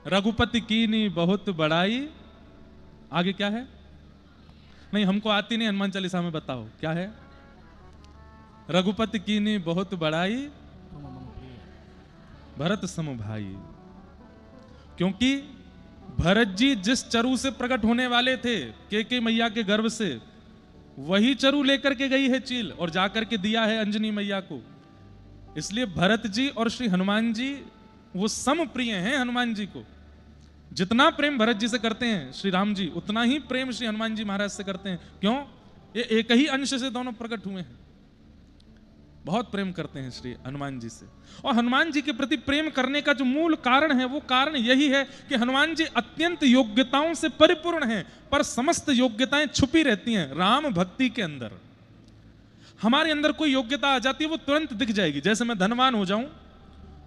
रघुपति कीनी बहुत बड़ाई, आगे क्या है? नहीं, हमको आती नहीं, हनुमान चालीसा में बताओ क्या है। रघुपति कीनी बहुत बड़ाई, भरत सम भाई। क्योंकि भरत जी जिस चरु से प्रकट होने वाले थे के मैया के गर्भ से, वही चरु लेकर के गई है चील और जाकर के दिया है अंजनी मैया को। इसलिए भरत जी और श्री हनुमान जी वो सम प्रिय हैं हनुमान जी को। जितना प्रेम भरत जी से करते हैं श्री राम जी, उतना ही प्रेम श्री हनुमान जी महाराज से करते हैं। क्यों? ये एक ही अंश से दोनों प्रकट हुए हैं। बहुत प्रेम करते हैं श्री हनुमान जी से। और हनुमान जी के प्रति प्रेम करने का जो मूल कारण है, वो कारण यही है कि हनुमान जी अत्यंत योग्यताओं से परिपूर्ण हैं, पर समस्त योग्यताएं छुपी रहती हैं राम भक्ति के अंदर। हमारे अंदर कोई योग्यता आ जाती है, वो तुरंत दिख जाएगी। जैसे मैं धनवान हो जाऊं,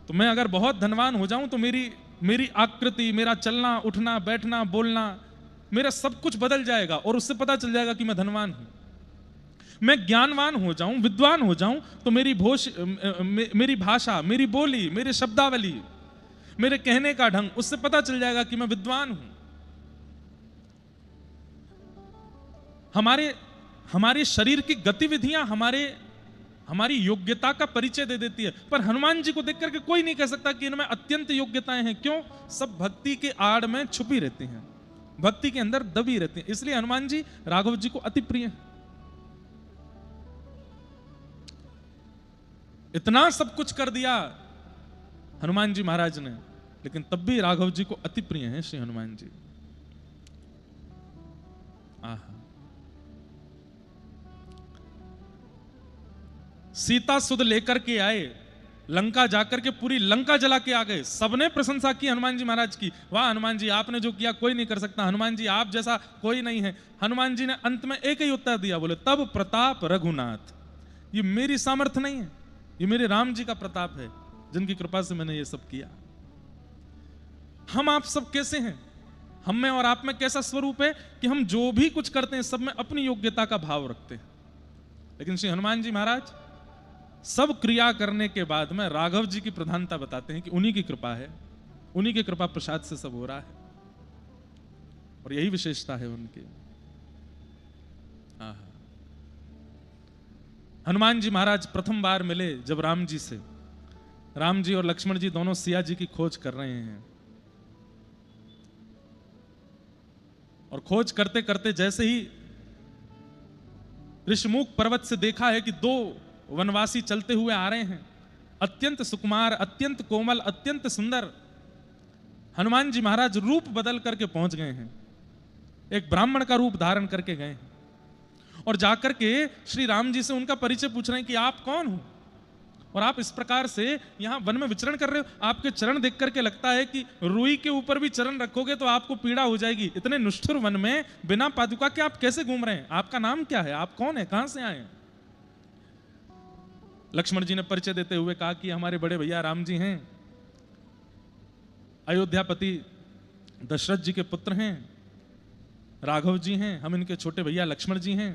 तो मैं अगर बहुत धनवान हो जाऊं तो मेरी आकृति, मेरा चलना उठना बैठना बोलना, मेरा सब कुछ बदल जाएगा और उससे पता चल जाएगा कि मैं धनवान हूं। मैं ज्ञानवान हो जाऊं, विद्वान हो जाऊं, तो मेरी भाषा, मेरी बोली, मेरी शब्दावली, मेरे कहने का ढंग, उससे पता चल जाएगा कि मैं विद्वान हूं। हमारे शरीर की गतिविधियां हमारी योग्यता का परिचय दे देती है। पर हनुमान जी को देख करके कोई नहीं कह सकता कि इनमें अत्यंत योग्यताएं हैं। क्यों? सब भक्ति के आड़ में छुपी रहती हैं, भक्ति के अंदर दबी रहती हैं। इसलिए हनुमान जी राघव जी को अति प्रिय हैं। इतना सब कुछ कर दिया हनुमान जी महाराज ने, लेकिन तब भी राघव जी को अति प्रिय हैं श्री हनुमान जी। आहा। सीता सुध लेकर के आए, लंका जाकर के पूरी लंका जला के आ गए। सबने प्रशंसा की हनुमान जी महाराज की। वाह हनुमान जी, आपने जो किया कोई नहीं कर सकता। हनुमान जी आप जैसा कोई नहीं है। हनुमान जी ने अंत में एक ही उत्तर दिया, बोले तब प्रताप रघुनाथ। ये मेरी सामर्थ्य नहीं है, ये मेरे राम जी का प्रताप है, जिनकी कृपा से मैंने ये सब किया। हम आप सब कैसे हैं? हम में और आप में कैसा स्वरूप है कि हम जो भी कुछ करते हैं सब में अपनी योग्यता का भाव रखते हैं। लेकिन श्री हनुमान जी महाराज सब क्रिया करने के बाद में राघव जी की प्रधानता बताते हैं कि उन्हीं की कृपा है, उन्हीं की कृपा प्रसाद से सब हो रहा है। और यही विशेषता है उनकी। हनुमान जी महाराज प्रथम बार मिले जब राम जी से। राम जी और लक्ष्मण जी दोनों सिया जी की खोज कर रहे हैं। और खोज करते करते जैसे ही ऋषमुख पर्वत से देखा है कि दो वनवासी चलते हुए आ रहे हैं, अत्यंत सुकुमार, अत्यंत कोमल, अत्यंत सुंदर, हनुमान जी महाराज रूप बदल करके पहुंच गए हैं। एक ब्राह्मण का रूप धारण करके गए हैं और जाकर के श्री राम जी से उनका परिचय पूछ रहे हैं कि आप कौन हो और आप इस प्रकार से यहां वन में विचरण कर रहे हो। आपके चरण देख करके लगता है कि रुई के ऊपर भी चरण रखोगे तो आपको पीड़ा हो जाएगी। इतने निष्ठुर वन में बिना पादुका के आप कैसे घूम रहे हैं? आपका नाम क्या है? आप कौन है? कहां से आए हैं? लक्ष्मण जी ने परिचय देते हुए कहा कि हमारे बड़े भैया राम जी हैं, अयोध्यापति दशरथ जी के पुत्र हैं, राघव जी हैं, हम इनके छोटे भैया लक्ष्मण जी हैं।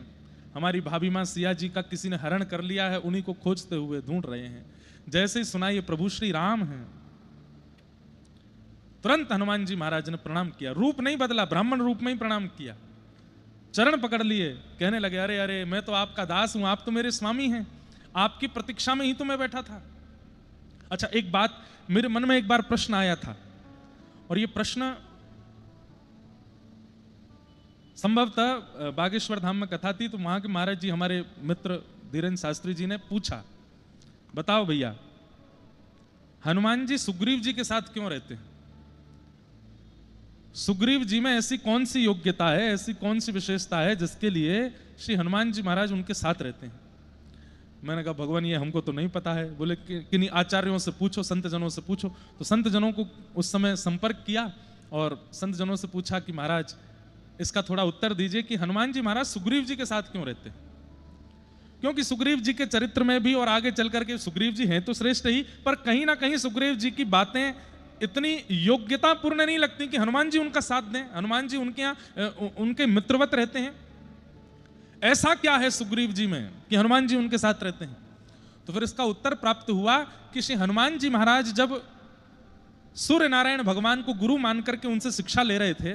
हमारी भाभी मां सिया जी का किसी ने हरण कर लिया है, उन्हीं को खोजते हुए ढूंढ रहे हैं। जैसे ही सुना ये प्रभु श्री राम हैं, तुरंत हनुमान जी महाराज ने प्रणाम किया। रूप नहीं बदला, ब्राह्मण रूप में ही प्रणाम किया, चरण पकड़ लिए, कहने लगे अरे अरे मैं तो आपका दास हूं, आप तो मेरे स्वामी हैं, आपकी प्रतीक्षा में ही तो मैं बैठा था। अच्छा, एक बात मेरे मन में एक बार प्रश्न आया था, और ये प्रश्न संभवतः बागेश्वर धाम में कथा थी, तो वहां के महाराज जी हमारे मित्र धीरेन्द्र शास्त्री जी ने पूछा, बताओ भैया हनुमान जी सुग्रीव जी के साथ क्यों रहते हैं? सुग्रीव जी में ऐसी कौन सी योग्यता है, ऐसी कौन सी विशेषता है जिसके लिए श्री हनुमान जी महाराज उनके साथ रहते हैं? मैंने कहा भगवान ये हमको तो नहीं पता है। बोले किन्हीं आचार्यों से पूछो, संत जनों से पूछो। तो संत जनों को उस समय संपर्क किया और संत जनों से पूछा कि महाराज इसका थोड़ा उत्तर दीजिए कि हनुमान जी महाराज सुग्रीव जी के साथ क्यों रहते हैं? क्योंकि सुग्रीव जी के चरित्र में भी और आगे चल करके सुग्रीव जी हैं तो श्रेष्ठ ही, पर कहीं ना कहीं सुग्रीव जी की बातें इतनी योग्यता पूर्ण नहीं लगती कि हनुमान जी उनका साथ दें। हनुमान जी उनके यहाँ उनके मित्रवत रहते हैं। ऐसा क्या है सुग्रीव जी में कि हनुमान जी उनके साथ रहते हैं? तो फिर इसका उत्तर प्राप्त हुआ कि श्री हनुमान जी महाराज जब सूर्य नारायण भगवान को गुरु मान करके उनसे शिक्षा ले रहे थे,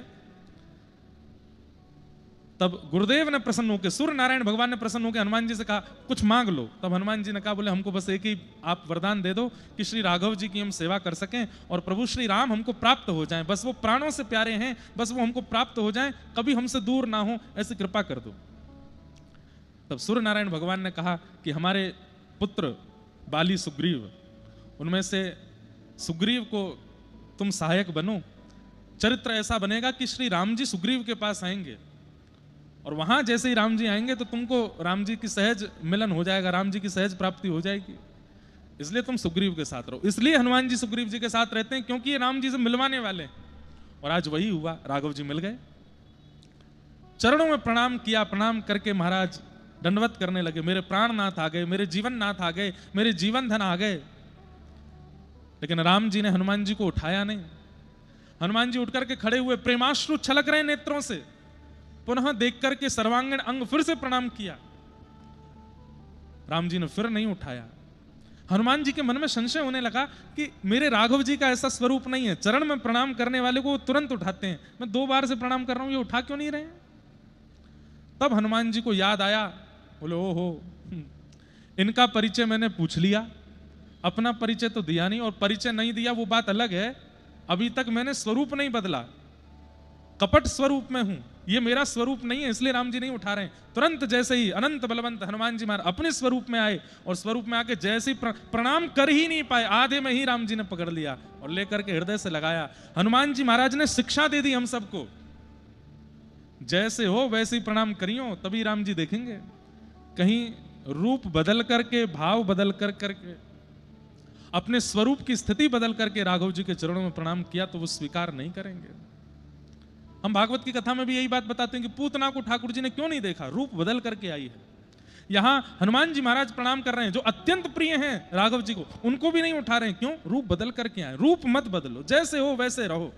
तब गुरुदेव ने प्रसन्न होकर, सूर्य नारायण भगवान ने प्रसन्न होकर हनुमान जी से कहा कुछ मांग लो। तब हनुमान जी ने कहा बोले हमको बस एक ही आप वरदान दे दो कि श्री राघव जी की हम सेवा कर सकें और प्रभु श्री राम हमको प्राप्त हो जाएं, बस वो प्राणों से प्यारे हैं, बस वो हमको प्राप्त हो जाएं, कभी हमसे दूर ना हो, ऐसी कृपा कर दो। तब सूर्य नारायण भगवान ने कहा कि हमारे पुत्र बाली सुग्रीव, उनमें से सुग्रीव को तुम सहायक बनो, चरित्र ऐसा बनेगा कि श्री राम जी सुग्रीव के पास आएंगे और वहां जैसे ही राम जी आएंगे तो तुमको राम जी की सहज मिलन हो जाएगा, राम जी की सहज प्राप्ति हो जाएगी, इसलिए तुम सुग्रीव के साथ रहो। इसलिए हनुमान जी सुग्रीव जी के साथ रहते हैं क्योंकि ये राम जी से मिलवाने वाले हैं। और आज वही हुआ, राघव जी मिल गए, चरणों में प्रणाम किया, प्रणाम करके महाराज दंडवत करने लगे, मेरे प्राणनाथ आ गए, मेरे जीवन नाथ आ गए, मेरे जीवन धन आ गए। लेकिन राम जी ने हनुमान जी को उठाया नहीं। हनुमान जी उठ करके खड़े हुए, प्रेमाश्रु छलक रहे नेत्रों से, पुनः देख करके सर्वांगीण अंग फिर से प्रणाम किया। राम जी ने फिर नहीं उठाया। हनुमान जी के मन में संशय होने लगा कि मेरे राघव जी का ऐसा स्वरूप नहीं है, चरण में प्रणाम करने वाले को तुरंत उठाते हैं, मैं 2 बार से प्रणाम कर रहा हूं, ये उठा क्यों नहीं रहे। तब हनुमान जी को याद आया, बोले ओहो, इनका परिचय मैंने पूछ लिया, अपना परिचय तो दिया नहीं, और परिचय नहीं दिया वो बात अलग है, अभी तक मैंने स्वरूप नहीं बदला, कपट स्वरूप में हूं, ये मेरा स्वरूप नहीं है, इसलिए राम जी नहीं उठा रहे हैं। तुरंत जैसे ही अनंत बलवंत हनुमान जी महाराज अपने स्वरूप में आए और स्वरूप में आके जैसे ही प्रणाम कर ही नहीं पाए, आधे में ही राम जी ने पकड़ लिया और लेकर के हृदय से लगाया। हनुमान जी महाराज ने शिक्षा दे दी हम सबको, जैसे हो वैसे ही प्रणाम करियो, तभी राम जी देखेंगे। कहीं रूप बदल करके, भाव बदल करके, अपने स्वरूप की स्थिति बदल करके राघव जी के चरणों में प्रणाम किया तो वो स्वीकार नहीं करेंगे। हम भागवत की कथा में भी यही बात बताते हैं कि पूतना को ठाकुर जी ने क्यों नहीं देखा, रूप बदल करके आई है। यहां हनुमान जी महाराज प्रणाम कर रहे हैं, जो अत्यंत प्रिय हैं राघव जी को, उनको भी नहीं उठा रहे हैं, क्यों, रूप बदल करके आए। रूप मत बदलो, जैसे हो वैसे रहो,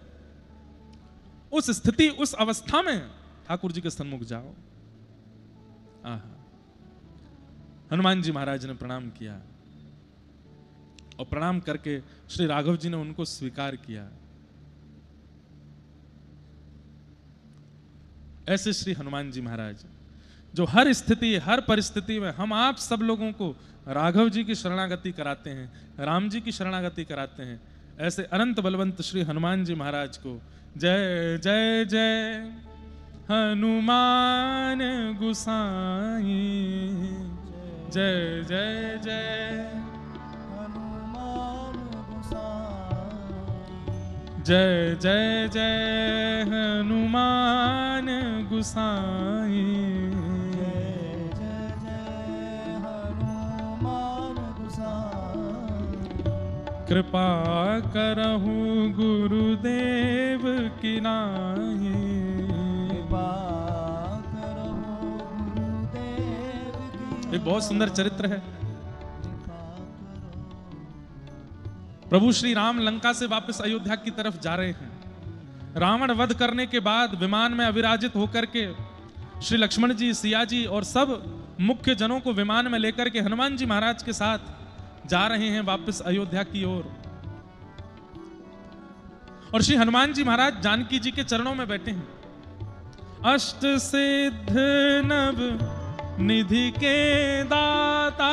उस स्थिति उस अवस्था में ठाकुर जी के सन्मुख जाओ। हनुमान जी महाराज ने प्रणाम किया और प्रणाम करके श्री राघव जी ने उनको स्वीकार किया। ऐसे श्री हनुमान जी महाराज जो हर स्थिति हर परिस्थिति में हम आप सब लोगों को राघव जी की शरणागति कराते हैं, राम जी की शरणागति कराते हैं, ऐसे अनंत बलवंत श्री हनुमान जी महाराज को जय जय जय हनुमान गुसाई, जय जय जय हनुमान गुसाई, जय जय जय हनुमान गुसाई, जय जय जय हनुमान गुसाई, कृपा करहु गुरुदेव की नाई, कृपा करहु गुरुदेव की। एक बहुत सुंदर चरित्र है। प्रभु श्री राम लंका से वापस अयोध्या की तरफ जा रहे हैं। रावण वध करने के बाद विमान में अविराजित होकर के श्री लक्ष्मण जी, सिया जी और सब मुख्य जनों को विमान में लेकर के हनुमान जी महाराज के साथ जा रहे हैं वापस अयोध्या की ओर। और श्री हनुमान जी महाराज जानकी जी के चरणों में बैठे हैं। अष्ट सिद्ध नव निधि के दाता,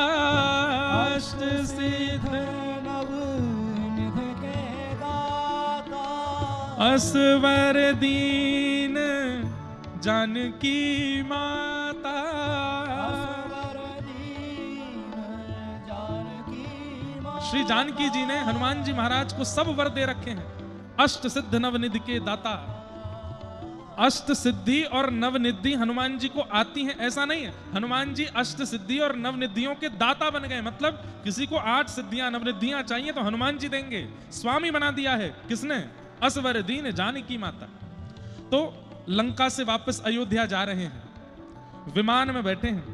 अष्ट सिद्ध नव निधि के दाता, असवर दीन जानकी माता, असवर दीन जानकी माता। श्री जानकी जी ने हनुमान जी महाराज को सब वर दे रखे हैं। अष्ट सिद्ध नवनिधि के दाता, अष्ट सिद्धि और नवनिधि हनुमान जी को आती हैं ऐसा नहीं है। हनुमान जी अष्ट सिद्धि और नवनिधियों के दाता बन गए, मतलब किसी को 8 सिद्धियां नवनिधियां चाहिए तो हनुमान जी देंगे। स्वामी बना दिया है किसने, असवर दीन जानकी माता। तो लंका से वापस अयोध्या जा रहे हैं, विमान में बैठे हैं,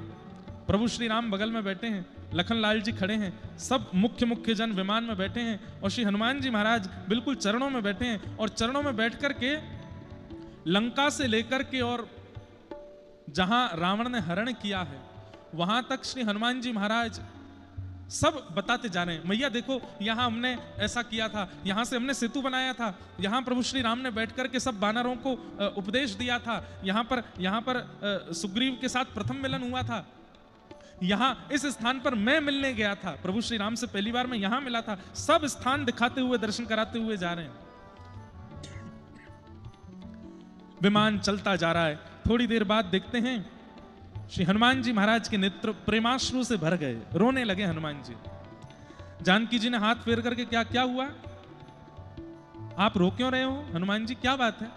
प्रभु श्री राम बगल में बैठे हैं, लखनलाल जी खड़े हैं, सब मुख्य जन विमान में बैठे हैं और श्री हनुमान जी महाराज बिल्कुल चरणों में बैठे हैं। और चरणों में बैठ करके लंका से लेकर के और जहां रावण ने हरण किया है वहां तक श्री हनुमान जी महाराज सब बताते जा रहे हैं, मैया देखो यहाँ हमने ऐसा किया था, यहाँ से हमने सेतु बनाया था, यहाँ प्रभु श्री राम ने बैठ कर के सब वानरों को उपदेश दिया था, यहाँ पर सुग्रीव के साथ प्रथम मिलन हुआ था, यहाँ इस स्थान पर मैं मिलने गया था, प्रभु श्री राम से पहली बार मैं यहाँ मिला था। सब स्थान दिखाते हुए, दर्शन कराते हुए जा रहे हैं। विमान चलता जा रहा है। थोड़ी देर बाद देखते हैं श्री हनुमान जी महाराज के नेत्र प्रेमाश्रु से भर गए, रोने लगे हनुमान जी। जानकी जी ने हाथ फेर करके क्या क्या हुआ, आप रो क्यों रहे हो हनुमान जी, क्या बात है?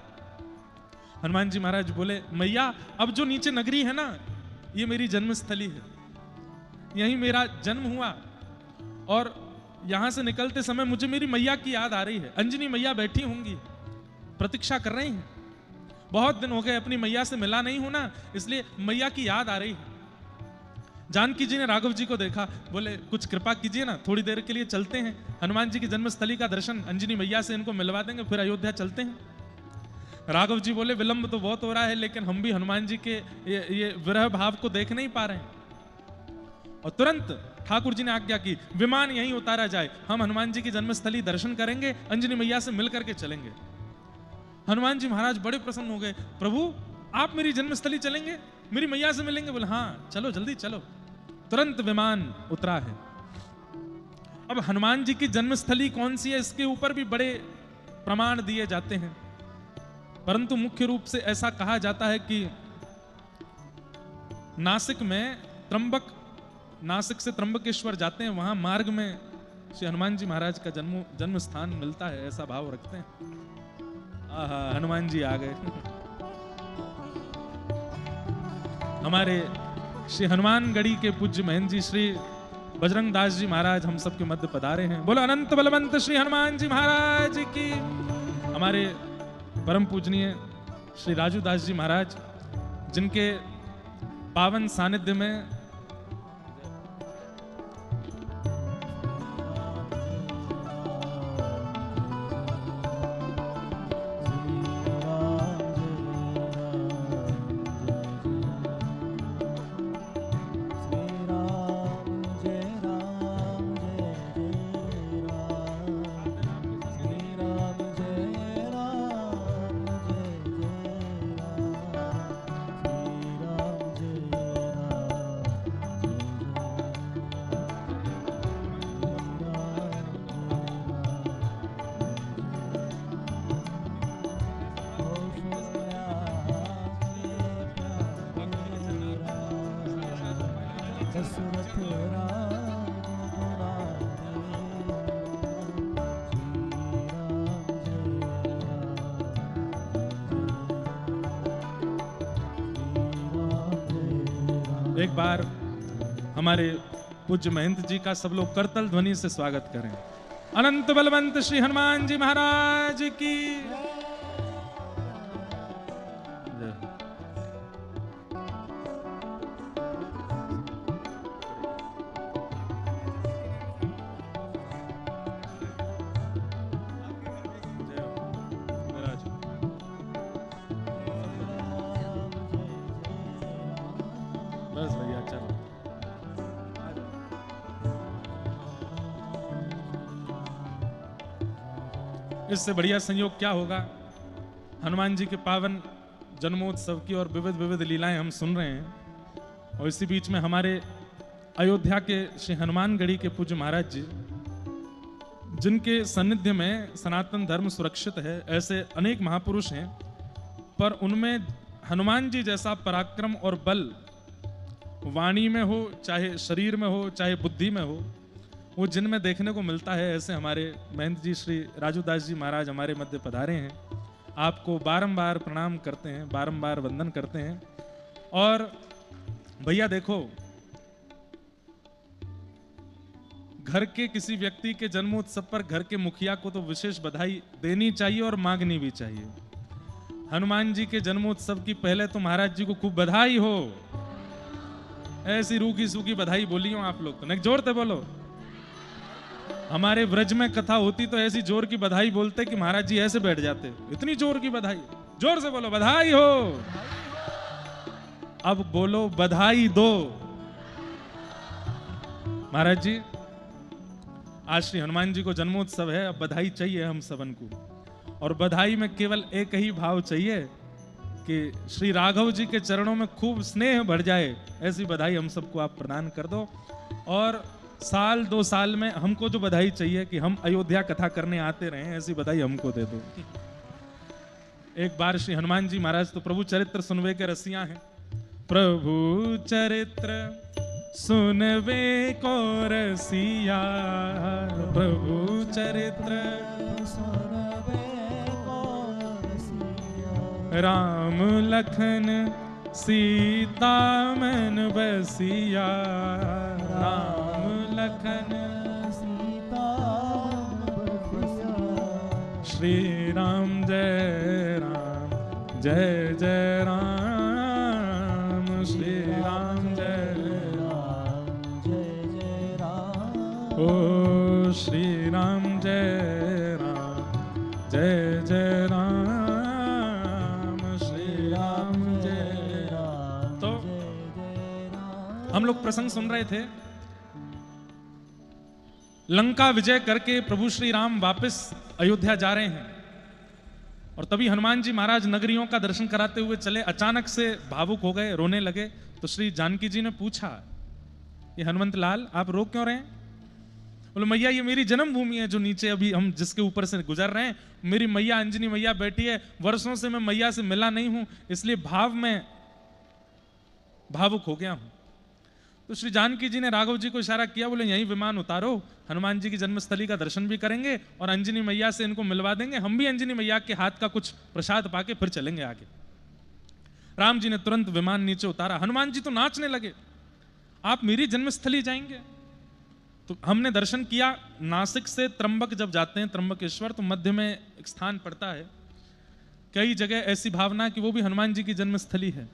हनुमान जी महाराज बोले, मैया अब जो नीचे नगरी है ना, ये मेरी जन्मस्थली है, यहीं मेरा जन्म हुआ, और यहां से निकलते समय मुझे मेरी मैया की याद आ रही है। अंजनी मैया बैठी होंगी, प्रतीक्षा कर रही हैं, बहुत दिन हो गए अपनी मैया से मिला नहीं हूं ना, इसलिए मैया की याद आ रही है। जानकी जी ने राघव जी को देखा, बोले कुछ कृपा कीजिए ना, थोड़ी देर के लिए चलते हैं, हनुमान जी की जन्मस्थली का दर्शन अंजनी मैया से इनको मिलवा देंगे, फिर अयोध्या चलते हैं। राघव जी बोले, विलंब तो बहुत हो रहा है, लेकिन हम भी हनुमान जी के ये विरह भाव को देख नहीं पा रहे हैं। और तुरंत ठाकुर जी ने आज्ञा की, विमान यहीं उतारा जाए, हम हनुमान जी की जन्मस्थली दर्शन करेंगे, अंजनी मैया से मिल करके चलेंगे। हनुमान जी महाराज बड़े प्रसन्न हो गए, प्रभु आप मेरी जन्मस्थली चलेंगे, मेरी मैया से मिलेंगे? बोले हाँ चलो, जल्दी चलो। तुरंत विमान उतरा है। अब हनुमान जी की जन्मस्थली कौन सी है, इसके ऊपर भी बड़े प्रमाण दिए जाते हैं, परंतु मुख्य रूप से ऐसा कहा जाता है कि नासिक से त्र्यंबकेश्वर जाते हैं, वहां मार्ग में श्री हनुमान जी महाराज का जन्म स्थान मिलता है, ऐसा भाव रखते हैं। आहा, हनुमान जी आ गए। हमारे श्री हनुमानगढ़ी के पूज्य महंत जी श्री बजरंग दास जी महाराज हम सबके मध्य पधारे हैं। बोलो अनंत बलवंत श्री हनुमान जी महाराज की। हमारे परम पूजनीय श्री राजू दास जी महाराज, जिनके पावन सानिध्य में एक बार हमारे पूज्य महंत जी का सब लोग करतल ध्वनि से स्वागत करें। अनंत बलवंत श्री हनुमान जी महाराज की। बस भैया चलो। इससे बढ़िया संयोग क्या होगा। हनुमान जी के पावन जन्मोत्सव की और विविध विविध लीलाएं हम सुन रहे हैं, और इसी बीच में हमारे अयोध्या के श्री हनुमानगढ़ी के पूज्य महाराज जी, जिनके सानिध्य में सनातन धर्म सुरक्षित है, ऐसे अनेक महापुरुष हैं, पर उनमें हनुमान जी जैसा पराक्रम और बल वाणी में हो, चाहे शरीर में हो, चाहे बुद्धि में हो, वो जिनमें देखने को मिलता है। ऐसे हमारे महंत जी श्री राजू दास जी महाराज हमारे मध्य पधारे हैं। आपको बारंबार प्रणाम करते हैं, बारंबार वंदन करते हैं। और भैया देखो, घर के किसी व्यक्ति के जन्मोत्सव पर घर के मुखिया को तो विशेष बधाई देनी चाहिए और मांगनी भी चाहिए। हनुमान जी के जन्मोत्सव की पहले तो महाराज जी को खूब बधाई हो। ऐसी रूखी सूखी बधाई बोली हो आप लोग तो नहीं, जोर से बोलो। हमारे व्रज में कथा होती तो ऐसी जोर की बधाई बोलते कि महाराज जी ऐसे बैठ जाते। इतनी जोर की बधाई, जोर से बोलो बधाई हो। अब बोलो बधाई दो। महाराज जी आज श्री हनुमान जी को जन्मोत्सव है, अब बधाई चाहिए हम सबन को, और बधाई में केवल एक ही भाव चाहिए कि श्री राघव जी के चरणों में खूब स्नेह बढ़ जाए, ऐसी बधाई हम सबको आप प्रदान कर दो। और साल 2 साल में हमको जो बधाई चाहिए कि हम अयोध्या कथा करने आते रहे, ऐसी बधाई हमको दे दो। एक बार श्री हनुमान जी महाराज तो प्रभु चरित्र सुनवे के रसिया हैं। प्रभु चरित्र सुनवे को रसिया, प्रभु चरित्र सुनवे को रसिया, राम लखन सीता मन बसिया, राम लखन सीता मन बसिया, श्री राम जय राम जय जय राम, श्री राम जय राम जय जय राम, ओ श्री राम जय राम जय जय राम, श्री राम जय राम। तो हम लोग प्रसंग सुन रहे थे, लंका विजय करके प्रभु श्री राम वापस अयोध्या जा रहे हैं, और तभी हनुमान जी महाराज नगरियों का दर्शन कराते हुए चले, अचानक से भावुक हो गए, रोने लगे। तो श्री जानकी जी ने पूछा, ये हनुमंत लाल आप रो क्यों रहे हैं? बोले मैया ये मेरी जन्मभूमि है, जो नीचे अभी हम जिसके ऊपर से गुजर रहे हैं, मेरी मैया अंजनी मैया बैठी है, वर्षों से मैं मैया से मिला नहीं हूं, इसलिए भाव में भावुक हो गया हूं। तो श्री जानकी जी ने राघव जी को इशारा किया, बोले यहीं विमान उतारो, हनुमान जी की जन्मस्थली का दर्शन भी करेंगे और अंजनी मैया से इनको मिलवा देंगे, हम भी अंजनी मैया के हाथ का कुछ प्रसाद पाके फिर चलेंगे आगे। राम जी ने तुरंत विमान नीचे उतारा। हनुमान जी तो नाचने लगे, आप मेरी जन्मस्थली जाएंगे? तो हमने दर्शन किया, नासिक से त्र्यंबक जब जाते हैं, त्र्यंबकेश्वर, तो मध्य में एक स्थान पड़ता है, कई जगह ऐसी भावना कि वो भी हनुमान जी की जन्मस्थली है,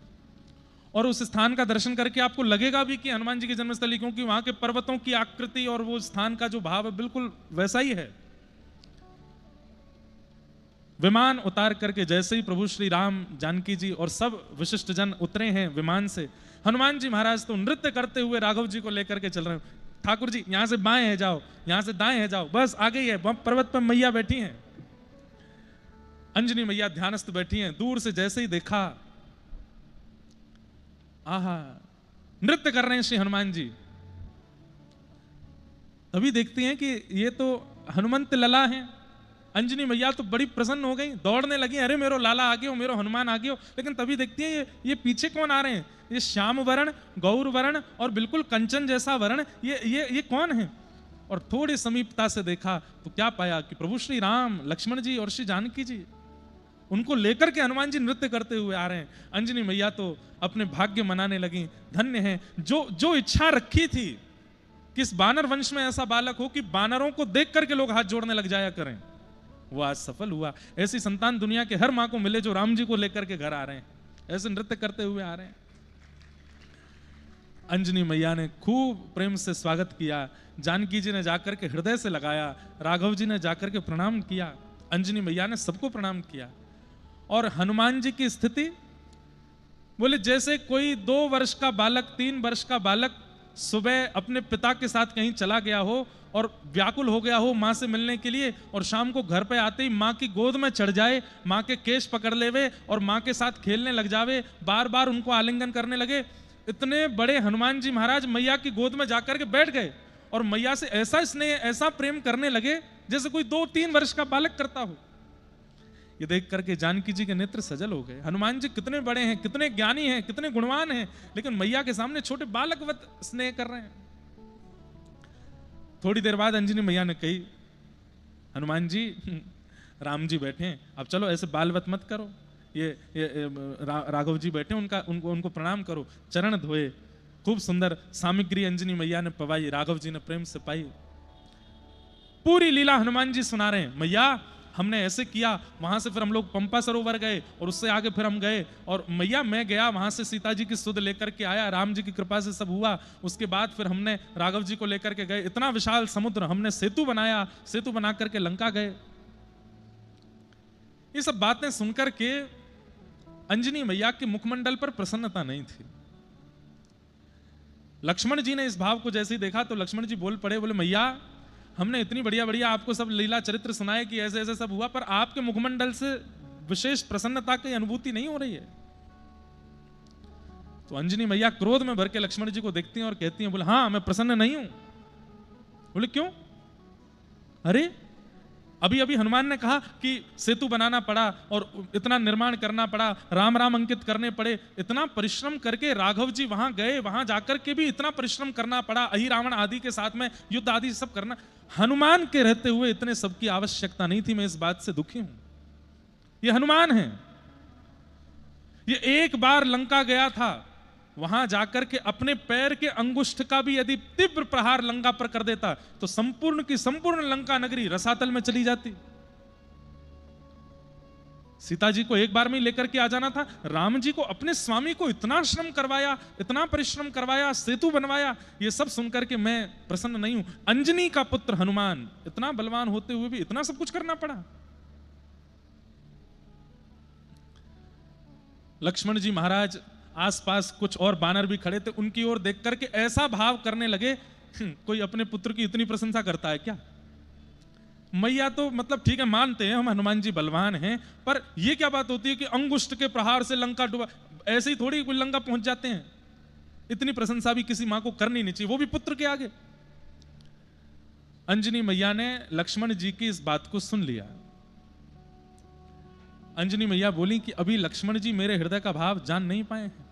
और उस स्थान का दर्शन करके आपको लगेगा भी कि हनुमान जी की जन्मस्थली, क्योंकि वहां के पर्वतों की आकृति और वो स्थान का जो भाव है बिल्कुल वैसा ही है। विमान उतार करके जैसे ही प्रभु श्री राम, जानकी जी और सब विशिष्ट जन उतरे हैं विमान से, हनुमान जी महाराज तो नृत्य करते हुए राघव जी को लेकर के चल रहे हैं। ठाकुर जी यहां से बाएं है जाओ, यहां से दाएं है जाओ, बस आगे ही है, पर्वत पर मैया बैठी हैं, अंजनी मैया ध्यानस्थ बैठी हैं। दूर से जैसे ही देखा, आहा, नृत्य कर रहे हैं श्री हनुमान जी। तभी देखती हैं कि ये तो हनुमंत लला हैं। अंजनी मैया तो बड़ी प्रसन्न हो गई, दौड़ने लगी, अरे मेरो लाला आ गयो, मेरो हनुमान आ गयो। लेकिन तभी देखती है ये पीछे कौन आ रहे हैं, ये श्याम वर्ण, गौर वर्ण और बिल्कुल कंचन जैसा वर्ण, ये कौन है? और थोड़ी समीपता से देखा तो क्या पाया कि प्रभु श्री राम, लक्ष्मण जी और श्री जानकी जी, उनको लेकर के हनुमान जी नृत्य करते हुए आ रहे हैं। अंजनी मैया तो अपने भाग्य मनाने लगी, धन्य है जो इच्छा रखी थी कि इस बानर वंश में ऐसा बालक हो कि बानरों को देख करके लोग हाथ जोड़ने लग जाया करें, वो आज सफल हुआ। ऐसी संतान दुनिया के हर मां को मिले जो राम जी को लेकर के घर आ रहे हैं, ऐसे नृत्य करते हुए आ रहे हैं। अंजनी मैया ने खूब प्रेम से स्वागत किया, जानकी जी ने जाकर के हृदय से लगाया, राघव जी ने जाकर के प्रणाम किया, अंजनी मैया ने सबको प्रणाम किया। और हनुमान जी की स्थिति, बोले जैसे कोई 2 वर्ष का बालक, 3 वर्ष का बालक सुबह अपने पिता के साथ कहीं चला गया हो और व्याकुल हो गया हो माँ से मिलने के लिए, और शाम को घर पे आते ही माँ की गोद में चढ़ जाए, माँ के केश पकड़ लेवे और माँ के साथ खेलने लग जावे, बार बार उनको आलिंगन करने लगे। इतने बड़े हनुमान जी महाराज मैया की गोद में जाकर के बैठ गए और मैया से ऐसा स्नेह, ऐसा प्रेम करने लगे जैसे कोई 2-3 वर्ष का बालक करता हो। ये देख करके जानकी जी के नेत्र सजल हो गए। हनुमान जी कितने बड़े हैं, कितने ज्ञानी हैं, कितने गुणवान हैं, लेकिन मैया के सामने छोटे बालकवत स्नेह कर रहे हैं। थोड़ी देर बाद अंजनी मैया ने कही, हनुमान जी, राम जी बैठे हैं, अब चलो ऐसे बालवत मत करो, ये राघव जी बैठे, उनको प्रणाम करो, चरण धोए। खूब सुंदर सामग्री अंजनी मैया ने पवाई, राघव जी ने प्रेम से पाई। पूरी लीला हनुमान जी सुना रहे हैं, मैया हमने ऐसे किया, वहां से फिर हम लोग पंपा सरोवर गए और उससे आगे फिर हम गए, और मैया मैं गया वहां से सीता जी की सुध लेकर के आया, राम जी की कृपा से सब हुआ। उसके बाद फिर हमने राघव जी को लेकर के गए, इतना विशाल समुद्र, हमने सेतु बनाया, सेतु बना करके लंका गए। ये सब बातें सुनकर के अंजनी मैया के मुखमंडल पर प्रसन्नता नहीं थी। लक्ष्मण जी ने इस भाव को जैसे ही देखा तो लक्ष्मण जी बोल पड़े, बोले मैया हमने इतनी बढ़िया बढ़िया आपको सब लीला चरित्र सुनाए कि ऐसे ऐसे सब हुआ, पर आपके मुखमंडल से विशेष प्रसन्नता की अनुभूति नहीं हो रही है। तो अंजनी मैया क्रोध में भर के लक्ष्मण जी को देखती हैं और कहती हैं, बोले हाँ मैं प्रसन्न नहीं हूं। बोले क्यों? अरे अभी अभी हनुमान ने कहा कि सेतु बनाना पड़ा और इतना निर्माण करना पड़ा, राम राम अंकित करने पड़े, इतना परिश्रम करके राघव जी वहां गए, वहां जाकर के भी इतना परिश्रम करना पड़ा, अहि रावण आदि के साथ में युद्ध आदि सब करना, हनुमान के रहते हुए इतने सबकी आवश्यकता नहीं थी। मैं इस बात से दुखी हूं। ये हनुमान है, ये एक बार लंका गया था, वहां जाकर के अपने पैर के अंगुष्ठ का भी यदि तीव्र प्रहार लंका पर कर देता तो संपूर्ण की संपूर्ण लंका नगरी रसातल में चली जाती। सीता जी को एक बार में लेकर के आ जाना था। राम जी को, अपने स्वामी को इतना श्रम करवाया, इतना परिश्रम करवाया, सेतु बनवाया, ये सब सुनकर के मैं प्रसन्न नहीं हूं। अंजनी का पुत्र हनुमान इतना बलवान होते हुए भी इतना सब कुछ करना पड़ा। लक्ष्मण जी महाराज आसपास कुछ और बानर भी खड़े थे, उनकी ओर देख करके ऐसा भाव करने लगे, कोई अपने पुत्र की इतनी प्रशंसा करता है क्या? मैया तो मतलब ठीक है, मानते हैं हम हनुमान जी बलवान हैं, पर यह क्या बात होती है कि अंगुष्ठ के प्रहार से लंका डूबा, ऐसे ही थोड़ी कोई लंका पहुंच जाते हैं। इतनी प्रशंसा भी किसी मां को करनी नहीं चाहिए, वो भी पुत्र के आगे। अंजनी मैया ने लक्ष्मण जी की इस बात को सुन लिया। अंजनी मैया बोली कि अभी लक्ष्मण जी मेरे हृदय का भाव जान नहीं पाए हैं।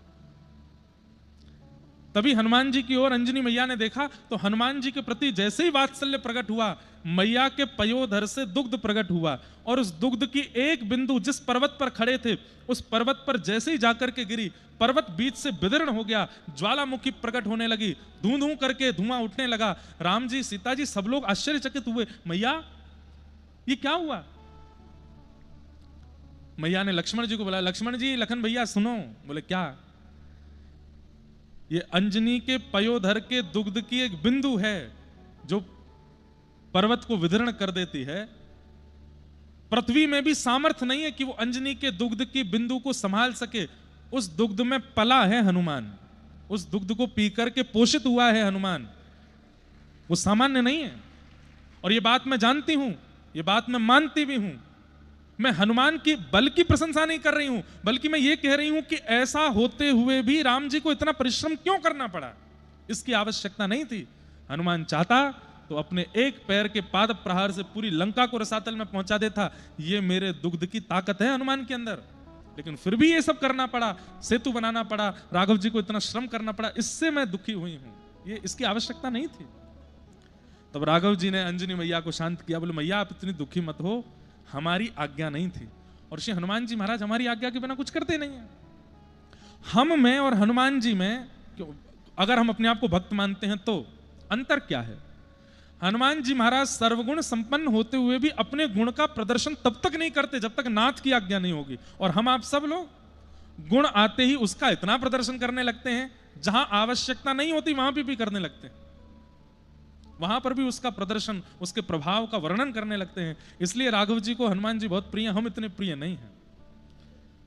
तभी हनुमान जी की ओर अंजनी मैया ने देखा तो हनुमान जी के प्रति जैसे ही वात्सल्य प्रकट हुआ, मैया के पयोधर से दुग्ध प्रकट हुआ और उस दुग्ध की एक बिंदु जिस पर्वत पर खड़े थे उस पर्वत पर जैसे ही जाकर के गिरी, पर्वत बीच से विदीर्ण हो गया, ज्वालामुखी प्रकट होने लगी, धूं धूं करके धुआं उठने लगा। राम जी, सीता जी, सब लोग आश्चर्यचकित हुए, मैया ये क्या हुआ? मैया ने लक्ष्मण जी को बोला, लक्ष्मण जी, लखन भैया सुनो। बोले क्या? ये अंजनी के पयोधर के दुग्ध की एक बिंदु है जो पर्वत को विदीर्ण कर देती है। पृथ्वी में भी सामर्थ्य नहीं है कि वो अंजनी के दुग्ध की बिंदु को संभाल सके। उस दुग्ध में पला है हनुमान, उस दुग्ध को पीकर के पोषित हुआ है हनुमान, वो सामान्य नहीं है। और ये बात मैं जानती हूं, ये बात मैं मानती भी हूं। मैं हनुमान की बल की प्रशंसा नहीं कर रही हूं, बल्कि मैं ये कह रही हूं कि ऐसा होते हुए भी राम जी को इतना परिश्रम क्यों करना पड़ा? इसकी आवश्यकता नहीं थी। हनुमान चाहता तो अपने एक पैर के पाद प्रहार से पूरी लंका को रसातल में पहुंचा देता। ये मेरे दुग्ध की ताकत है हनुमान के अंदर, लेकिन फिर भी ये सब करना पड़ा, सेतु बनाना पड़ा, राघव जी को इतना श्रम करना पड़ा, इससे मैं दुखी हुई हूं। ये इसकी आवश्यकता नहीं थी। तब राघव जी ने अंजनी मैया को शांत किया, बोले मैया आप इतनी दुखी मत हो, हमारी आज्ञा नहीं थी। और श्री हनुमान जी महाराज हमारी आज्ञा के बिना कुछ करते नहीं है। हम में और हनुमान जी में अगर हम अपने आप को भक्त मानते हैं तो अंतर क्या है? हनुमान जी महाराज सर्वगुण संपन्न होते हुए भी अपने गुण का प्रदर्शन तब तक नहीं करते जब तक नाथ की आज्ञा नहीं होगी। और हम आप सब लोग गुण आते ही उसका इतना प्रदर्शन करने लगते हैं, जहां आवश्यकता नहीं होती वहां भी करने लगते हैं, वहां पर भी उसका प्रदर्शन, उसके प्रभाव का वर्णन करने लगते हैं। इसलिए राघव जी को हनुमान जी बहुत प्रिय, हम इतने प्रिय नहीं हैं,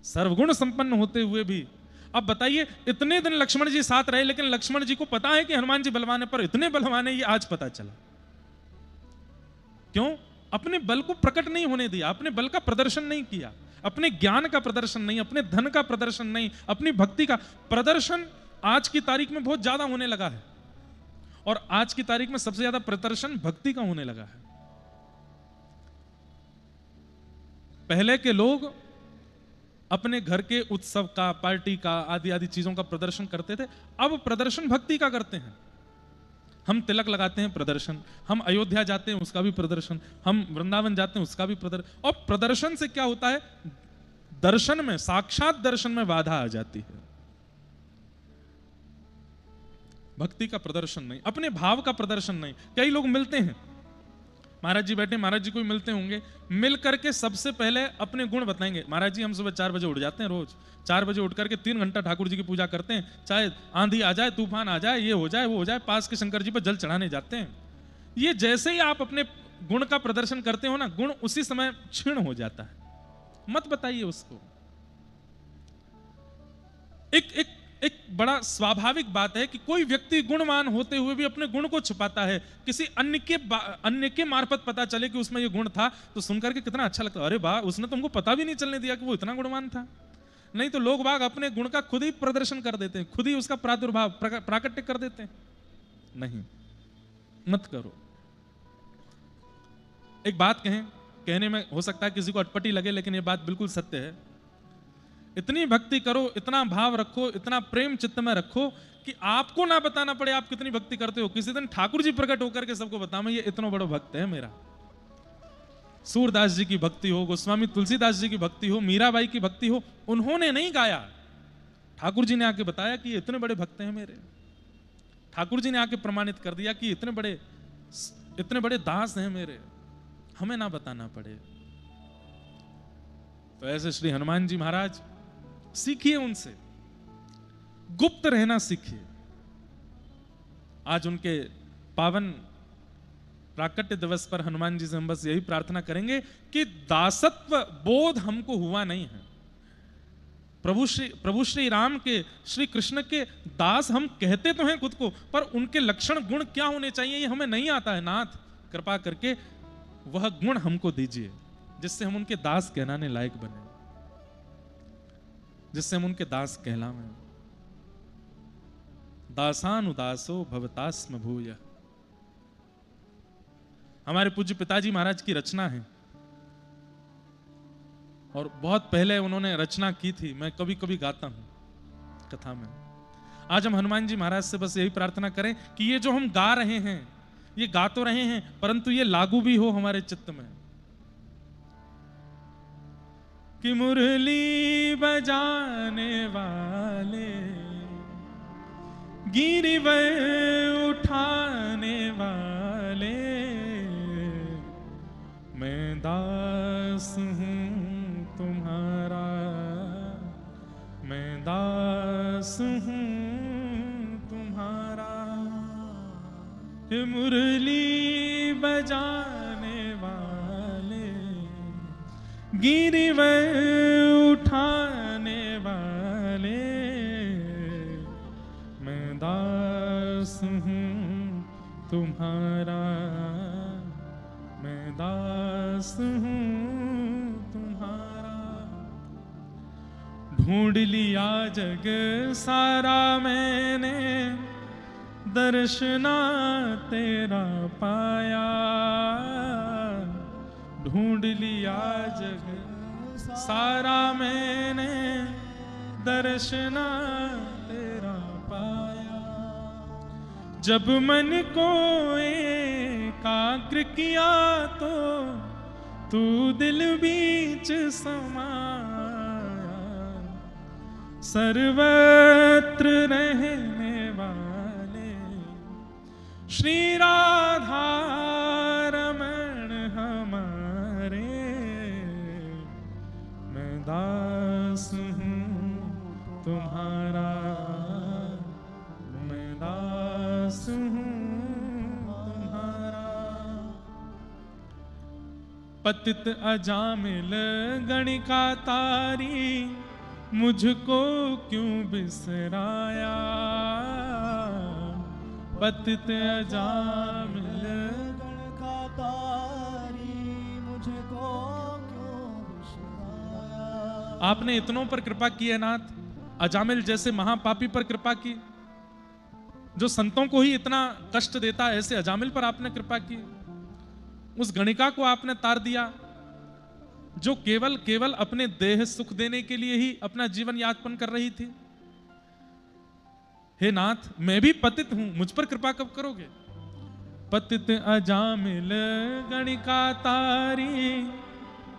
सर्वगुण संपन्न होते हुए भी। अब बताइए, इतने दिन लक्ष्मण जी साथ रहे, लेकिन लक्ष्मण जी को पता है कि हनुमान जी बलवान है, पर इतने बलवान है ये आज पता चला। क्यों? अपने बल को प्रकट नहीं होने दिया, अपने बल का प्रदर्शन नहीं किया, अपने ज्ञान का प्रदर्शन नहीं, अपने धन का प्रदर्शन नहीं, अपनी भक्ति का प्रदर्शन आज की तारीख में बहुत ज्यादा होने लगा है। और आज की तारीख में सबसे ज्यादा प्रदर्शन भक्ति का होने लगा है। पहले के लोग अपने घर के उत्सव का, पार्टी का, आदि आदि चीजों का प्रदर्शन करते थे, अब प्रदर्शन भक्ति का करते हैं। हम तिलक लगाते हैं, प्रदर्शन, हम अयोध्या जाते हैं उसका भी प्रदर्शन, हम वृंदावन जाते हैं उसका भी प्रदर्शन। और प्रदर्शन से क्या होता है? दर्शन में, साक्षात दर्शन में बाधा आ जाती है। भक्ति का प्रदर्शन नहीं, अपने भाव का प्रदर्शन नहीं। कई लोग मिलते हैं, महाराज जी बैठे, महाराज जी को मिलते होंगे, मिल करके सबसे पहले अपने गुण बताएंगे। महाराज जी हम सुबह 4 बजे उठ जाते हैं, रोज 4 बजे उठ करके 3 घंटा ठाकुर जी की पूजा करते हैं, चाहे आंधी आ जाए, तूफान आ जाए, ये हो जाए, वो हो जाए, पास के शंकर जी पर जल चढ़ाने जाते हैं। ये जैसे ही आप अपने गुण का प्रदर्शन करते हो ना, गुण उसी समय क्षीण हो जाता है। मत बताइए उसको। एक एक बड़ा स्वाभाविक बात है कि कोई व्यक्ति गुणवान होते हुए भी अपने गुण को छुपाता है। किसी अन्य के मार्फत पता चले कि उसमें ये गुण था तो सुनकर के कितना अच्छा लगता है, अरे वाह, उसने तुमको पता भी नहीं चलने दिया कि वो इतना गुणवान था। नहीं तो लोग बाग अपने गुण का खुद ही प्रदर्शन कर देते हैं, खुद ही उसका प्रादुर्भाव प्राकट्य कर देते हैं। नहीं, मत करो। एक बात कहने में हो सकता है किसी को अटपटी लगे, लेकिन ये बात बिल्कुल सत्य है। इतनी भक्ति करो, इतना भाव रखो, इतना प्रेम चित्त में रखो कि आपको ना बताना पड़े आप कितनी भक्ति करते हो। किसी दिन ठाकुर जी प्रकट होकर के सबको बताओ, मैं ये इतना बड़ा भक्त है मेरा। सूरदास जी की भक्ति हो, गोस्वामी तुलसीदास जी की भक्ति हो, मीराबाई की भक्ति हो, उन्होंने नहीं गाया, ठाकुर जी ने आके बताया कि इतने बड़े भक्त हैं मेरे। ठाकुर जी ने आके प्रमाणित कर दिया कि इतने बड़े दास हैं मेरे, हमें ना बताना पड़े। तो ऐसे श्री हनुमान जी महाराज, सीखिए उनसे, गुप्त रहना सीखिए। आज उनके पावन प्राकट्य दिवस पर हनुमान जी से हम बस यही प्रार्थना करेंगे कि दासत्व बोध हमको हुआ नहीं है। प्रभु श्री राम के, श्री कृष्ण के दास हम कहते तो हैं खुद को, पर उनके लक्षण गुण क्या होने चाहिए ये हमें नहीं आता है। नाथ कृपा करके वह गुण हमको दीजिए जिससे हम उनके दास कहलाने लायक बने, जिससे हम उनके दास कहलावें। दासानुदासो भवतास्म भूय, हमारे पूज्य पिताजी महाराज की रचना है और बहुत पहले उन्होंने रचना की थी। मैं कभी कभी गाता हूं कथा में। आज हम हनुमान जी महाराज से बस यही प्रार्थना करें कि ये जो हम गा रहे हैं, ये गा तो रहे हैं, परंतु ये लागू भी हो हमारे चित्त में। कि मुरली बजाने वाले, गिरिवर उठाने वाले, मैं दास हूं तुम्हारा, मैं दास हूं तुम्हारा। मुरली बजाने वाले, गिरिवर उठाने वाले, मैं दास हूं तुम्हारा, मैं दास हूं तुम्हारा। ढूंढ लिया जग सारा मैंने, दर्शना तेरा पाया। ढूंढ लिया जग सारा मैंने, दर्शना तेरा पाया। जब मन को एकाग्र किया तो तू दिल बीच समाया। सर्वत्र रहने वाले श्री राधा रमण हमारे, मैं दास हूं तुम्हारा, मैं दास हूं तुम्हारा। पतित अजामिल गणिका तारी, मुझको क्यों बिसराया। पतित अजामिल गणिका तारी, मुझको क्यों बिसराया। आपने इतनों पर कृपा की है नाथ, अजामिल जैसे महापापी पर कृपा की, जो संतों को ही इतना कष्ट देता है, ऐसे अजामिल पर आपने कृपा की। उस गणिका को आपने तार दिया जो केवल अपने देह सुख देने के लिए ही अपना जीवन यापन कर रही थी। हे नाथ, मैं भी पतित हूं, मुझ पर कृपा कब करोगे। पतित अजामिल गणिका तारी,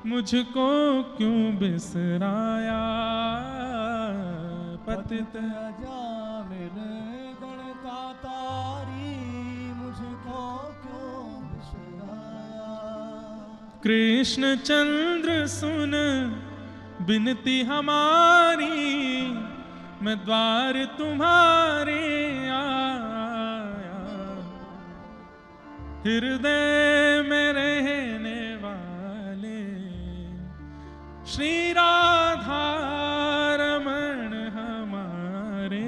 मुझको क्यों बिसराया। पतित अजामिल गणिका तारी, मुझको क्यों बिसराया। कृष्ण चंद्र सुन बिनती हमारी, मैं द्वार तुम्हारे आया। हृदय में रहने वाले श्री राधा रमण हमारे,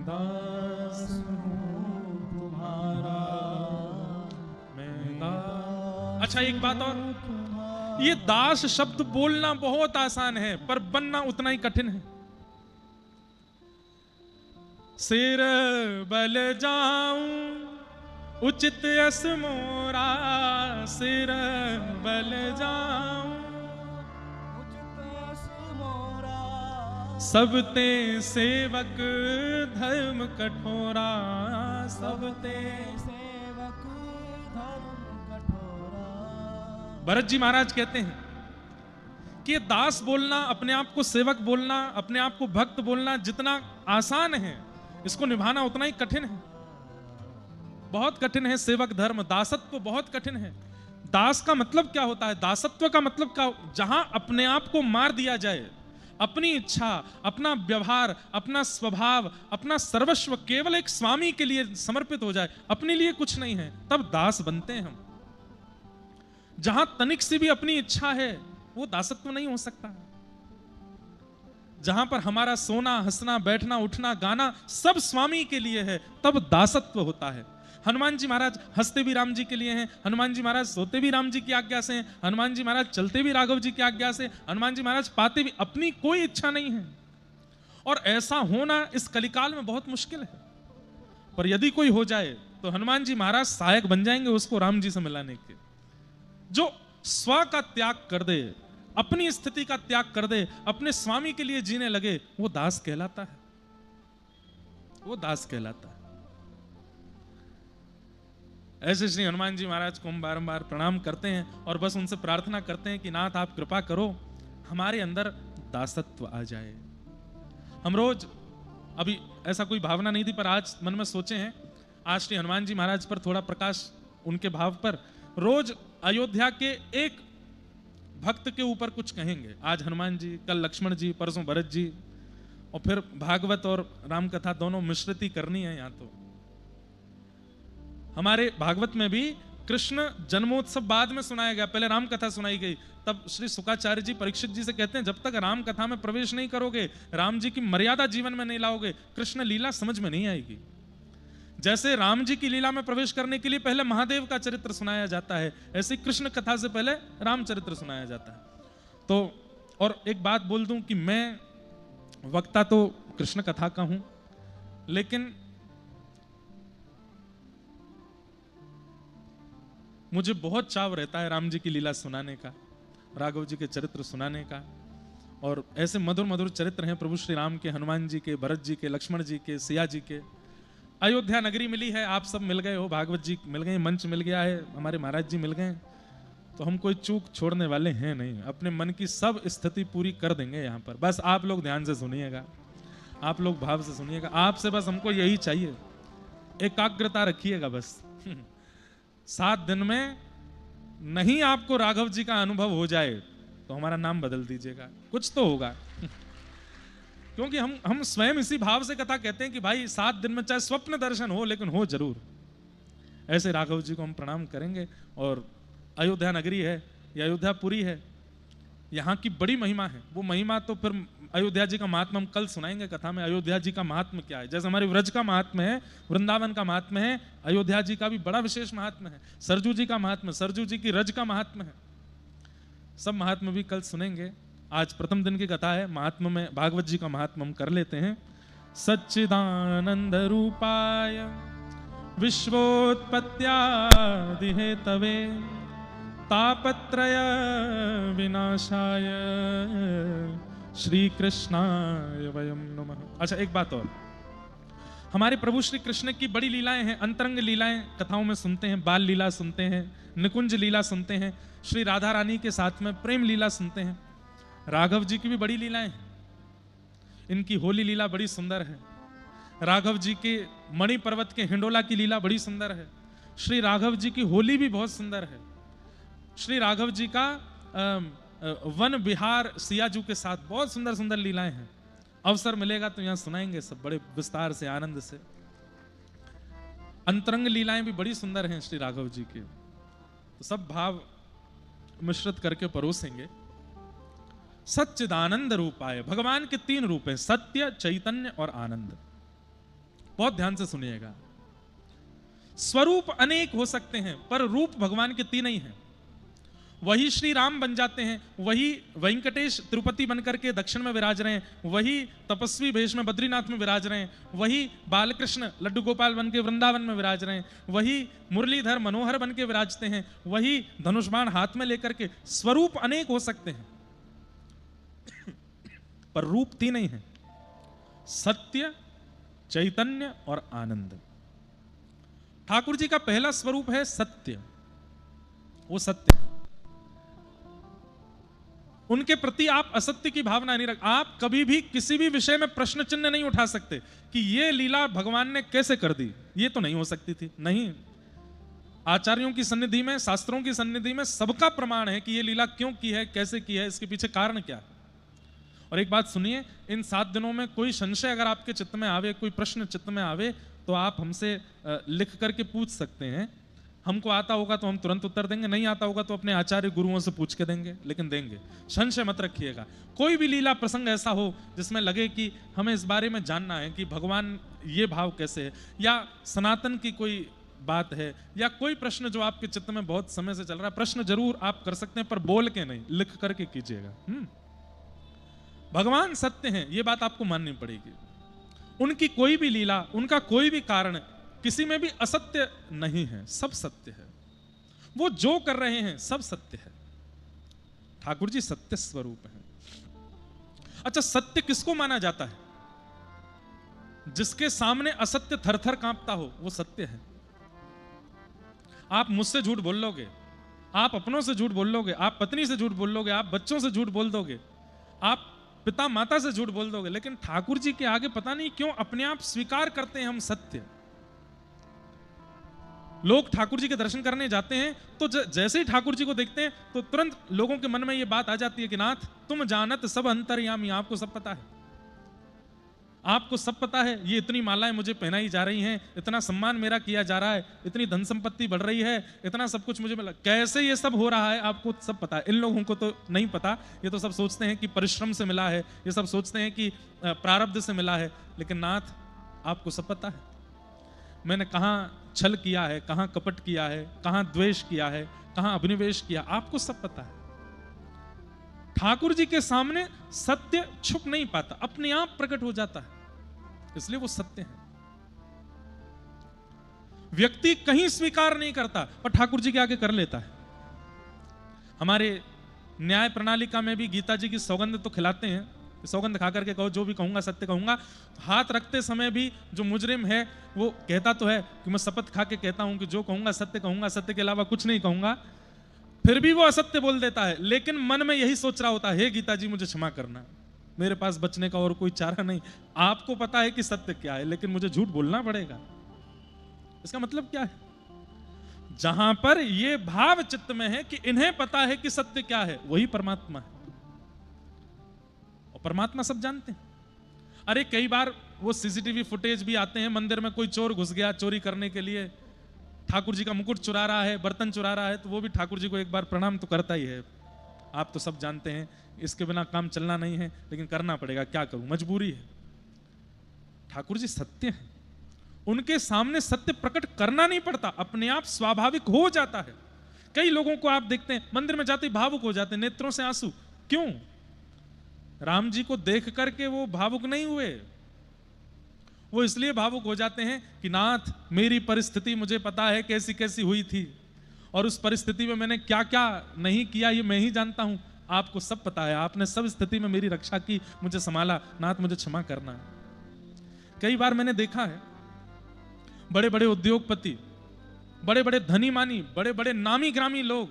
दास हूँ तुम्हारा, मैं दास। अच्छा एक बात और, ये दास शब्द बोलना बहुत आसान है पर बनना उतना ही कठिन है। सिर बल जाऊं उचित यस मोरा, सिर बल जाऊं उचित यस मोरा, सब ते सेवक धर्म कठोरा, सब ते। सेवक धर्म कठोरा। भरत जी महाराज कहते हैं कि ये दास बोलना, अपने आप को सेवक बोलना, अपने आप को भक्त बोलना जितना आसान है, इसको निभाना उतना ही कठिन है, बहुत कठिन है। सेवक धर्म, दासत्व बहुत कठिन है। दास का मतलब क्या होता है? दासत्व का मतलब क्या? जहां अपने आप को मार दिया जाए, अपनी इच्छा, अपना व्यवहार, अपना स्वभाव, अपना सर्वस्व केवल एक स्वामी के लिए समर्पित हो जाए, अपने लिए कुछ नहीं है, तब दास बनते हैं हम। जहां तनिक सी भी अपनी इच्छा है, वो दासत्व नहीं हो सकता। जहां पर हमारा सोना, हंसना, बैठना, उठना, गाना सब स्वामी के लिए है, तब दासत्व होता है। हनुमान जी महाराज हंसते भी राम जी के लिए हैं, हनुमान जी महाराज सोते भी राम जी की आज्ञा से हैं, हनुमान जी महाराज चलते भी राघव जी की आज्ञा से, हनुमान जी महाराज पाते भी, अपनी कोई इच्छा नहीं है। और ऐसा होना इस कलिकाल में बहुत मुश्किल है, पर यदि कोई हो जाए तो हनुमान जी महाराज सहायक बन जाएंगे उसको राम जी से मिलाने के। जो स्व का त्याग कर दे, अपनी स्थिति का त्याग कर दे, अपने स्वामी के लिए जीने लगे, वो दास कहलाता है, वो दास कहलाता है। ऐसे श्री हनुमान जी महाराज को हम बारंबार प्रणाम करते हैं और बस उनसे प्रार्थना करते हैं कि नाथ आप कृपा करो, हमारे अंदर दासत्व आ जाए। हम रोज, अभी ऐसा कोई भावना नहीं थी पर आज मन में सोचे हैं, आज श्री हनुमान जी महाराज पर थोड़ा प्रकाश उनके भाव पर, रोज अयोध्या के एक भक्त के ऊपर कुछ कहेंगे। आज हनुमान जी, कल लक्ष्मण जी, परसों भरत जी, और फिर भागवत और राम कथा दोनों मिश्रित ही करनी है। यहाँ तो हमारे भागवत में भी कृष्ण जन्मोत्सव बाद में सुनाया गया, पहले राम कथा सुनाई गई। तब श्री शुकाचार्य जी परीक्षित जी से कहते हैं, जब तक राम कथा में प्रवेश नहीं करोगे, राम जी की मर्यादा जीवन में नहीं लाओगे, कृष्ण लीला समझ में नहीं आएगी। जैसे राम जी की लीला में प्रवेश करने के लिए पहले महादेव का चरित्र सुनाया जाता है, ऐसे कृष्ण कथा से पहले रामचरित्र सुनाया जाता है। तो और एक बात बोल दूं कि मैं वक्ता तो कृष्ण कथा का हूं, लेकिन मुझे बहुत चाव रहता है राम जी की लीला सुनाने का, राघव जी के चरित्र सुनाने का। और ऐसे मधुर मधुर चरित्र हैं प्रभु श्री राम के, हनुमान जी के, भरत जी के, लक्ष्मण जी के, सिया जी के। अयोध्या नगरी मिली है, आप सब मिल गए हो, भागवत जी मिल गए, मंच मिल गया है, हमारे महाराज जी मिल गए, तो हम कोई चूक छोड़ने वाले हैं नहीं। अपने मन की सब स्थिति पूरी कर देंगे यहाँ पर। बस आप लोग ध्यान से सुनिएगा, आप लोग भाव से सुनिएगा। आपसे बस हमको यही चाहिए, एकाग्रता रखिएगा बस। 7 दिन में नहीं आपको राघव जी का अनुभव हो जाए तो हमारा नाम बदल दीजिएगा, कुछ तो होगा। क्योंकि हम स्वयं इसी भाव से कथा कहते हैं कि भाई 7 दिन में चाहे स्वप्न दर्शन हो, लेकिन हो जरूर। ऐसे राघव जी को हम प्रणाम करेंगे। और अयोध्या नगरी है, या अयोध्यापुरी है, यहाँ की बड़ी महिमा है। वो महिमा तो फिर अयोध्या जी का महात्मा हम कल सुनाएंगे कथा में। अयोध्या जी का महात्मा क्या है, जैसे हमारे व्रज का महात्मा है, वृंदावन का महात्मा है, अयोध्या जी का भी बड़ा विशेष महात्मा है। सरजू जी का महात्मा, सरजू जी की रज का महात्मा है। सब महात्मा भी कल सुनेंगे। आज प्रथम दिन की कथा है, महात्मा में भागवत जी का महात्मा हम कर लेते हैं। सच्चिदानंद रूपाय विश्वोत्पत्त्यादि हेतवे तापत्रय विनाशाय श्री कृष्णाय वयम नमः। अच्छा एक बात और, हमारे प्रभु श्री कृष्ण की बड़ी लीलाएं हैं, अंतरंग लीलाएं कथाओं में सुनते हैं, बाल लीला सुनते हैं, निकुंज लीला सुनते हैं, श्री राधा रानी के साथ में प्रेम लीला सुनते हैं। राघव जी की भी बड़ी लीलाएं हैं, इनकी होली लीला बड़ी सुंदर है। राघव जी के मणि पर्वत के हिंडोला की लीला बड़ी सुंदर है। श्री राघव जी की होली भी बहुत सुंदर है। श्री राघव जी का वन विहार सियाजू के साथ बहुत सुंदर सुंदर लीलाएं हैं। अवसर मिलेगा तो यहां सुनाएंगे सब बड़े विस्तार से, आनंद से। अंतरंग लीलाएं भी बड़ी सुंदर हैं श्री राघव जी के, तो सब भाव मिश्रित करके परोसेंगे। सच्चिदानंद रूपाय, भगवान के 3 रूप हैं, सत्य, चैतन्य और आनंद। बहुत ध्यान से सुनिएगा। स्वरूप अनेक हो सकते हैं पर रूप भगवान के तीन ही हैं। वही श्री राम बन जाते हैं, वही वेंकटेश तिरुपति बनकर के दक्षिण में विराज रहे हैं, वही तपस्वी भेष में बद्रीनाथ में विराज रहे हैं, वही बालकृष्ण लड्डू गोपाल बन के वृंदावन में विराज रहे हैं, वही मुरलीधर मनोहर बन के विराजते हैं, वही धनुष बाण हाथ में लेकर के। स्वरूप अनेक हो सकते हैं पर रूप तीन ही हैं, सत्य, चैतन्य और आनंद। ठाकुर जी का पहला स्वरूप है सत्य। वो सत्य है, उनके प्रति आप असत्य की भावना नहीं रख। आप कभी भी किसी भी विषय में प्रश्न चिन्ह नहीं उठा सकते कि ये लीला भगवान ने कैसे कर दी, ये तो नहीं हो सकती थी। नहीं, आचार्यों की सन्निधि में, शास्त्रों की सन्निधि में सबका प्रमाण है कि ये लीला क्यों की है, कैसे की है, इसके पीछे कारण क्या है। और एक बात सुनिए, इन 7 दिनों में कोई संशय अगर आपके चित्त में आवे, कोई प्रश्न चित्त में आवे, तो आप हमसे लिख करके पूछ सकते हैं। हमको आता होगा तो हम तुरंत उत्तर देंगे, नहीं आता होगा तो अपने आचार्य गुरुओं से पूछ के देंगे, लेकिन देंगे। संशय मत रखिएगा। कोई भी लीला प्रसंग ऐसा हो जिसमें लगे कि हमें इस बारे में जानना है कि भगवान ये भाव कैसे है, या सनातन की कोई बात है, या कोई प्रश्न जो आपके चित्त में बहुत समय से चल रहा है, प्रश्न जरूर आप कर सकते हैं पर बोल के नहीं, लिख करके कीजिएगा। भगवान सत्य हैं, ये बात आपको माननी पड़ेगी। उनकी कोई भी लीला, उनका कोई भी कारण किसी में भी असत्य नहीं है, सब सत्य है। वो जो कर रहे हैं सब सत्य है। ठाकुर जी सत्य स्वरूप हैं। अच्छा, सत्य किसको माना जाता है? जिसके सामने असत्य थर-थर कांपता हो, वो सत्य है। आप मुझसे झूठ बोल लोगे, आप अपनों से झूठ बोल लोगे, आप पत्नी से झूठ बोल लोगे, आप बच्चों से झूठ बोल दोगे, आप पिता माता से झूठ बोल दोगे, लेकिन ठाकुर जी के आगे पता नहीं क्यों अपने आप स्वीकार करते हैं हम सत्य। लोग ठाकुर जी के दर्शन करने जाते हैं तो जैसे ही ठाकुर जी को देखते हैं तो तुरंत लोगों के मन में यह बात आ जाती है कि नाथ तुम जानत सब अंतर्यामी, आपको सब पता है, आपको सब पता है। ये इतनी मालाएं मुझे पहनाई जा रही हैं, इतना सम्मान मेरा किया जा रहा है, इतनी धन संपत्ति बढ़ रही है, इतना सब कुछ मुझे मिला, कैसे ये सब हो रहा है आपको सब पता है। इन लोगों को तो नहीं पता, ये तो सब सोचते हैं कि परिश्रम से मिला है, ये सब सोचते हैं कि प्रारब्ध से मिला है, लेकिन नाथ आपको सब पता है। मैंने कहां छल किया है, कहां कपट किया है, कहां द्वेष किया है, कहां अभिनिवेश किया, आपको सब पता है। ठाकुर जी के सामने सत्य छुप नहीं पाता, अपने आप प्रकट हो जाता है, इसलिए वो सत्य है। व्यक्ति कहीं स्वीकार नहीं करता पर ठाकुर जी के आगे कर लेता है। हमारे न्याय प्रणालिका में भी गीता जी की सौगंध तो खिलाते हैं, सौगंध खा करके कहो जो भी कहूंगा सत्य कहूंगा। हाथ रखते समय भी जो मुजरिम है वो कहता तो है कि मैं शपथ खा के कहता हूं कि जो कहूंगा सत्य, सत्य के अलावा कुछ नहीं कहूंगा, फिर भी वो असत्य बोल देता है, लेकिन मन में यही सोच रहा होता है, हे गीता जी मुझे क्षमा करना, मेरे पास बचने का और कोई चारा नहीं। आपको पता है कि सत्य क्या है, लेकिन मुझे झूठ बोलना पड़ेगा। इसका मतलब क्या है? जहां पर ये भाव चित्त में है कि इन्हें पता है कि सत्य क्या है, वही परमात्मा है, और परमात्मा सब जानते हैं। अरे कई बार वो सीसीटीवी फुटेज भी आते हैं, मंदिर में कोई चोर घुस गया चोरी करने के लिए, ठाकुर जी का मुकुट चुरा रहा है, बर्तन चुरा रहा है, तो वो भी ठाकुर जी को एक बार प्रणाम तो करता ही है। आप तो सब जानते हैं, इसके बिना काम चलना नहीं है, लेकिन करना पड़ेगा, क्या करूं, मजबूरी है। ठाकुर जी सत्य हैं, उनके सामने सत्य प्रकट करना नहीं पड़ता, अपने आप स्वाभाविक हो जाता है। कई लोगों को आप देखते हैं मंदिर में जाते ही भावुक हो जाते हैं, नेत्रों से आंसू, क्यों? राम जी को देख करके वो भावुक नहीं हुए, वो इसलिए भावुक हो जाते हैं कि नाथ मेरी परिस्थिति मुझे पता है कैसी कैसी हुई थी, और उस परिस्थिति में मैंने क्या क्या नहीं किया ये मैं ही जानता हूं, आपको सब पता है, आपने सब स्थिति में मेरी रक्षा की, मुझे संभाला, नाथ मुझे क्षमा करना है। कई बार मैंने देखा है बड़े बड़े उद्योगपति, बड़े बड़े धनी मानी, बड़े बड़े नामी ग्रामी लोग,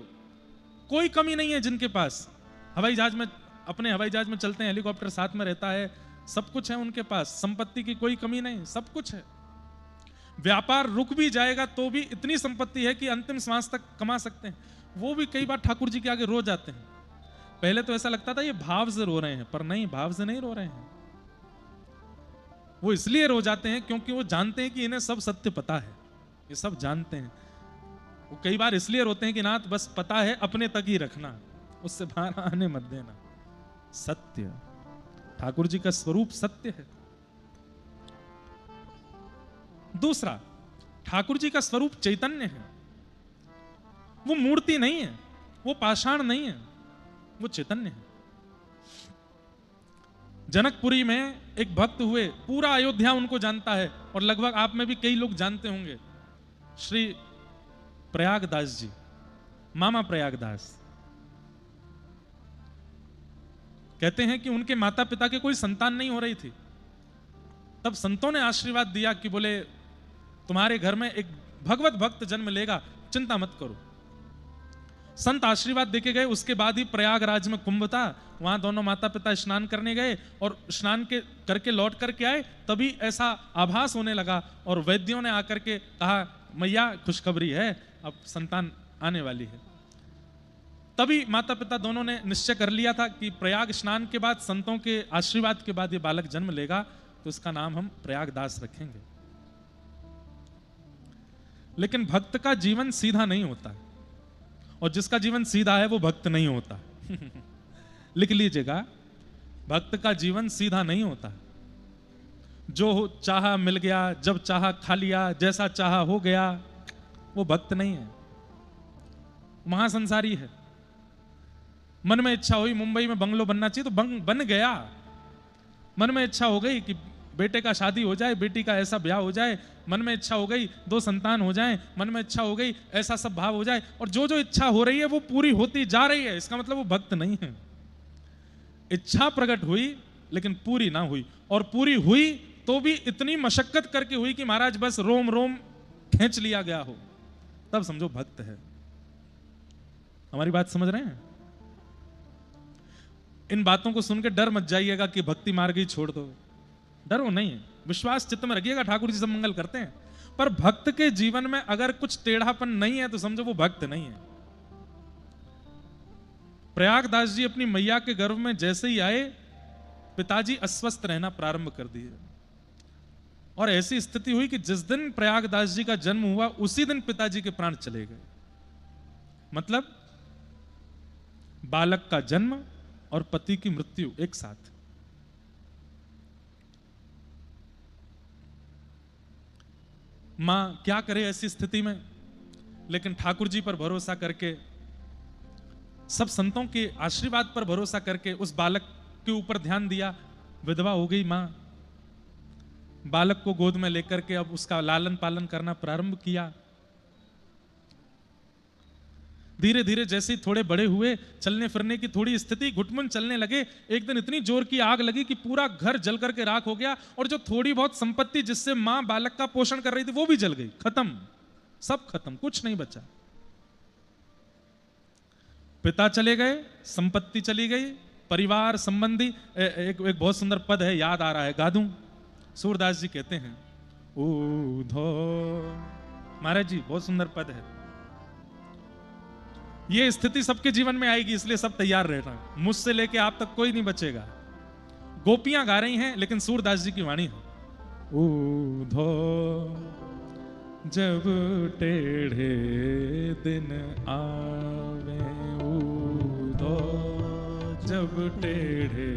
कोई कमी नहीं है जिनके पास, हवाई जहाज में, अपने हवाई जहाज में चलते हैं, हेलीकॉप्टर साथ में रहता है, सब कुछ है उनके पास, संपत्ति की कोई कमी नहीं, सब कुछ है। व्यापार रुक भी जाएगा तो भी इतनी संपत्ति है कि अंतिम श्वास तक कमा सकते हैं। वो भी कई बार ठाकुर जी के आगे रो जाते हैं। पहले तो ऐसा लगता था ये भाव से रो रहे हैं, पर नहीं, भाव से नहीं रो रहे हैं, वो इसलिए रो जाते हैं क्योंकि वो जानते हैं कि इन्हें सब सत्य पता है, ये सब जानते हैं। वो कई बार इसलिए रोते हैं कि नाथ बस पता है, अपने तक ही रखना, उससे बाहर आने मत देना। सत्य, ठाकुर जी का स्वरूप सत्य है। दूसरा, ठाकुर जी का स्वरूप चैतन्य है, वो मूर्ति नहीं है, वो पाषाण नहीं है, वो चैतन्य है। जनकपुरी में एक भक्त हुए, पूरा अयोध्या उनको जानता है और लगभग आप में भी कई लोग जानते होंगे, श्री प्रयागदास जी, मामा प्रयागदास। कहते हैं कि उनके माता पिता के कोई संतान नहीं हो रही थी, तब संतों ने आशीर्वाद दिया कि बोले तुम्हारे घर में एक भगवत भक्त जन्म लेगा, चिंता मत करो। संत आशीर्वाद देके गए। उसके बाद ही प्रयागराज में कुंभ था, वहां दोनों माता पिता स्नान करने गए और स्नान के करके लौट करके आए, तभी ऐसा आभास होने लगा और वैद्यों ने आकर के कहा मैया खुशखबरी है, अब संतान आने वाली है। तभी माता पिता दोनों ने निश्चय कर लिया था कि प्रयाग स्नान के बाद संतों के आशीर्वाद के बाद ये बालक जन्म लेगा तो इसका नाम हम प्रयागदास रखेंगे। लेकिन भक्त का जीवन सीधा नहीं होता, और जिसका जीवन सीधा है वो भक्त नहीं होता। लिख लीजिएगा, भक्त का जीवन सीधा नहीं होता। जो चाहा मिल गया, जब चाहा खा लिया, जैसा चाहा हो गया, वो भक्त नहीं है, महासंसारी है। मन में इच्छा हुई मुंबई में बंगलो बनना चाहिए तो बन गया। मन में इच्छा हो गई कि बेटे का शादी हो जाए, बेटी का ऐसा ब्याह हो जाए, मन में इच्छा हो गई 2 संतान हो जाएं, मन में इच्छा हो गई ऐसा सब भाव हो जाए, और जो जो इच्छा हो रही है वो पूरी होती जा रही है, इसका मतलब वो भक्त नहीं है। इच्छा प्रकट हुई लेकिन पूरी ना हुई, और पूरी हुई तो भी इतनी मशक्कत करके हुई कि महाराज बस रोम रोम खींच लिया गया हो, तब समझो भक्त है। हमारी बात समझ रहे हैं? इन बातों को सुनकर डर मत जाइएगा कि भक्ति मार्ग ही छोड़ दो, डरो नहीं है, विश्वास चित्त में रखिएगा, ठाकुर जी सब मंगल करते हैं। पर भक्त के जीवन में अगर कुछ टेढ़ापन नहीं है तो समझो वो भक्त नहीं है। प्रयागदास जी अपनी मैया के गर्भ में जैसे ही आए, पिताजी अस्वस्थ रहना प्रारंभ कर दिए, और ऐसी स्थिति हुई कि जिस दिन प्रयागदास जी का जन्म हुआ उसी दिन पिताजी के प्राण चले गए। मतलब बालक का जन्म और पति की मृत्यु एक साथ। मां क्या करे ऐसी स्थिति में, लेकिन ठाकुर जी पर भरोसा करके, सब संतों के आशीर्वाद पर भरोसा करके उस बालक के ऊपर ध्यान दिया। विधवा हो गई मां, बालक को गोद में लेकर के अब उसका लालन पालन करना प्रारंभ किया। धीरे धीरे जैसे ही थोड़े बड़े हुए, चलने फिरने की थोड़ी स्थिति, घुटमुन चलने लगे, एक दिन इतनी जोर की आग लगी कि पूरा घर जल करके राख हो गया, और जो थोड़ी बहुत संपत्ति जिससे मां बालक का पोषण कर रही थी वो भी जल गई, खत्म, सब खत्म, कुछ नहीं बचा। पिता चले गए, संपत्ति चली गई, परिवार संबंधी। एक बहुत सुंदर पद है, याद आ रहा है, गा दूं? सूरदास जी कहते हैं, ऊधो, महाराज जी बहुत सुंदर पद है। ये स्थिति सबके जीवन में आएगी, इसलिए सब तैयार रहना, मुझसे लेके आप तक कोई नहीं बचेगा। गोपियां गा रही हैं लेकिन सूरदास जी की वाणी है, ऊधो जब टेढ़े दिन आवे, ऊधो जब टेढ़े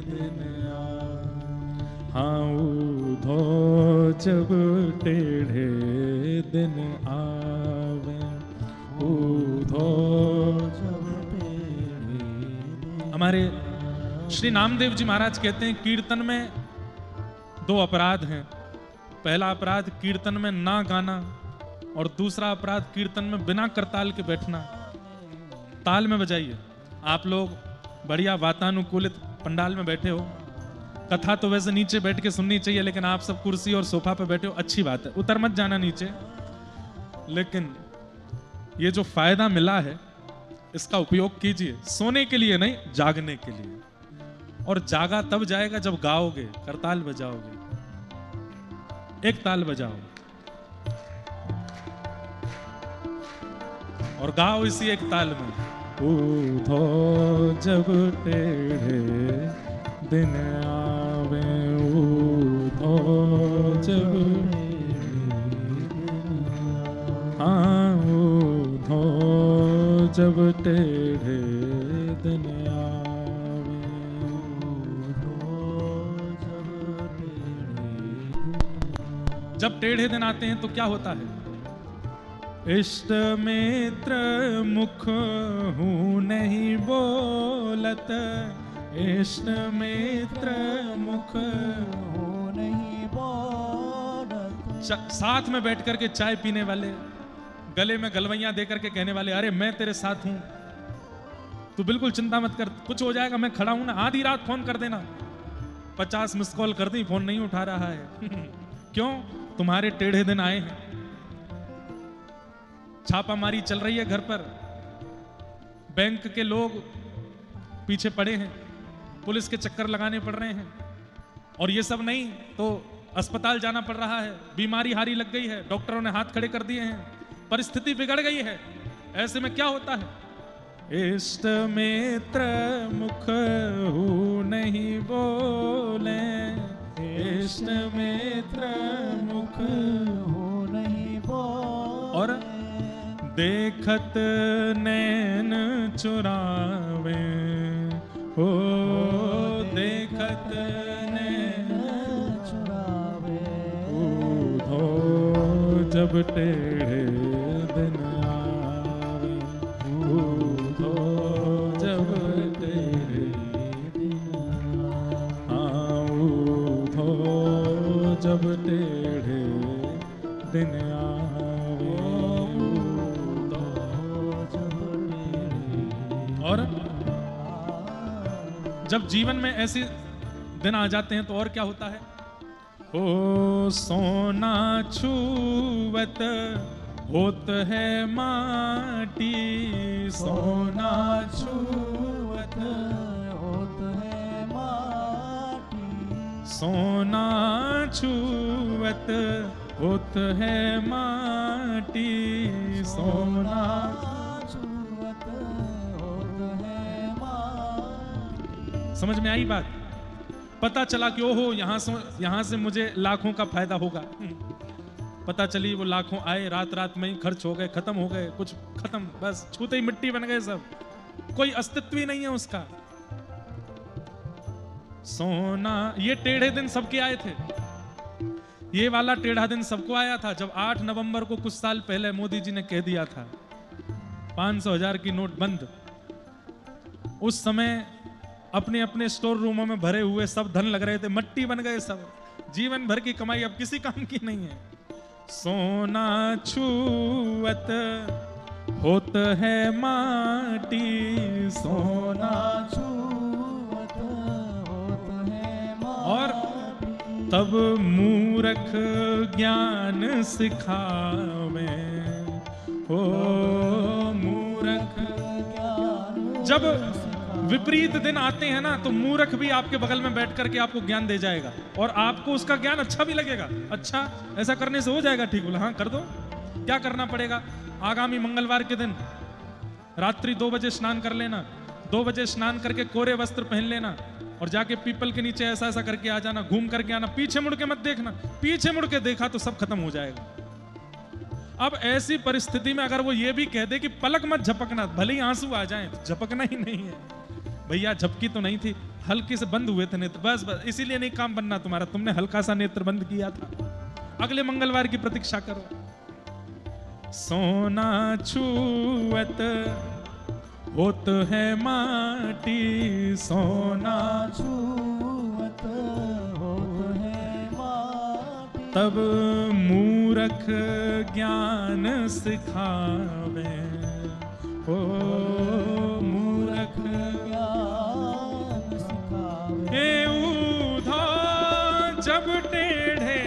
दिन आवे, हाँ ऊधो जब टेढ़े दिन आवे, ऊधो जब टेढ़े। हमारे श्री नामदेव जी महाराज कहते हैं, कीर्तन में 2 अपराध हैं। पहला अपराध कीर्तन में ना गाना, और दूसरा अपराध कीर्तन में बिना करताल के बैठना। ताल में बजाइए। आप लोग बढ़िया वातानुकूलित पंडाल में बैठे हो, कथा तो वैसे नीचे बैठ के सुननी चाहिए, लेकिन आप सब कुर्सी और सोफा पे बैठे हो, अच्छी बात है, उतर मत जाना नीचे। लेकिन ये जो फायदा मिला है इसका उपयोग कीजिए, सोने के लिए नहीं, जागने के लिए। और जागा तब जाएगा जब गाओगे, करताल बजाओगे। एक ताल बजाओ और गाओ इसी एक ताल में, ऊधो जब टेढ़े दिन आवे, ऊधो जब, हाँ ऊधो जब टेढ़े दिन आवे, ऊधो जब टेढ़े। जब टेढ़े दिन आते हैं तो क्या होता है? इष्ट मित्र मुख हूँ नहीं बोलत, इष्ट मित्र मुख हो नहीं बोलत। साथ में बैठ करके चाय पीने वाले, गले में गलवैयां दे करके कहने वाले, अरे मैं तेरे साथ हूं, तू बिल्कुल चिंता मत कर, कुछ हो जाएगा, मैं खड़ा हूं ना, आधी रात फोन कर देना। 50 मिस कॉल कर दी, फोन नहीं उठा रहा है। क्यों? तुम्हारे टेढ़े दिन आए हैं। छापामारी चल रही है घर पर, बैंक के लोग पीछे पड़े हैं, पुलिस के चक्कर लगाने पड़ रहे हैं, और ये सब नहीं तो अस्पताल जाना पड़ रहा है, बीमारी हारी लग गई है, डॉक्टरों ने हाथ खड़े कर दिए हैं, परिस्थिति बिगड़ गई है। ऐसे में क्या होता है? इष्ट मित्र मुख हूँ नहीं बोले, इष्ट मित्र मुख हो नहीं बोले। और देखत नैन चुरावे, हो देखत नैन चुरावे। ऊधो जब टेढ़े दिन आवे, ऊधो जब टेढ़े दिन हाँ, ऊधो जब टेढ़े दिन आवे, ऊधो जब टेढ़े। और जब जीवन में ऐसे दिन आ जाते हैं तो और क्या होता है? ओ सोना छुवत होत है माटी, सोना छुवत होत है माटी। सोना छुवत होत है माटी, सोना छुवत होत है माटी। समझ में आई बात? पता चला कि ओहो यहां से मुझे लाखों का फायदा होगा। पता चली वो लाखों आए, रात रात में ही खर्च हो गए, खत्म हो गए, कुछ खत्म, बस छूते ही मिट्टी बन गए सब, कोई अस्तित्व ही नहीं है उसका। सोना, ये टेढ़े दिन सबके आए थे। ये वाला टेढ़ा दिन सबको आया था जब 8 नवंबर को कुछ साल पहले मोदी जी ने कह दिया था 500,000 की नोट बंद। उस समय अपने अपने स्टोर रूमों में भरे हुए सब धन लग रहे थे, मट्टी बन गए सब, जीवन भर की कमाई अब किसी काम की नहीं है। सोना छुवत होत है माटी, सोना छुवत होत है माटी। और तब मूर्ख ज्ञान सिखावे, हो मूर्ख। जब विपरीत दिन आते हैं ना तो मूर्ख भी आपके बगल में बैठ करके आपको ज्ञान दे जाएगा, और आपको उसका ज्ञान अच्छा भी लगेगा। अच्छा, ऐसा करने से हो जाएगा ठीक, बोला हाँ कर दो। क्या करना पड़ेगा? आगामी मंगलवार के दिन रात्रि 2 बजे स्नान कर लेना, 2 बजे स्नान करके कोरे वस्त्र पहन लेना, और जाके पीपल के नीचे ऐसा ऐसा करके आ जाना, घूम करके आना, पीछे मुड़ के मत देखना। पीछे मुड़ के देखा तो सब खत्म हो जाएगा। अब ऐसी परिस्थिति में अगर वो ये भी कह दे कि पलक मत झपकना, भले ही आंसू आ जाएं, तो झपकना ही नहीं है। भैया झपकी तो नहीं थी, हल्के से बंद हुए थे नेत्र, बस बस, इसीलिए नहीं काम बनना तुम्हारा, तुमने हल्का सा नेत्र बंद किया था। अगले मंगलवार की प्रतीक्षा करो। सोना छुवत होत है माटी, सोना छुवत होत है माटी। तब मूर्ख ज्ञान सिखावे, हो मूर्ख ज्ञान सिखावे। ए ऊधा जब टेढ़े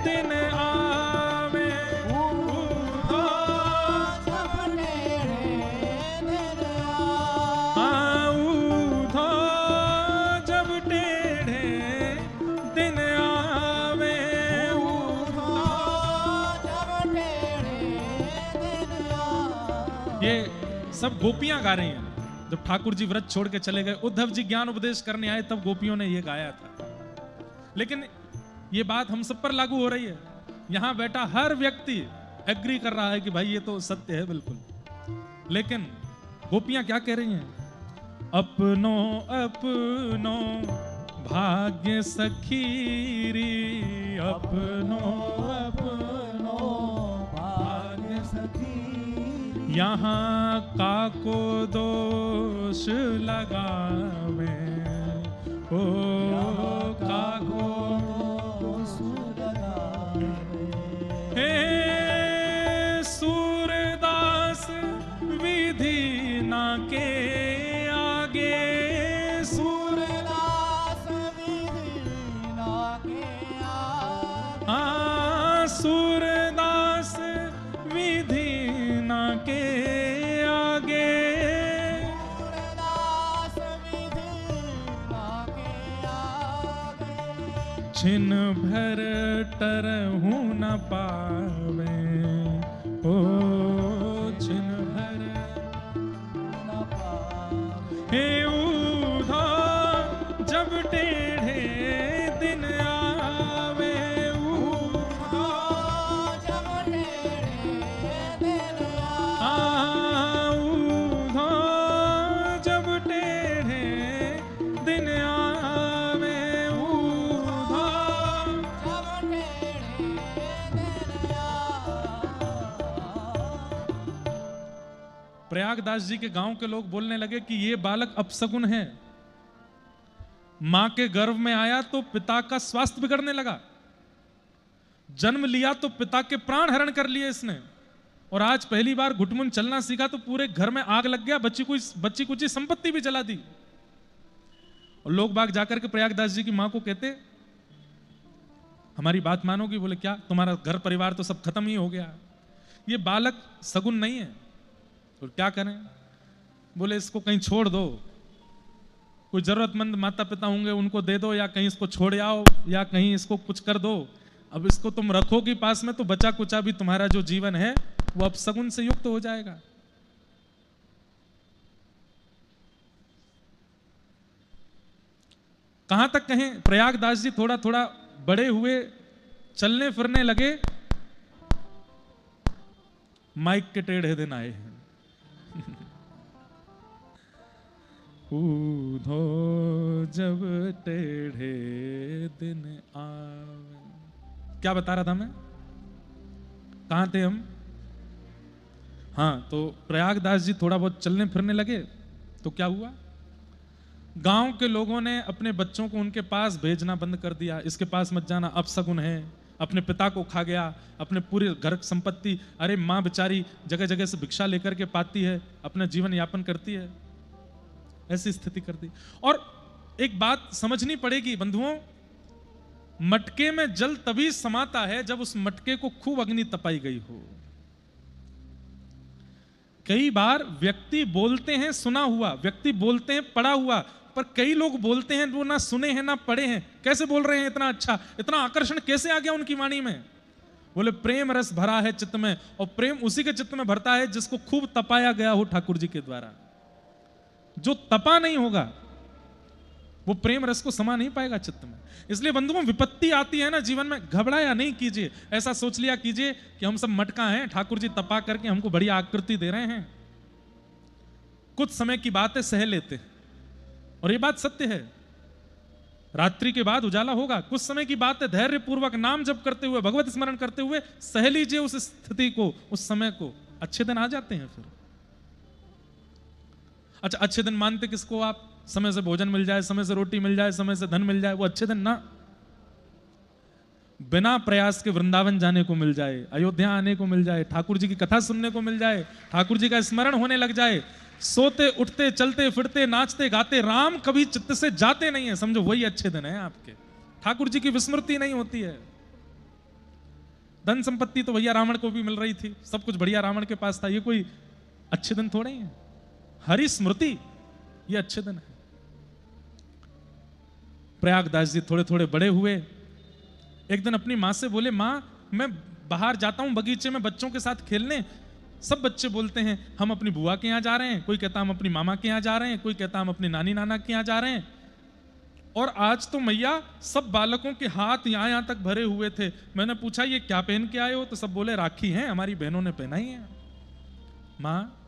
दिन आवे, ऊधा जब टेढ़े दिन ऊधा जब टेढ़े दिन आवे, ऊधा जब टेढ़े दिन आवे। ये सब गोपियां गा रही हैं। जब ठाकुर जी व्रत छोड़ के चले गए, उद्धव जी ज्ञान उपदेश करने आए, तब गोपियों ने ये गाया था। लेकिन ये बात हम सब पर लागू हो रही है। यहां बैठा हर व्यक्ति एग्री कर रहा है कि भाई ये तो सत्य है बिल्कुल। लेकिन गोपियां क्या कह रही हैं? अपनो अपनो भाग्य सखीरी अपनो अपनो भाग्य सखी यहाँ काको दोष लगावे ओ काको दोष लगावे। हे सूरदास विधि ना के आगे सूरदास विधि ना के आगे सूरदास विधि ना के आगे सूरदास विधि ना के आगे छिन भर टरहु न पावे ओ छिन भर न पावे। हे ऊधा जब टेढ़े दिन आवे ऊधा जब टेढ़े दिन ऊधा जब टेढ़े दिन आवे ऊधा जब टेढ़े दिन प्रयागदास जी के गांव के लोग बोलने लगे कि ये बालक अपसगुन है। मां के गर्भ में आया तो पिता का स्वास्थ्य बिगड़ने लगा, जन्म लिया तो पिता के प्राण हरण कर लिए इसने, और आज पहली बार घुटमुन चलना सीखा तो पूरे घर में आग लग गया, बच्ची कुछ संपत्ति भी जला दी। और लोग बाग जाकर के प्रयागदास जी की मां को कहते हमारी बात मानोगी? बोले क्या, तुम्हारा घर परिवार तो सब खत्म ही हो गया, ये बालक सगुन नहीं है। तो क्या करें? बोले इसको कहीं छोड़ दो, कोई जरूरतमंद माता पिता होंगे उनको दे दो, या कहीं इसको छोड़ आओ, या कहीं इसको कुछ कर दो। अब इसको तुम रखोगी पास में तो बचा कुचा भी तुम्हारा जो जीवन है वो अपसगुन से युक्त हो जाएगा। कहां तक कहें, प्रयागदास जी थोड़ा थोड़ा बड़े हुए, चलने फिरने लगे, माइक के टेढ़े दिन आए हैं। ऊधो जब टेढ़े दिन आवे। क्या बता रहा था मैं, कहां थे हम? हाँ, तो प्रयागदास जी थोड़ा बहुत चलने फिरने लगे तो क्या हुआ, गांव के लोगों ने अपने बच्चों को उनके पास भेजना बंद कर दिया। इसके पास मत जाना, अपशगुन है, अपने पिता को खा गया, अपने पूरे घर संपत्ति, अरे माँ बेचारी जगह जगह से भिक्षा लेकर के पाती है, अपना जीवन यापन करती है, ऐसी स्थिति कर दी। और एक बात समझनी पड़ेगी बंधुओं, मटके में जल तभी समाता है जब उस मटके को खूब अग्नि तपाई गई हो। कई बार व्यक्ति बोलते हैं सुना हुआ, व्यक्ति बोलते हैं पढ़ा हुआ, पर कई लोग बोलते हैं वो ना सुने हैं ना पढ़े हैं। कैसे बोल रहे हैं इतना अच्छा, इतना आकर्षण कैसे आ गया उनकी वाणी में? बोले प्रेम रस भरा है चित्त में, और प्रेम उसी के चित्त में भरता है जिसको खूब तपाया गया हो ठाकुर जी के द्वारा। जो तपा नहीं होगा वो प्रेम रस को समा नहीं पाएगा चित्त में। इसलिए बंधुओं, विपत्ति आती है ना जीवन में, घबराया नहीं कीजिए, ऐसा सोच लिया कीजिए कि हम सब मटका हैं, ठाकुर जी तपा करके हमको बढ़िया आकृति दे रहे हैं, कुछ समय की बात है, सह लेते। और ये बात सत्य है, रात्रि के बाद उजाला होगा, कुछ समय की बात है, धैर्य पूर्वक नाम जप करते हुए, भगवत स्मरण करते हुए सह लीजिए उस स्थिति को, उस समय को, अच्छे दिन आ जाते हैं फिर। अच्छा, अच्छे दिन मानते किसको आप? समय से भोजन मिल जाए, समय से रोटी मिल जाए, समय से धन मिल जाए, वो अच्छे दिन ना। बिना प्रयास के वृंदावन जाने को मिल जाए, अयोध्या आने को मिल जाए, ठाकुर जी की कथा सुनने को मिल जाए, ठाकुर जी का स्मरण होने लग जाए, सोते उठते चलते फिरते नाचते गाते राम कभी चित्त से जाते नहीं है, समझो वही अच्छे दिन है आपके। ठाकुर जी की विस्मृति नहीं होती है। धन संपत्ति तो भैया रावण को भी मिल रही थी, सब कुछ बढ़िया रावण के पास था, ये कोई अच्छे दिन थोड़े ही है। हरि स्मृति ये अच्छे दिन है। प्रयागदास जी थोड़े थोड़े बड़े हुए, एक दिन अपनी मां से बोले, मां मैं बाहर जाता हूं बगीचे में बच्चों के साथ खेलने, सब बच्चे बोलते हैं हम अपनी बुआ के यहाँ जा रहे हैं, कोई कहता हम अपनी मामा के यहाँ जा रहे हैं, कोई कहता हम अपनी नानी नाना के यहाँ जा रहे हैं, और आज तो मैया सब बालकों के हाथ यहाँ यहाँ तक भरे हुए थे। मैंने पूछा ये क्या पहन के आए हो? तो सब बोले राखी है, हमारी बहनों ने पहनाई है। माँ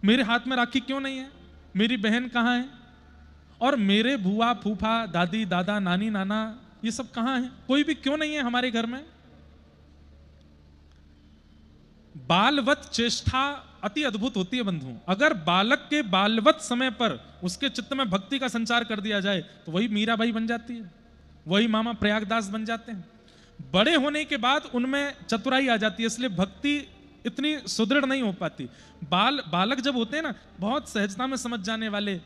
मेरे हाथ में राखी क्यों नहीं है? मेरी बहन कहाँ है? और मेरे बुआ फूफा दादी दादा नानी नाना ये सब कहां हैं? कोई भी क्यों नहीं है हमारे घर में? बालवत चेष्टा अति अद्भुत होती है बंधु। अगर बालक के बालवत समय पर उसके चित्त में भक्ति का संचार कर दिया जाए तो वही मीराबाई बन जाती है, वही मामा प्रयागदास बन जाते हैं। बड़े होने के बाद उनमें चतुराई आ जाती है, इसलिए भक्ति इतनी सुदृढ़ नहीं हो पाती। बालक जब होते हैं ना, बहुत सहजता में समझ जाने वाले,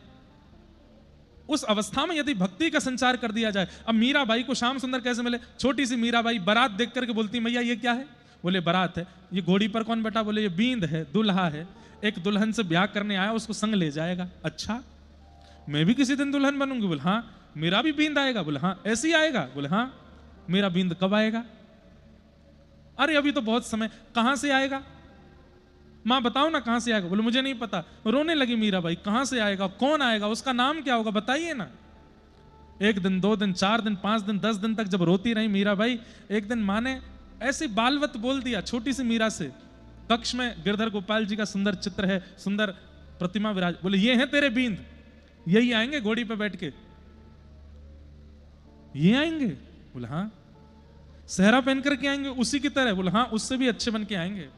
उस अवस्था में यदि भक्ति का संचार कर दिया जाए। अब मीराबाई को श्याम सुंदर कैसे मिले? छोटी सी मीराबाई बारात देख करके बोलती, मैया ये क्या है? बोले बारात है। ये घोड़ी पर कौन बैठा? बोले ये बींद है, दुल्हा है, एक दुल्हन से ब्याह करने आया, उसको संग ले जाएगा। अच्छा, मैं भी किसी दिन दुल्हन बनूंगी? बोले हाँ। मेरा भी बींद आएगा? बोले हाँ। ऐसे ही आएगा? बोले हाँ। मेरा बींद कब आएगा? अरे अभी तो बहुत समय। कहां से आएगा? मां बताओ ना कहां से आएगा? बोले मुझे नहीं पता। रोने लगी मीराबाई, कहां से आएगा? कौन आएगा? उसका नाम क्या होगा? बताइए ना। एक दिन, 2 दिन, 4 दिन, 5 दिन, 10 दिन तक जब रोती रही मीराबाई, एक दिन मां ने ऐसी बालवत बोल दिया छोटी सी मीरा से। कक्ष में गिरधर गोपाल जी का सुंदर चित्र है, सुंदर प्रतिमा विराज। बोले ये हैं तेरे बींद, यही आएंगे घोड़ी पे बैठ के? ये आएंगे? बोले हाँ। सहरा पहन करके आएंगे उसी की तरह? बोले हाँ, उससे भी अच्छे बन के आएंगे।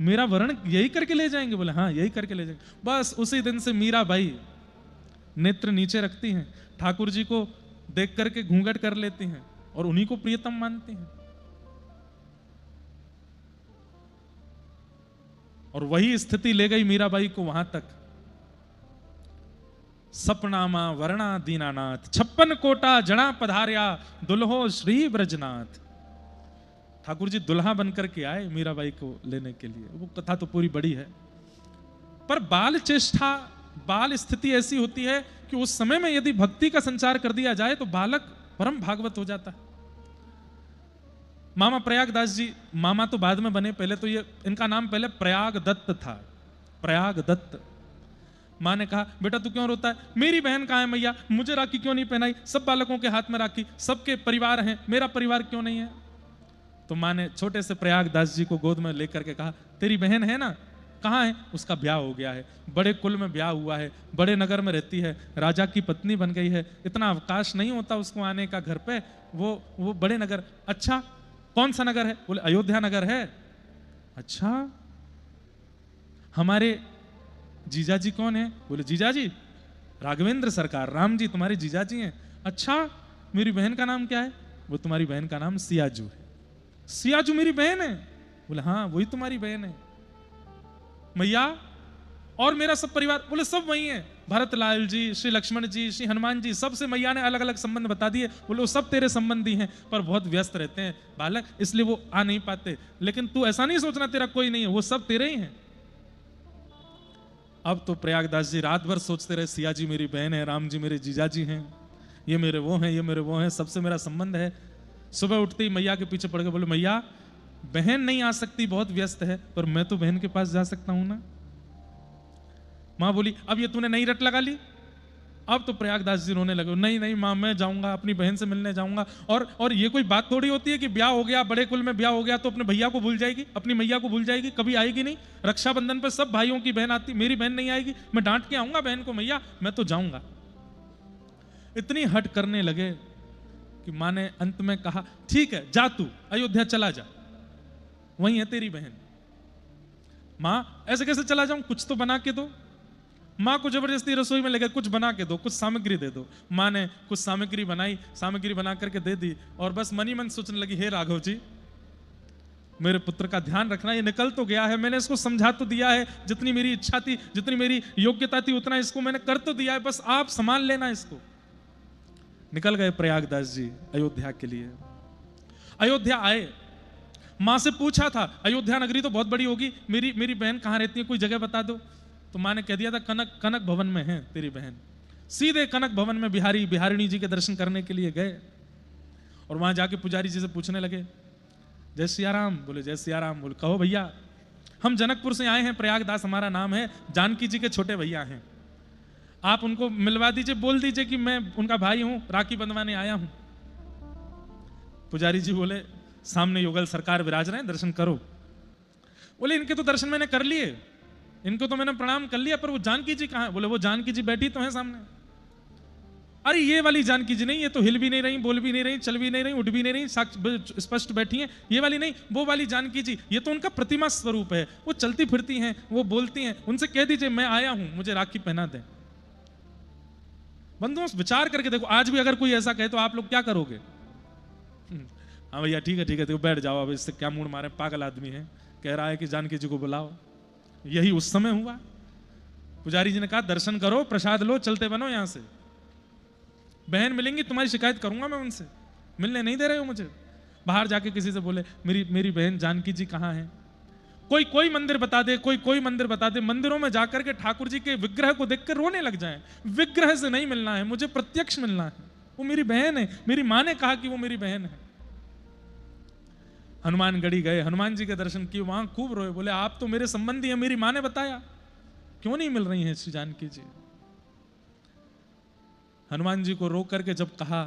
मेरा वर्ण यही करके ले जाएंगे? बोले हाँ, यही करके ले जाएंगे। बस उसी दिन से मीराबाई नेत्र नीचे रखती हैं, ठाकुर जी को देख करके घूंघट कर लेती हैं और उन्हीं को प्रियतम मानती हैं। और वही स्थिति ले गई मीराबाई को वहां तक। सपनामा वर्णा दीनानाथ, 56 कोटा जड़ा पधार्या, दुल्हो श्री ब्रजनाथ। ठाकुर जी दुल्हा बनकर के आए मीराबाई को लेने के लिए। वो कथा तो पूरी बड़ी है, पर बाल चेष्टा, बाल स्थिति ऐसी होती है कि उस समय में यदि भक्ति का संचार कर दिया जाए तो बालक परम भागवत हो जाता है। मामा प्रयागदास जी, मामा तो बाद में बने, पहले तो ये इनका नाम पहले प्रयाग दत्त था। प्रयाग दत्त। माँ ने कहा बेटा तू क्यों रोता है? मेरी बहन कहाँ है मैया? मुझे राखी क्यों नहीं पहनाई? सब बालकों के हाथ में राखी, सबके परिवार हैं, मेरा परिवार क्यों नहीं है? तो माँ ने छोटे से प्रयागदास जी को गोद में लेकर के कहा तेरी बहन है ना, कहाँ है? उसका ब्याह हो गया है, बड़े कुल में ब्याह हुआ है, बड़े नगर में रहती है, राजा की पत्नी बन गई है, इतना अवकाश नहीं होता उसको आने का घर पे, वो बड़े नगर। अच्छा कौन सा नगर है? बोले अयोध्या नगर है। अच्छा हमारे जीजाजी कौन है? बोले जीजाजी राघवेंद्र सरकार, राम जी तुम्हारे जीजाजी हैं। अच्छा मेरी बहन का नाम क्या है? वो तुम्हारी बहन का नाम सियाजू है। सियाजू मेरी बहन है? बोले हाँ वही तुम्हारी बहन है। मैया और मेरा सब परिवार? बोले सब वही है, भरतलाल जी, श्री लक्ष्मण जी, श्री हनुमान जी, सबसे मैया ने अलग अलग संबंध बता दिए। बोले वो सब तेरे संबंधी हैं पर बहुत व्यस्त रहते हैं बालक, इसलिए वो आ नहीं पाते। लेकिन तू ऐसा नहीं सोचना तेरा कोई नहीं है, वो सब तेरे ही हैं। अब तो प्रयागदास जी रात भर सोचते रहे, सिया जी मेरी बहन है, राम जी मेरे जीजाजी हैं, ये मेरे वो हैं, ये मेरे वो हैं, सबसे मेरा संबंध है। सुबह उठते ही मैया के पीछे पड़ गए। बोले मैया बहन नहीं आ सकती, बहुत व्यस्त है, पर मैं तो बहन के पास जा सकता हूं ना। मां बोली अब ये तूने नई रट लगा ली? अब तो प्रयागदास जी रोने लगे। नहीं नहीं मां, मैं जाऊंगा, अपनी बहन से मिलने जाऊंगा। और ये कोई बात थोड़ी होती है कि ब्याह हो गया, बड़े कुल में ब्याह हो गया तो अपने भैया को भूल जाएगी, अपनी मैया को भूल जाएगी, कभी आएगी नहीं। रक्षाबंधन पे सब भाइयों की बहन आती, मेरी बहन नहीं आएगी, मैं डांट के आऊंगा बहन को, मैया मैं तो जाऊंगा। इतनी हट करने लगे कि मां ने अंत में कहा ठीक है जा, तू अयोध्या चला जा, वही है तेरी बहन। मां ऐसे कैसे चला जाऊं? कुछ तो बना के दो। मां को जबरदस्ती रसोई में लेकर कुछ बना के दो, कुछ सामग्री दे दो। मां ने कुछ सामग्री बनाई, सामग्री बना करके दे दी और बस मनी मन सोचने लगी हे राघव जी मेरे पुत्र का ध्यान रखना, ये निकल तो गया है, मैंने इसको समझा तो दिया है, जितनी मेरी इच्छा थी, जितनी मेरी योग्यता थी उतना इसको मैंने कर तो दिया है, बस आप संभाल लेना इसको। निकल गए प्रयागदास जी अयोध्या के लिए। अयोध्या आए, मां से पूछा था अयोध्या नगरी तो बहुत बड़ी होगी, मेरी बहन कहां रहती है, कोई जगह बता दो। तो मां ने कह दिया था कनक भवन में है तेरी बहन। सीधे कनक भवन में बिहारिणी जी के दर्शन करने के लिए गए और वहां जाके पुजारी जी से पूछने लगे जय सियाराम। बोले जय सियाराम। बोले कहो भैया हम जनकपुर से आए हैं, प्रयागदास हमारा नाम है, जानकी जी के छोटे भैया हैं, आप उनको मिलवा दीजिए, बोल दीजिए कि मैं उनका भाई हूं, राखी बंधवाने आया हूं। पुजारी जी बोले सामने युगल सरकार विराज रहे हैं, दर्शन करो। बोले इनके तो दर्शन मैंने कर लिए, इनको तो मैंने प्रणाम कर लिया, पर वो जानकी जी कहाँ है? बोले वो जानकी जी बैठी तो है सामने। अरे ये वाली जानकी जी नहीं, ये तो हिल भी नहीं रही, बोल भी नहीं रही, चल भी नहीं रही, उठ भी नहीं रही, स्पष्ट बैठी हैं। ये वाली नहीं, वो वाली जानकी जी, ये तो उनका प्रतिमा स्वरूप है, वो चलती फिरती हैं, वो बोलती हैं, उनसे कह दीजिए मैं आया हूं, मुझे राखी पहना दें। बंधुओं विचार करके देखो, आज भी अगर कोई ऐसा कहे तो आप लोग क्या करोगे? हाँ भैया ठीक है तो बैठ जाओ, अब इससे क्या मूड मारे, पागल आदमी है, कह रहा है कि जानकी जी को बुलाओ। यही उस समय हुआ। पुजारी जी ने कहा दर्शन करो, प्रसाद लो, चलते बनो यहां से। बहन मिलेंगी, तुम्हारी शिकायत करूंगा मैं उनसे, मिलने नहीं दे रहे हो मुझे। बाहर जाके किसी से बोले मेरी बहन जानकी जी कहाँ है? कोई मंदिर बता दे, कोई मंदिर बता दे। मंदिरों में जाकर के ठाकुर जी के विग्रह को देखकर रोने लग जाए। विग्रह से नहीं मिलना है, मुझे प्रत्यक्ष मिलना है, वो मेरी बहन है, मेरी माँ ने कहा कि वो मेरी बहन है। हनुमानगढ़ी गए, हनुमान जी के दर्शन किए, वहां खूब रोए, बोले आप तो मेरे संबंधी हैं, मेरी माँ ने बताया, क्यों नहीं मिल रही हैं श्री जानकी जी? हनुमान जी को रो करके जब कहा,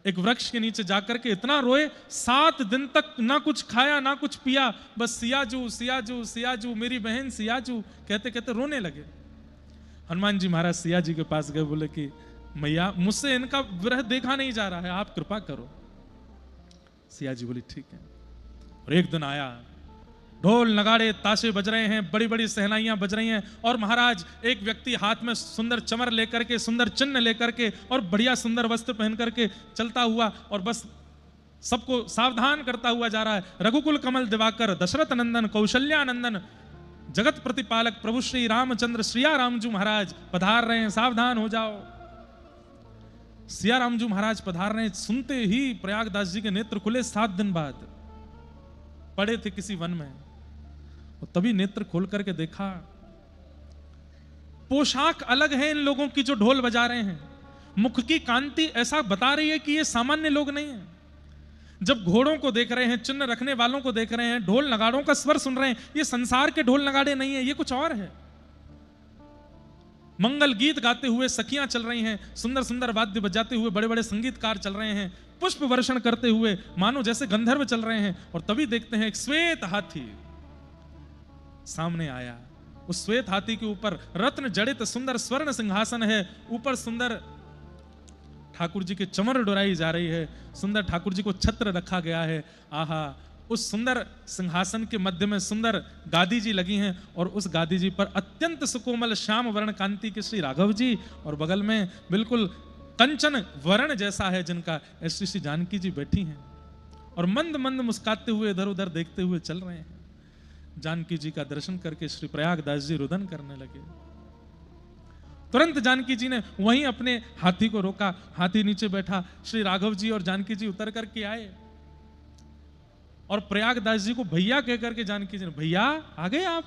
एक वृक्ष के नीचे जाकर के इतना रोए, 7 दिन तक ना कुछ खाया ना कुछ पिया, बस सियाजू सियाजू सियाजू, मेरी बहन सियाजू कहते कहते रोने लगे। हनुमान जी महाराज सिया जी के पास गए, बोले कि मैया मुझसे इनका विरह देखा नहीं जा रहा है, आप कृपा करो। सिया जी बोली ठीक है। और एक दिन आया, ढोल नगाड़े ताशे बज रहे हैं, बड़ी बड़ी सहनाइयां बज रही हैं, और महाराज एक व्यक्ति हाथ में सुंदर चमर लेकर के, सुंदर चिन्ह लेकर के, और बढ़िया सुंदर वस्त्र पहन करके चलता हुआ, और बस सबको सावधान करता हुआ जा रहा है। रघुकुल कमल दिवाकर दशरथ नंदन कौशल्यानंदन जगत प्रतिपालक प्रभु श्री रामचंद्र सिया रामजू महाराज पधार रहे हैं, सावधान हो जाओ। सिया रामजू महाराज पधार रहे हैं, सुनते ही प्रयागदास जी के नेत्र खुले। 7 दिन बाद पड़े थे किसी वन में, और तभी नेत्र खोल करके देखा, पोशाक अलग है इन लोगों की जो ढोल बजा रहे हैं, मुख की कांति ऐसा बता रही है कि ये सामान्य लोग नहीं हैं। जब घोड़ों को देख रहे हैं, चिन्ह रखने वालों को देख रहे हैं, ढोल नगाड़ों का स्वर सुन रहे हैं, ये संसार के ढोल नगाड़े नहीं है, ये कुछ और है। मंगल गीत गाते हुए सखियां चल रही हैं, सुंदर सुंदर वाद्य बजाते हुए बड़े बड़े संगीतकार चल रहे हैं, पुष्प वर्षण करते हुए मानो जैसे गंधर्व चल रहे हैं। और तभी देखते हैं एक श्वेत हाथी सामने आया। उस श्वेत हाथी के ऊपर रत्न जड़ित सुंदर स्वर्ण सिंहासन है, ऊपर सुंदर ठाकुर जी के चमर डोराई जा रही है, सुंदर ठाकुर जी को छत्र रखा गया है। आहा, उस सुंदर सिंहासन के मध्य में सुंदर गादी जी लगी हैं, और उस गादी जी पर अत्यंत सुकोमल श्याम वर्ण कांति के श्री राघव जी, और बगल में बिल्कुल कंचन वर्ण जैसा है जिनका, ऐसी श्री जानकी जी बैठी हैं, और मंद मंद मुस्काते हुए इधर उधर देखते हुए चल रहे हैं। जानकी जी का दर्शन करके श्री प्रयागदास जी रुदन करने लगे। तुरंत जानकी जी ने वहीं अपने हाथी को रोका, हाथी नीचे बैठा, श्री राघव जी और जानकी जी उतर करके आए, और प्रयागदास जी को भैया कह करके जानकी जी ने, भैया आ गए आप?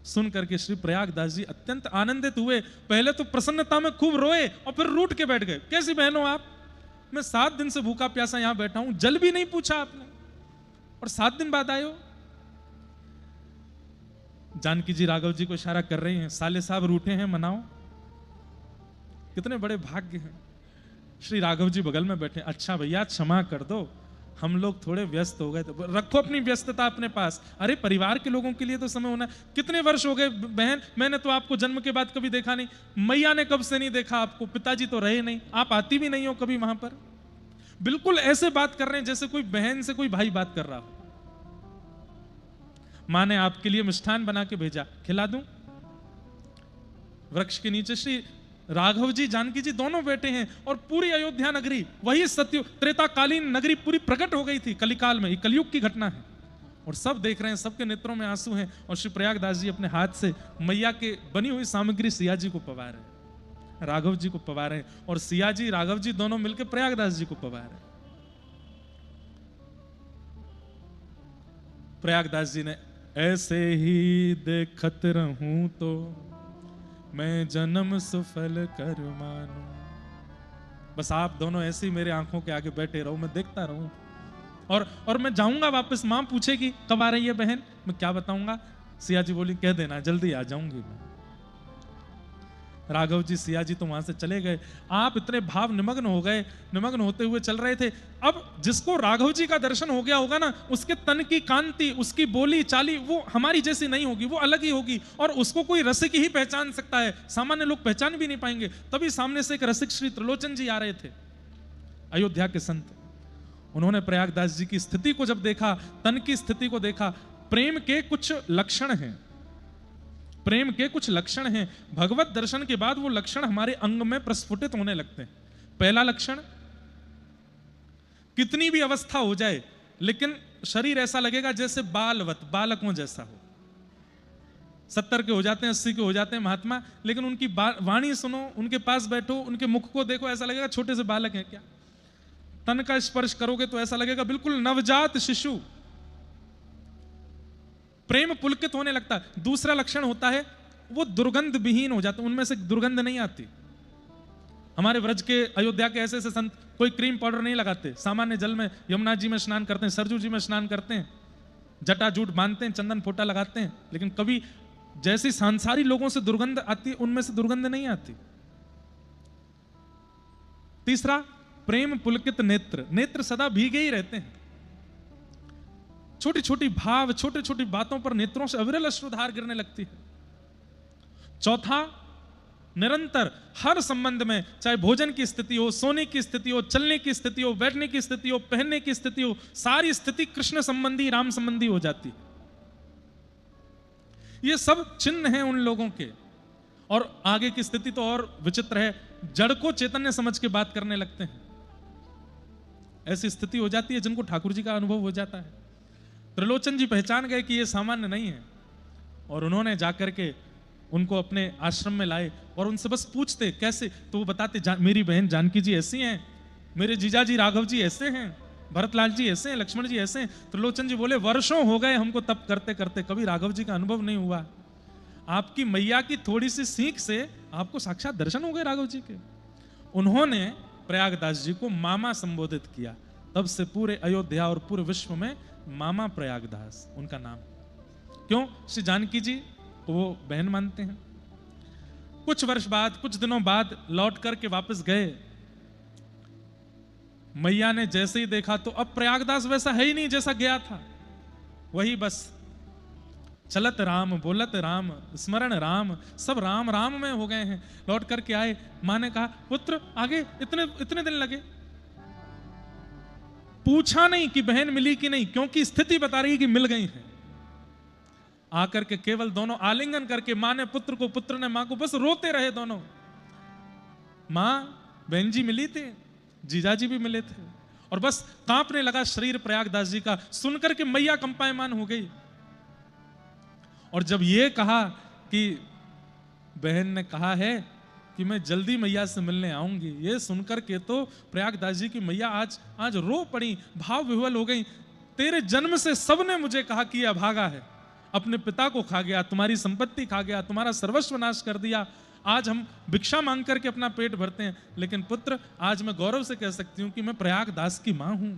सुन करके श्री प्रयागदास जी अत्यंत आनंदित हुए। पहले तो प्रसन्नता में खूब रोए, और फिर रूठ के बैठ गए। कैसी बहन हो आप? मैं 7 दिन से भूखा प्यासा यहां बैठा हूं, जल भी नहीं पूछा आपने, और 7 दिन बाद आए हो। जानकी जी राघव जी को इशारा कर रही हैं, साले साहब रूठे हैं, मनाओ। कितने बड़े भाग्य हैं। श्री राघव जी बगल में बैठे, अच्छा भैया क्षमा कर दो, हम लोग थोड़े व्यस्त हो गए, तो रखो अपनी व्यस्तता अपने पास। अरे परिवार के लोगों के लिए तो समय होना। कितने वर्ष हो गए बहन, मैंने तो आपको जन्म के बाद कभी देखा नहीं, मैया ने कब से नहीं देखा आपको, पिताजी तो रहे नहीं, आप आती भी नहीं हो कभी वहां पर। बिल्कुल ऐसे बात कर रहे हैं जैसे कोई बहन से कोई भाई बात कर रहा हो। मां ने आपके लिए मिष्ठान बना के भेजा, खिला दूं? वृक्ष के नीचे श्री राघव जी जानकी जी दोनों बैठे हैं, और पूरी अयोध्या नगरी, वही सत्य त्रेताकालीन नगरी पूरी प्रकट हो गई थी कलिकाल में। ये कलयुग की घटना है, और सब देख रहे हैं, सबके नेत्रों में आंसू हैं। और श्री प्रयागदास जी अपने हाथ से मैया के बनी हुई सामग्री सिया जी को पवा रहे हैं, राघव जी को पवा रहे हैं, और सिया जी राघव जी दोनों मिलकर प्रयागदास जी को पवा रहे हैं। प्रयागदास जी ने, ऐसे ही देखत रहूं तो मैं जन्म सुफल कर मानूं। बस आप दोनों ऐसे ही मेरे आंखों के आगे बैठे रहो, मैं देखता रहूं, और मैं जाऊंगा वापस। मां पूछेगी कब आ रही है बहन, मैं क्या बताऊंगा? सिया जी बोली, कह देना जल्दी आ जाऊंगी मैं। राघव जी सिया जी तो वहां से चले गए। आप इतने भाव निमग्न हो गए, निमग्न होते हुए चल रहे थे। अब जिसको राघव जी का दर्शन हो गया होगा ना, उसके तन की कांति, उसकी बोली चाली वो हमारी जैसी नहीं होगी, वो अलग ही होगी, और उसको कोई रसिक ही पहचान सकता है, सामान्य लोग पहचान भी नहीं पाएंगे। तभी सामने से एक रसिक श्री त्रिलोचन जी आ रहे थे, अयोध्या के संत। उन्होंने प्रयागदास जी की स्थिति को जब देखा, तन की स्थिति को देखा, प्रेम के कुछ लक्षण हैं, प्रेम के कुछ लक्षण हैं। भगवत दर्शन के बाद वो लक्षण हमारे अंग में प्रस्फुटित होने लगते हैं। पहला लक्षण, कितनी भी अवस्था हो जाए लेकिन शरीर ऐसा लगेगा जैसे बालवत, बालकों जैसा हो। 70 के हो जाते हैं, 80 के हो जाते हैं महात्मा, लेकिन उनकी वाणी सुनो, उनके पास बैठो, उनके मुख को देखो, ऐसा लगेगा छोटे से बालक हैं क्या। तन का स्पर्श करोगे तो ऐसा लगेगा बिल्कुल नवजात शिशु। प्रेम पुलकित होने लगता है। दूसरा लक्षण होता है वो दुर्गंध विहीन हो जाते, उनमें से दुर्गंध नहीं आती। हमारे व्रज के, अयोध्या के ऐसे ऐसे संत कोई क्रीम पाउडर नहीं लगाते, सामान्य जल में यमुना जी में स्नान करते हैं, सरजू जी में स्नान करते हैं, जटा जूट बांधते हैं, चंदन फोटा लगाते हैं, लेकिन कभी जैसी सांसारी लोगों से दुर्गंध आती है, उनमें से दुर्गंध नहीं आती। तीसरा, प्रेम पुलकित नेत्र, नेत्र सदा भीगे ही रहते हैं। छोटी छोटी भाव, छोटी छोटी बातों पर नेत्रों से अविरल अश्रुधार गिरने लगती है। चौथा, निरंतर हर संबंध में, चाहे भोजन की स्थिति हो, सोने की स्थिति हो, चलने की स्थिति हो, बैठने की स्थिति हो, पहनने की स्थिति हो, सारी स्थिति कृष्ण संबंधी, राम संबंधी हो जाती है। ये सब चिन्ह हैं उन लोगों के। और आगे की स्थिति तो और विचित्र है, जड़ को चैतन्य समझ के बात करने लगते हैं। ऐसी स्थिति हो जाती है जिनको ठाकुर जी का अनुभव हो जाता है। त्रिलोचन जी पहचान गए कि ये सामान्य नहीं है, और उन्होंने जाकर के उनको अपने आश्रम में लाए और उनसे बस पूछते कैसे, तो वो बताते मेरी बहन जानकी जी ऐसी हैं, मेरे जीजा जी राघव जी ऐसे हैं, भरतलाल जी ऐसे हैं, लक्ष्मण जी ऐसे हैं। त्रिलोचन जी बोले वर्षों हो गए हमको तप करते करते, कभी राघव जी का अनुभव नहीं हुआ। आपकी मैया की थोड़ी सी सीख से आपको साक्षात दर्शन हो गए राघव जी के। उन्होंने प्रयागदास जी को मामा संबोधित किया। तब से पूरे अयोध्या और पूरे विश्व में मामा प्रयागदास उनका नाम। क्यों? श्री जानकी जी वो बहन मानते हैं। कुछ वर्ष बाद, कुछ दिनों बाद लौट करके वापस गए। मैया ने जैसे ही देखा तो अब प्रयागदास वैसा है ही नहीं जैसा गया था। वही बस चलत राम, बोलत राम, स्मरण राम, सब राम राम में हो गए हैं। लौट करके आए, मां ने कहा पुत्र आगे इतने दिन लगे। पूछा नहीं कि बहन मिली कि नहीं, क्योंकि स्थिति बता रही कि मिल गई है। आकर के केवल दोनों आलिंगन करके, मां ने पुत्र को, पुत्र ने मां को, बस रोते रहे दोनों। मां, बहन जी मिली थी, जीजाजी भी मिले थे, और बस कांपने लगा शरीर प्रयागदास जी का। सुनकर के मैया कंपायमान हो गई। और जब ये कहा कि बहन ने कहा है कि मैं जल्दी मैया से मिलने आऊंगी, ये सुनकर के तो प्रयागदास जी की मैया आज रो पड़ी, भाव विह्वल हो गई। तेरे जन्म से सबने मुझे कहा कि ये अभागा है, अपने पिता को खा गया, तुम्हारी संपत्ति खा गया, तुम्हारा सर्वस्व नाश कर दिया। आज हम भिक्षा मांग करके अपना पेट भरते हैं, लेकिन पुत्र आज मैं गौरव से कह सकती हूँ कि मैं प्रयागदास की मां हूं,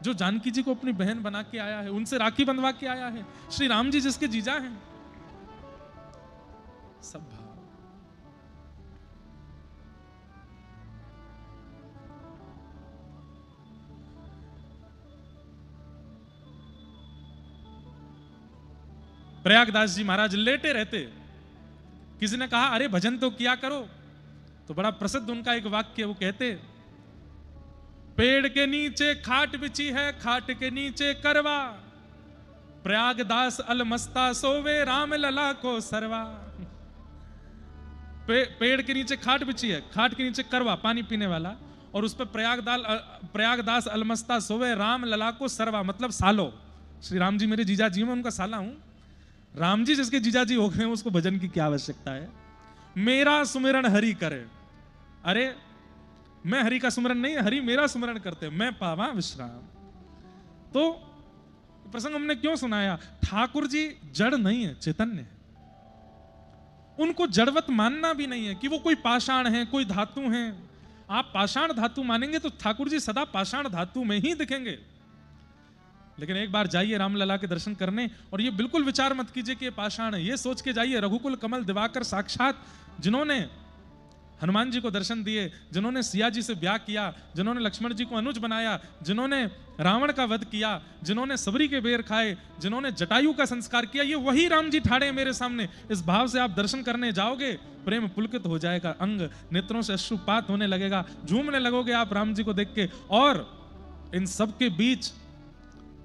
जो जानकी जी को अपनी बहन बना के आया है, उनसे राखी बंधवा के आया है, श्री राम जी जिसके जीजा हैं। सब भाव। प्रयागदास जी महाराज लेटे रहते। किसी ने कहा अरे भजन तो किया करो, तो बड़ा प्रसिद्ध उनका एक वाक्य, वो कहते पेड़ के नीचे खाट बिछी है, खाट के नीचे करवा, प्रयागदास अलमस्ता सोवे, राम लला को सरवा। पेड़ के नीचे खाट बिछी है, खाट के नीचे करवा पानी पीने वाला, और उस पर प्रयागदास अलमस्ता सोवे, राम लला को सरवा, मतलब सालो। श्री राम जी मेरे जीजा जी, मैं उनका साला हूं। राम जी जिसके जीजा जी हो गए उसको भजन की क्या आवश्यकता है। मेरा सुमिरन हरि करे। अरे मैं हरि का सुमिरन नहीं, हरि मेरा सुमिरन करते, मैं पावा विश्राम। तो प्रसंग हमने क्यों सुनाया? ठाकुर जी जड़ नहीं है, चैतन्य है। उनको जड़वत मानना भी नहीं है कि वो कोई पाषाण है, कोई धातु है। आप पाषाण धातु मानेंगे तो ठाकुर जी सदा पाषाण धातु में ही दिखेंगे। लेकिन एक बार जाइए रामलला के दर्शन करने, और ये बिल्कुल विचार मत कीजिए कि ये पाषाण है। ये सोच के जाइए रघुकुल कमल दिवाकर साक्षात, जिन्होंने हनुमान जी को दर्शन दिए, जिन्होंने सिया जी से ब्याह किया, जिन्होंने लक्ष्मण जी को अनुज बनाया, जिन्होंने रावण का वध किया, जिन्होंने सबरी के बेर खाए, जिन्होंने जटायु का संस्कार किया, ये वही राम जी ठाड़े हैं मेरे सामने। इस भाव से आप दर्शन करने जाओगे, प्रेम पुलकित हो जाएगा, अंग नेत्रों से अश्रुपात होने लगेगा, झूमने लगोगे आप राम जी को देख के। और इन सब के बीच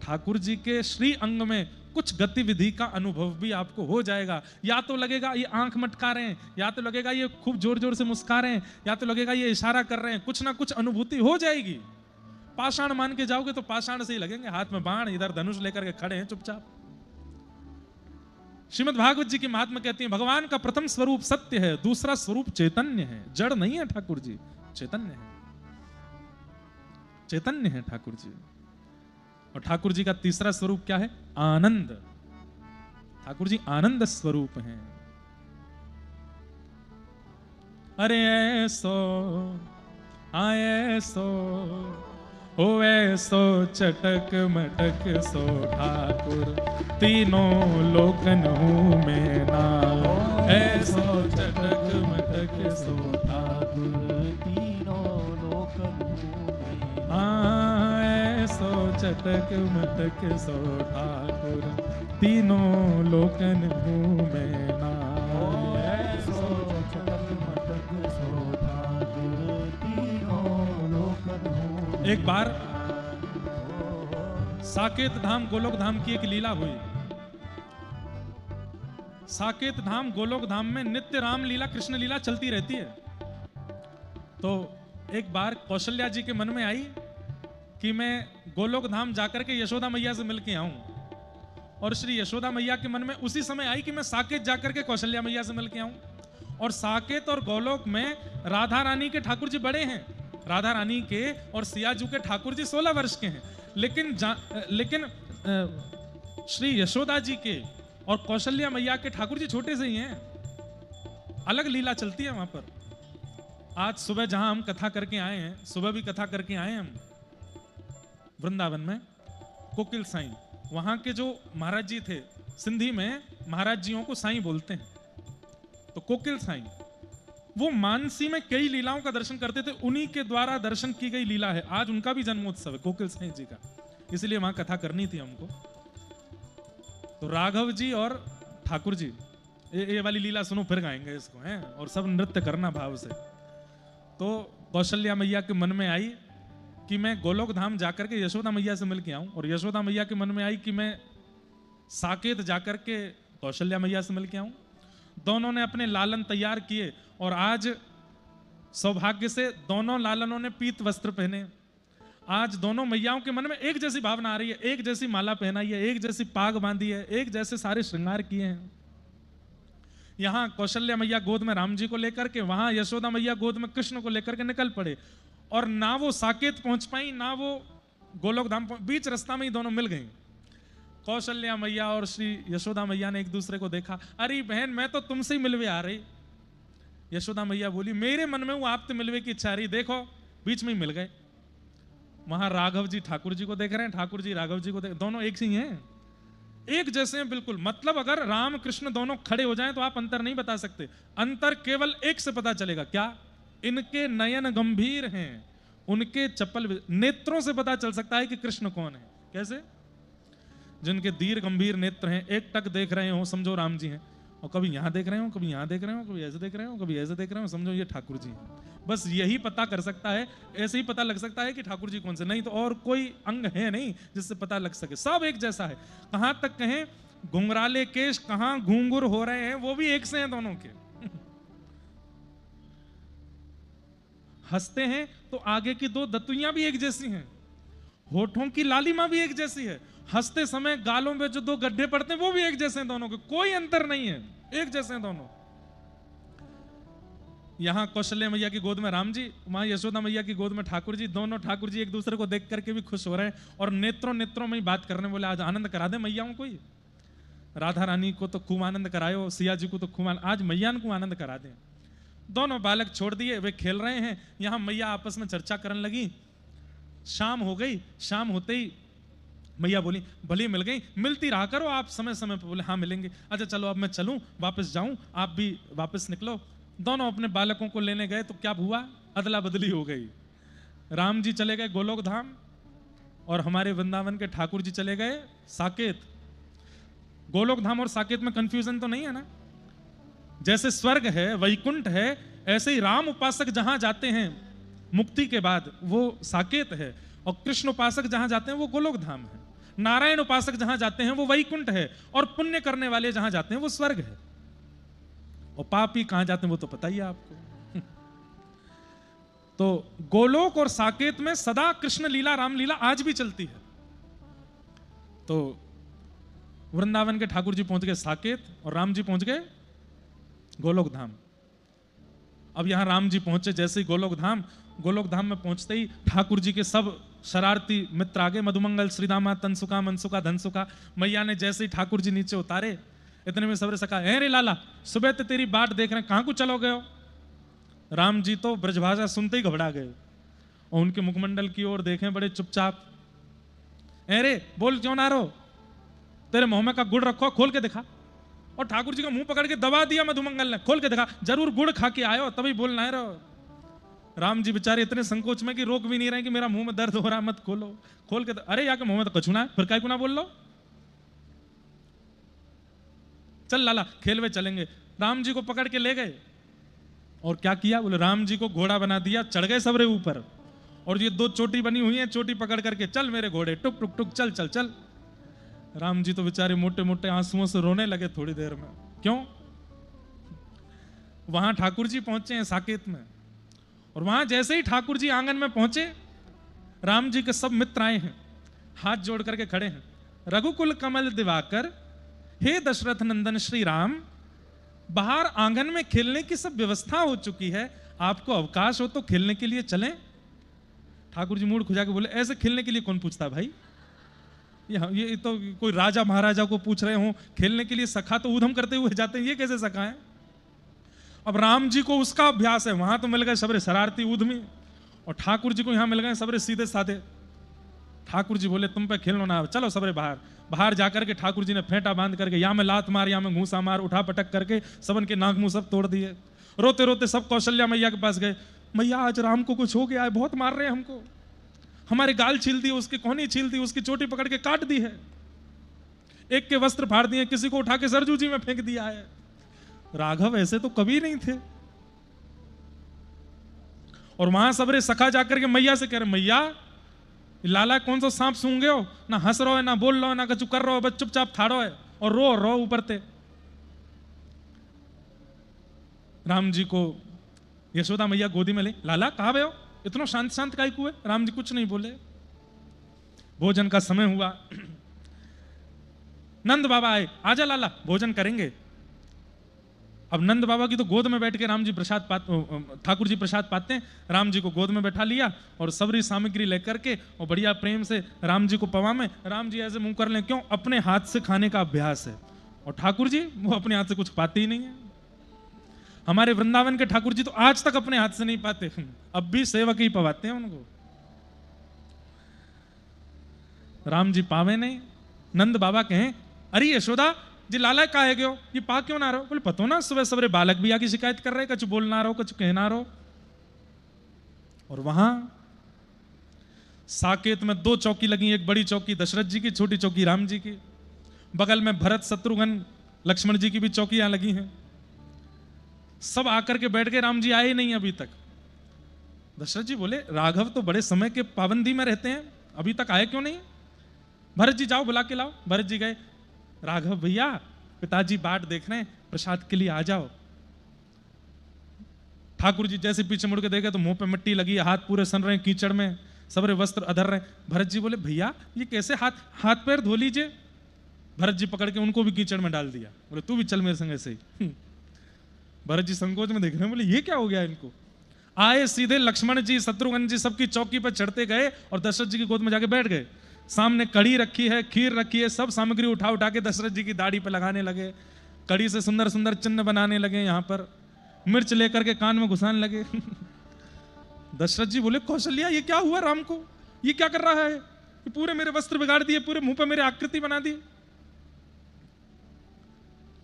ठाकुर जी के श्री अंग में कुछ गतिविधि का अनुभव भी आपको हो जाएगा। या तो लगेगा ये आंख मटका रहे हैं, या तो लगेगा ये खूब जोर जोर से मुस्कुरा रहे हैं, या तो लगेगा ये इशारा कर रहे हैं, कुछ ना कुछ अनुभूति हो जाएगी। पाषाण मान के जाओगे तो पाषाण से ही लगेंगे, हाथ में बाण, इधर धनुष लेकर के खड़े हैं चुपचाप। श्रीमद् भागवत जी की महात्मा कहती है, भगवान का प्रथम स्वरूप सत्य है, दूसरा स्वरूप चैतन्य है। जड़ नहीं है ठाकुर जी, चैतन्य है, चैतन्य है ठाकुर जी। और ठाकुर जी का तीसरा स्वरूप क्या है? आनंद। ठाकुर जी आनंद स्वरूप हैं। अरे ऐसो ऐसो ओ ऐसो चटक मटक सो ठाकुर, तीनों लोकन हूँ मैं ना। ऐसो चटक मटक सो ठाकुर, तीनों लोकन हूँ मैं। ऐसो चटक मटक सो ठाकुर, तीनों लोकन हूँ मैं ना। ऐसो चटक मटक सो ठाकुर, तीनों लोकन हूँ मैं। एक बार साकेत धाम गोलोक धाम की एक लीला हुई। साकेत धाम गोलोक धाम में नित्य राम लीला कृष्ण लीला चलती रहती है। तो एक बार कौशल्या जी के मन में आई कि मैं गोलोक धाम जाकर के यशोदा मैया से मिलके आऊं, और श्री यशोदा मैया के मन में उसी समय आई कि मैं साकेत जाकर के कौशल्या मैया से मिलके आऊं। और साकेत और गोलोक में राधा रानी के ठाकुर जी बड़े हैं, राधा रानी के और सियाजू के ठाकुर जी 16 वर्ष के हैं। लेकिन श्री यशोदा जी के और कौशल्या मैया के ठाकुर जी छोटे से ही हैं, अलग लीला चलती है वहां पर। आज सुबह जहां हम कथा करके आए हैं, सुबह भी कथा करके आए हैं हम वृंदावन में, कोकिल साईं, वहां के जो महाराज जी थे, सिंधी में महाराज जियों को साईं बोलते हैं, तो कोकिल साईं वो मानसी में कई लीलाओं का दर्शन करते थे, उन्हीं के द्वारा दर्शन की गई लीला है। आज उनका भी जन्मोत्सव है कोकिल साईं जी का, इसलिए वहां कथा करनी थी हमको। तो राघव जी और ठाकुर जी, ये वाली लीला सुनो, फिर गाएंगे इसको हैं, और सब नृत्य करना भाव से। तो कौशल्या मैया के मन में आई कि मैं गोलोक धाम जाकर के यशोदा मैया से मिल के आऊं, और यशोदा मैया के मन में आई कि मैं साकेत जाकर के कौशल्या मैया से मिल के आऊं। दोनों ने अपने लालन तैयार किए, और आज सौभाग्य से दोनों लालनों ने पीत वस्त्र पहने। आज दोनों मैयाओं के मन में एक जैसी भावना आ रही है, एक जैसी माला पहनाई है, एक जैसी पाग बांधी है, एक जैसे सारे श्रृंगार किए हैं। यहां कौशल्या मैया गोद में राम जी को लेकर के, वहां यशोदा मैया गोद में कृष्ण को लेकर के निकल पड़े, और ना वो साकेत पहुंच पाई ना वो गोलोक धाम, बीच रास्ता में ही दोनों मिल गई। कौशल्या मैया और श्री यशोदा मैया ने एक दूसरे को देखा, अरे बहन मैं तो तुमसे ही मिलवे आ रही। यशोदा मैया बोली, मेरे मन में वो आपसे मिलवे की इच्छा रही, देखो बीच में ही मिल गए। वहां राघव जी ठाकुर जी को देख रहे हैं, ठाकुर जी राघव जी को देख, दोनों एक ही हैं, एक जैसे हैं बिल्कुल। मतलब अगर राम कृष्ण दोनों खड़े हो जाएं तो आप अंतर नहीं बता सकते, अंतर केवल एक से पता चलेगा, क्या? इनके नयन गंभीर हैं, उनके चपल नेत्रों से पता चल सकता है कि कृष्ण कौन है। कैसे? जिनके दीर्घ गंभीर नेत्र हैं, एक टक देख रहे हो समझो राम जी हैं, और कभी यहां देख रहे हो, कभी यहां देख रहे हो, कभी ऐसे देख रहे हो, कभी ऐसे देख रहे हो, समझो ये ठाकुर जी हैं। बस यही पता कर सकता है, ऐसे ही पता लग सकता है कि ठाकुर जी कौन से, नहीं तो और कोई अंग है नहीं जिससे पता लग सके, सब एक जैसा है। कहां तक कहें घुंघराले केश कहां घूंघुर हो रहे हैं, वो भी एक से हैं दोनों के। हंसते हैं तो आगे की दो दतुइयां भी एक जैसी हैं, होठों की लालिमा भी एक जैसी है, हंसते समय गालों में जो दो गड्ढे पड़ते हैं वो भी एक जैसे हैं दोनों के, कोई अंतर नहीं है, एक जैसे हैं दोनों। यहां कौशल्या मैया की गोद में राम जी, वहां यशोदा मैया की गोद में ठाकुर जी, दोनों ठाकुर जी एक दूसरे को देख करके भी खुश हो रहे हैं, और नेत्रों नेत्रों में ही बात करने, बोले आज आनंद करा दे मैयाओं को ही, राधा रानी को तो खूब आनंद करायो, सिया जी को तो खूब आज मैया को आनंद करा दें। दोनों बालक छोड़ दिए, वे खेल रहे हैं। यहां मैया आपस में चर्चा करने लगी। शाम हो गई, शाम होते ही मैया बोली, भली मिल गई, मिलती रहा करो आप समय समय पर। बोले हाँ मिलेंगे। अच्छा चलो अब मैं चलूं, वापस जाऊं, आप भी वापस निकलो। दोनों अपने बालकों को लेने गए तो क्या हुआ, अदला बदली हो गई। राम जी चले गए गोलोक धाम और हमारे वृंदावन के ठाकुर जी चले गए साकेत। गोलोक धाम और साकेत में कंफ्यूजन तो नहीं है ना? जैसे स्वर्ग है, वैकुंठ है, ऐसे ही राम उपासक जहां जाते हैं मुक्ति के बाद वो साकेत है, और कृष्ण उपासक जहां जाते हैं वो गोलोक धाम है। नारायण उपासक जहां जाते हैं वो वैकुंठ है, और पुण्य करने वाले जहां जाते हैं वो स्वर्ग है। और पापी कहां जाते हैं वो तो पता ही है आपको। तो गोलोक और साकेत में सदा कृष्ण लीला रामलीला आज भी चलती है। तो वृंदावन के ठाकुर जी पहुंच गए साकेत और राम जी पहुंच गए गोलोक धाम। अब यहां राम जी पहुंचे जैसे ही गोलोक धाम में पहुंचते ही ठाकुर जी के सब शरारती मित्र आगे, मधुमंगल, श्रीदामा, तनसुका, मनसुका, धनसुका। मैया ने जैसे ही ठाकुर जी नीचे उतारे, इतने में सबरे सका, रे लाला, सुबह तो तेरी बाट देख रहे हैं, कहां को चलो गए हो? राम जी तो ब्रजभाषा सुनते ही घबरा गए और उनके मुखमंडल की ओर देखें बड़े चुपचाप। रे बोल क्यों ना रहो, तेरे मुंह में का गुड़ रखो, खोल के दिखा। और ठाकुर जी का मुंह पकड़ के दबा दिया मधुमंगल ने, खोल के दिखा, जरूर गुड़ खा के आयो तभी बोलना है। रहो राम जी बेचारे इतने संकोच में कि रोक भी नहीं रहे कि मेरा मुंह में दर्द हो रहा, मत खोलो। खोल के अरे यार के मुंह में तो कछुना है, फिर काय को ना बोल लो, चल लाला खेलवे चलेंगे। राम जी को पकड़ के ले गए और क्या किया, बोले राम जी को घोड़ा बना दिया, चढ़ गए सबरे ऊपर, और ये दो चोटी बनी हुई है, चोटी पकड़ करके चल मेरे घोड़े, टुक टुक टुक, चल चल चल। राम जी तो बेचारे मोटे मोटे आंसुओं से रोने लगे थोड़ी देर में। क्यों? वहां ठाकुर जी पहुंचे हैं साकेत में, और वहां जैसे ही ठाकुर जी आंगन में पहुंचे, राम जी के सब मित्र आए हैं, हाथ जोड़ करके खड़े हैं। रघुकुल कमल दिवाकर, हे दशरथ नंदन श्री राम, बाहर आंगन में खेलने की सब व्यवस्था हो चुकी है, आपको अवकाश हो तो खेलने के लिए चलें। ठाकुर जी मूड खुजा के बोले, ऐसे खेलने के लिए कौन पूछता भाई, ये तो कोई राजा महाराजा को पूछ रहे हो खेलने के लिए। सखा तो ऊधम करते हुए जाते हैं, ये कैसे सखा है? अब राम जी को उसका अभ्यास है, वहां तो मिल गए सबरे शरारती ऊधमी, और ठाकुर जी को यहां मिल गए सबरे सीधे साधे। ठाकुर जी बोले तुम पे खेलना ना, चलो सबरे बाहर। बाहर जाकर के ठाकुर जी ने फेंटा बांध करके या में लात मार या में घूसा मार, उठा पटक करके सबन के नाक मुंह सब तोड़ दिए। रोते रोते सब कौशल्या मैया के पास गए, मैया आज राम को कुछ हो गया है, बहुत मार रहे हैं हमको, हमारे गाल छील दिए, उसकी कोहनी छील दी, उसकी चोटी पकड़ के काट दी है, एक के वस्त्र फाड़ दिए, किसी को उठा के सरजू जी में फेंक दिया है। राघव ऐसे तो कभी नहीं थे। और वहां सबरे सखा जाकर के मैया से कह रहे, मैया लाला कौन सा सांप सूंघे हो, ना हंस रहो है, ना बोल रहो है, ना कुछ कर रहो है, बस चुपचाप थाड़ो है और रो ऊपर ते। राम जी को यशोदा मैया गोदी में ले, लाला कहां गए हो, इतना शांत शांत काहे को है? राम जी कुछ नहीं बोले। भोजन का समय हुआ, नंद बाबा आए, आजा लाला भोजन करेंगे। अब नंद बाबा की तो गोद में बैठ के राम जी प्रसाद ठाकुर जी प्रसाद पाते हैं। राम जी को गोद में बैठा लिया और सबरी सामग्री लेकर के और बढ़िया प्रेम से राम जी को पवा में, राम जी ऐसे मुंह कर लें, क्यों? अपने हाथ से खाने का अभ्यास है। और ठाकुर जी वो अपने हाथ से कुछ पाते ही नहीं है। हमारे वृंदावन के ठाकुर जी तो आज तक अपने हाथ से नहीं पाते, अब भी सेवक ही पवाते हैं उनको। राम जी पावे नहीं। नंद बाबा कहें, अरे यशोदा जी लाला का है क्यों, ये पा क्यों ना रहो? बोले पतो ना, सुबह सवेरे बालक भी आके शिकायत कर रहे, कुछ बोल ना रहो, कुछ कह ना रहो। और वहां साकेत में दो चौकी लगी, एक बड़ी चौकी दशरथ जी की, छोटी चौकी राम जी की, बगल में भरत शत्रुघ्न लक्ष्मण जी की भी चौकियां लगी हैं। सब आकर के बैठ गए, राम जी आए नहीं अभी तक। दशरथ जी बोले, राघव तो बड़े समय के पाबंदी में रहते हैं, अभी तक आए क्यों नहीं? भरत जी जाओ बुला के लाओ। भरत जी गए, राघव भैया पिताजी बाट देख रहे हैं, प्रसाद के लिए आ जाओ। ठाकुर जी जैसे पीछे मुड़ के देखे तो मुंह पे मिट्टी लगी, हाथ पूरे सन रहे हैं कीचड़ में, सबरे वस्त्र अधर रहे। भरत जी बोले, भैया ये कैसे, हाथ पैर धो लीजिए। भरत जी पकड़ के उनको भी कीचड़ में डाल दिया, बोले तू भी चल मेरे संग ऐसे ही। भरत जी संकोच में देख रहे हैं, बोले ये क्या हो गया इनको। आए सीधे लक्ष्मण जी शत्रुघ्न जी सबकी चौकी पर चढ़ते गए और दशरथ जी की गोद में जाके बैठ गए। सामने कड़ी रखी है, खीर रखी है, सब सामग्री उठा उठा के दशरथ जी की दाढ़ी पे लगाने लगे। कड़ी से सुंदर सुंदर चिन्ह बनाने लगे, यहाँ पर मिर्च लेकर के कान में घुसाने लगे। दशरथ जी बोले, कौशल्या ये क्या हुआ राम को, ये क्या कर रहा है, ये पूरे मेरे वस्त्र बिगाड़ दिए, पूरे मुंह पे मेरे आकृति बना दी।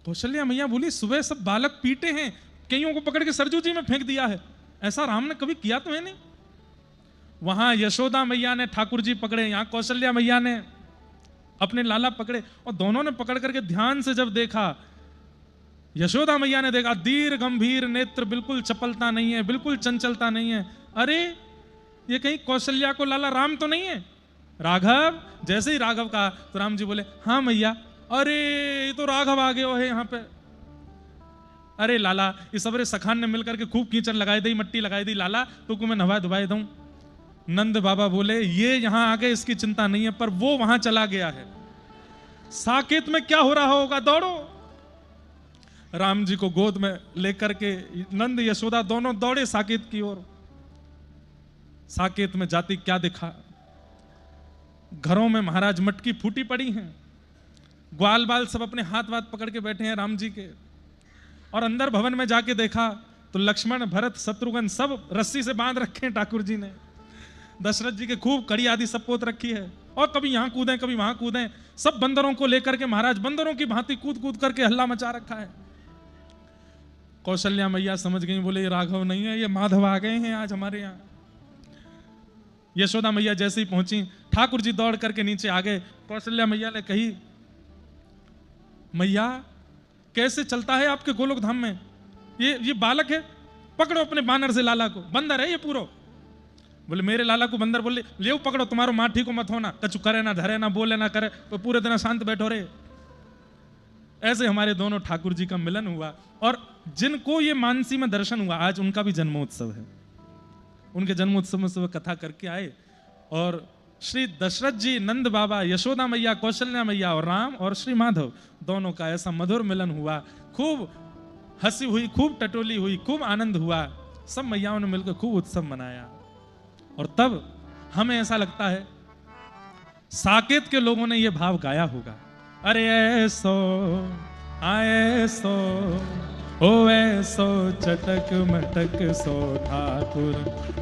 कौशल्या मैया बोली, सुबह सब बालक पीटे हैं, कईयों को पकड़ के सरजू जी में फेंक दिया है, ऐसा राम ने कभी किया तो है नहीं। वहां यशोदा मैया ने ठाकुर जी पकड़े, यहां कौशल्या मैया ने अपने लाला पकड़े, और दोनों ने पकड़ करके ध्यान से जब देखा, यशोदा मैया ने देखा दीर गंभीर नेत्र, बिल्कुल चपलता नहीं है, बिल्कुल चंचलता नहीं है। अरे ये कहीं कौशल्या को लाला राम तो नहीं है? राघव, जैसे ही राघव कहा तो राम जी बोले हाँ मैया। अरे ये तो राघव आ गए हो है यहाँ पे। अरे लाला, इस सबरे सखान ने मिलकर के खूब कीचड़ लगाई दी, मट्टी लगाई दी, लाला तो को मैं नवा धुवाई दूं। नंद बाबा बोले ये यहां आ गए, इसकी चिंता नहीं है, पर वो वहां चला गया है, साकेत में क्या हो रहा होगा, दौड़ो। राम जी को गोद में लेकर के नंद यशोदा दोनों दौड़े साकेत की ओर। साकेत में जाति क्या दिखा, घरों में महाराज मटकी फूटी पड़ी हैं, ग्वाल बाल सब अपने हाथ वाथ पकड़ के बैठे हैं राम जी के। और अंदर भवन में जाके देखा तो लक्ष्मण भरत शत्रुघ्न सब रस्सी से बांध रखे हैं ठाकुर जी ने। दशरथ जी के खूब कड़ी आदि सब पोत रखी है, और कभी यहां कूदें कभी वहां कूदें, सब बंदरों को लेकर के महाराज बंदरों की भांति कूद कूद करके हल्ला मचा रखा है। कौशल्या मैया समझ गई, बोले ये राघव नहीं है, ये माधव आ गए हैं आज हमारे यहाँ। यशोदा मैया जैसे ही पहुंची, ठाकुर जी दौड़ करके नीचे आ गए। कौशल्या मैया ने कही मैया कैसे चलता है आपके गोलोक धाम में, ये बालक है, पकड़ो अपने बानर से लाला को, बंदर है ये पूरा। बोले मेरे लाला को बंदर? बोले ले पकड़ो, तुम्हारो माठी को मत होना, कछु करे ना धरे ना बोले ना करे, तो पूरे दिन शांत बैठो रहे। ऐसे हमारे दोनों ठाकुर जी का मिलन हुआ, और जिनको ये मानसी में दर्शन हुआ, आज उनका भी जन्मोत्सव है। उनके जन्मोत्सव में सुबह कथा करके आए, और श्री दशरथ जी, नंद बाबा, यशोदा मैया, कौशल्या मैया और राम और श्री माधव दोनों का ऐसा मधुर मिलन हुआ। खूब हंसी हुई, खूब टटोली हुई, खूब आनंद हुआ, सब मैयाओं ने मिलकर खूब उत्सव मनाया। और तब हमें ऐसा लगता है साकेत के लोगों ने यह भाव गाया होगा, अरे ऐसो आएसो ओ ऐसो चटक मटक सो ठाकुर,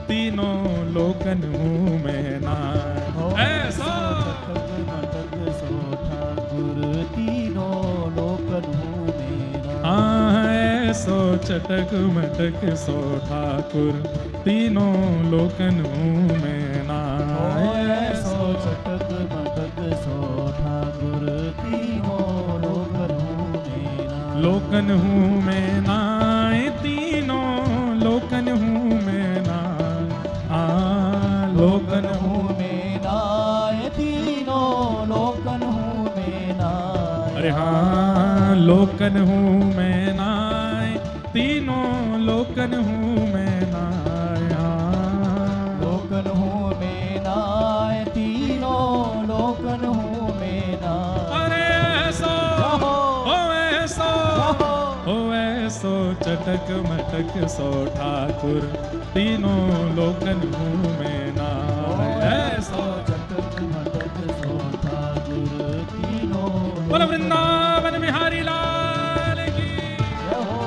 तीनों लोकन मुंह में नाय। ऐसो चटक मटक सो ठाकुर, तीनों लोकन मुंह में नाय। ऐसो चटक मटक सो ठाकुर, तीनों लोकन मुंह में नाय। ऐसो चटक मटक सो ठाकुर, तीनों लोकन मुंह में नाय। लोकन हूँ मैं नाय, तीनों लोकन हूँ मैं नाय। लोकन हूँ में नाय, तीनों लोकन हूँ में नाय। अरे हाँ, लोकन हूँ मैं नाय, तीनों लोकन हूँ मैं नाय। लोकन हूँ में नाय, तीनों लोकन हूँ में नाय। अरे ऐसो ओ ऐसो चटक मटक सो ठाकुर, तीनों लोकन मुंह में नाय। ऐसो चटक मटक सो ठाकुर, तीनों बोल वृंदावन बिहारी लाल की। जय हो।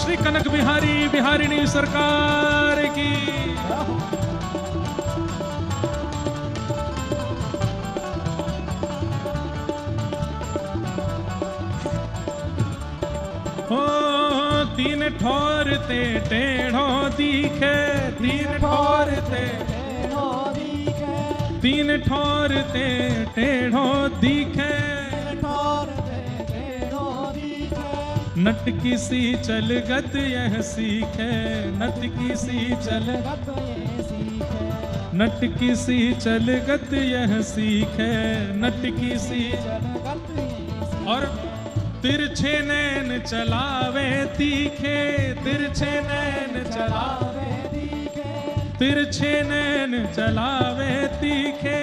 श्री कनक बिहारी बिहारिणी सरकार की। ओ तीन ठोर ते टेढ़ो दिखे, तीन ठोर ते, तीन ठोर ते टेढ़ो दिखे, नटकी सी चलगत यह सीखे, नटकी सी चलगत यह सीखे, नटकी सी चलगत यह सीखे, नटकी सी चलगत यह सीखे। और तिरछे नैन चलावे तीखे, तिरछे नैन चलावे तीखे, तिरछे नैन चलावे तीखे,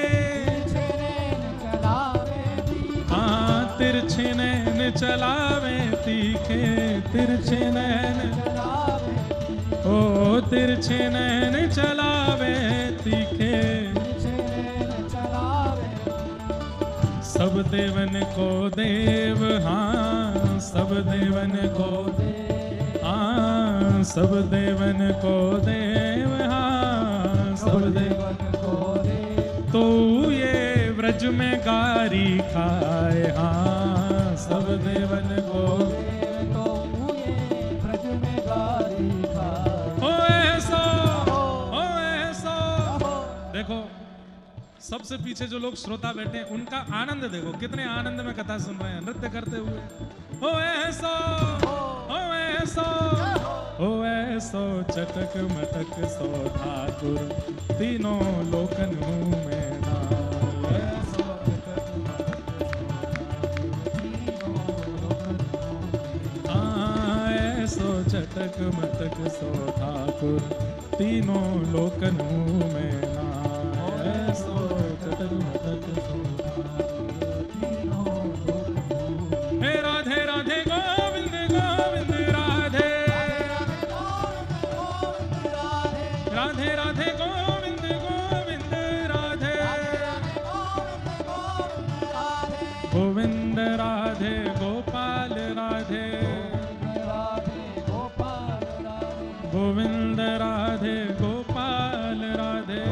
हाँ तिरछे नैन चलावे तीखे, तिरछे नैन चलावे, ओ तिरछे नैन चलावे तीखे। सब देवन को देव, हाँ सब देवन को देव, हाँ सब देवन को देव, हाँ सब देवन को दे। तो ये व्रज में गारी खाए, हाँ सब देवन को तो ये ब्रज में गारी खाए। ओ ऐसा, ओ ऐसा। देखो सबसे पीछे जो लोग श्रोता बैठे हैं उनका आनंद देखो, कितने आनंद में कथा सुन रहे हैं नृत्य करते हुए। ओ ऐसा, ओ ऐसा, ओ ऐसो चटक मटक सो ठाकुर, तीनों लोकन मुँह में नाम। ऐसो चटक मटक सो ठाकुर, तीनों लोकन मुँह में नाम। ऐसो चटक मटक सो ठाकुर, तीनों लोकन मुँह में। हे राधे राधे गोविंद गोविंद राधे, राधे राधे गोविंद गोविंद राधे, गोविंद राधे गोपाल राधे, गोविंद राधे गोपाल राधे,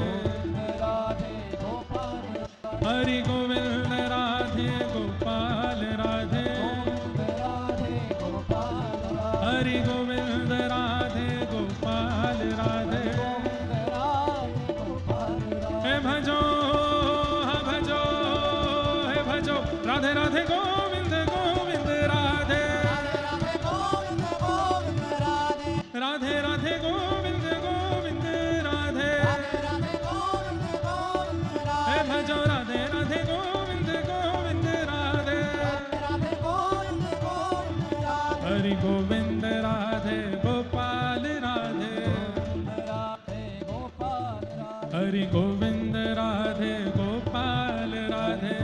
हरि गोविंद राधे गोपाल राधे, हरि गोविंद राधे गोपाल राधे। हे भजो, हा भजो, हे भजो, राधे राधे गोविंद गोविंद राधे, राधे राधे गोविंद गोविंद राधे, हे भजो राधे राधे गोविंद गोविंद राधे, हरि गोविंद राधे गोपाल राधे, हरि गोविंद राधे गोपाल राधे,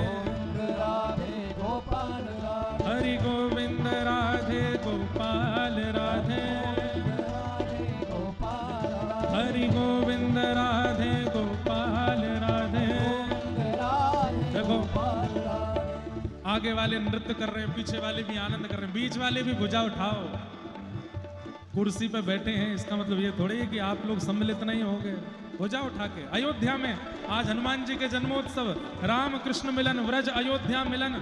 हरि गोविंद राधे गोपाल राधे, हरि गोविंद राधे गोपाल राधे। देखो आगे वाले नृत्य कर रहे हैं, पीछे वाले भी आनंद कर रहे हैं, बीच वाले भी भुजा उठाओ। कुर्सी पे बैठे हैं इसका मतलब ये थोड़ी है कि आप लोग सम्मिलित नहीं होंगे। भुजा उठा के अयोध्या में आज हनुमान जी के जन्मोत्सव, राम कृष्ण मिलन, व्रज अयोध्या मिलन,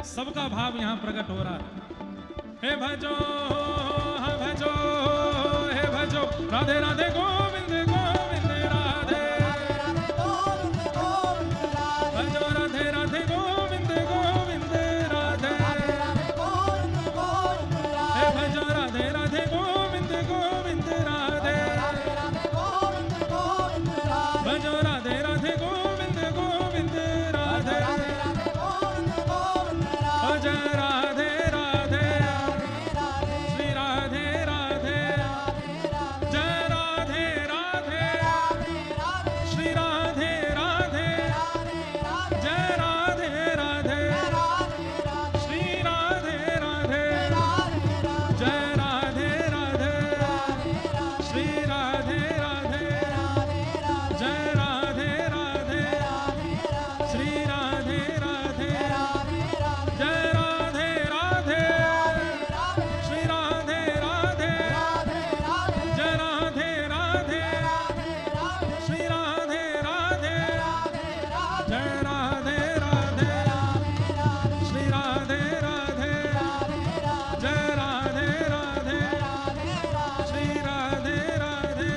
सबका भाव यहाँ प्रकट हो रहा है। हे भजो, हा भजो, हे भजो, राधे राधे गोविंद गोविंद राधे, भजो राधे राधे गोविंद गोविंद राधे, हे भजो राधे राधे गोविंद गोविंद राधे, भजो राधे राधे गोविंद गोविंद राधे, भज राधे राधे, श्री राधे राधे, जय राधे राधे, श्री राधे राधे, जय राधे राधे, श्री राधे राधे, जय राधे राधे, श्री राधे राधे, जय राधे राधे, श्री राधे राधे, जय राधे राधे, श्री राधे राधे, जय राधे राधे, श्री राधे राधे, जय राधे राधे, श्री राधे राधे, जय राधे राधे, श्री राधे राधे,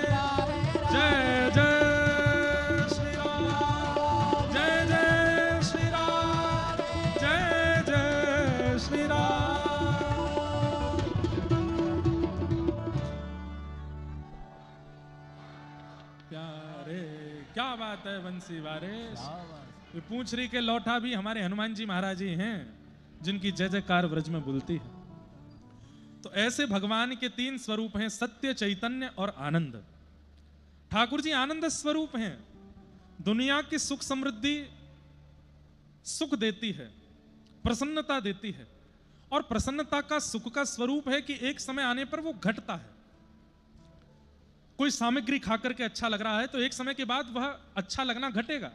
जय जय श्री राम, जय जय श्री राम, जय जय श्री राम। प्यारे क्या बात है बंसी वारिस। ये पूंछरी के लौठा भी हमारे हनुमान जी महाराज जी हैं जिनकी जय जयकार व्रज में बोलती है। तो ऐसे भगवान के तीन स्वरूप हैं, सत्य, चैतन्य और आनंद। ठाकुर जी आनंद स्वरूप हैं। दुनिया की सुख समृद्धि सुख देती है, प्रसन्नता देती है, और प्रसन्नता का सुख का स्वरूप है कि एक समय आने पर वो घटता है। कोई सामग्री खा करके अच्छा लग रहा है तो एक समय के बाद वह अच्छा लगना घटेगा।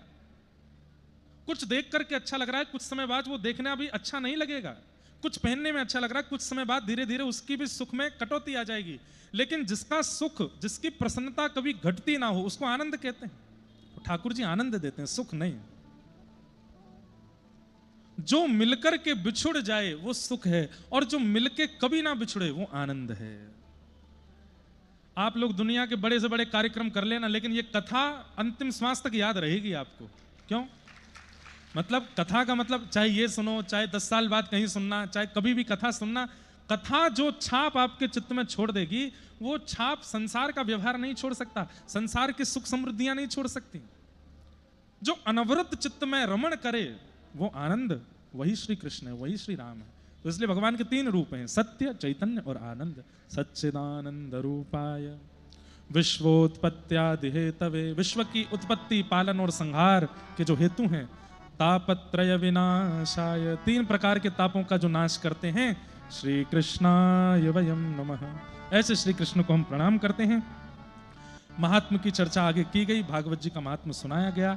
कुछ देख करके अच्छा लग रहा है, कुछ समय बाद वो देखना भी अच्छा नहीं लगेगा। कुछ पहनने में अच्छा लग रहा है, कुछ समय बाद धीरे धीरे उसकी भी सुख में कटौती आ जाएगी। लेकिन जिसका सुख, जिसकी प्रसन्नता कभी घटती ना हो, उसको आनंद कहते हैं। ठाकुर जी आनंद देते हैं, सुख नहीं। जो मिलकर के बिछुड़ जाए वो सुख है, और जो मिलके कभी ना बिछुड़े वो आनंद है। आप लोग दुनिया के बड़े से बड़े कार्यक्रम कर लेना, लेकिन ये कथा अंतिम श्वास तक याद रहेगी आपको। क्यों? मतलब कथा का मतलब चाहे ये सुनो, चाहे 10 साल बाद कहीं सुनना, चाहे कभी भी कथा सुनना, कथा जो छाप आपके चित्त में छोड़ देगी, वो छाप संसार का व्यवहार नहीं छोड़ सकता, संसार की सुख समृद्धियां नहीं छोड़ सकती। जो अनवरत चित्त में रमण करे वो आनंद, वही श्री कृष्ण है, वही श्री राम है। तो इसलिए भगवान के 3 रूप हैं, सत्य, चैतन्य और आनंद। सच्चिदानंद रूपाय विश्वोत्पत्त्यादि हेतवे, विश्व की उत्पत्ति, पालन और संहार के जो हेतु हैं, तापत्रय विनाशाय, 3 प्रकार के तापों का जो नाश करते हैं, श्री कृष्णाय वयम नमः। ऐसे श्री कृष्ण को हम प्रणाम करते हैं। महात्म की चर्चा आगे की गई, भागवत जी का महात्म सुनाया गया।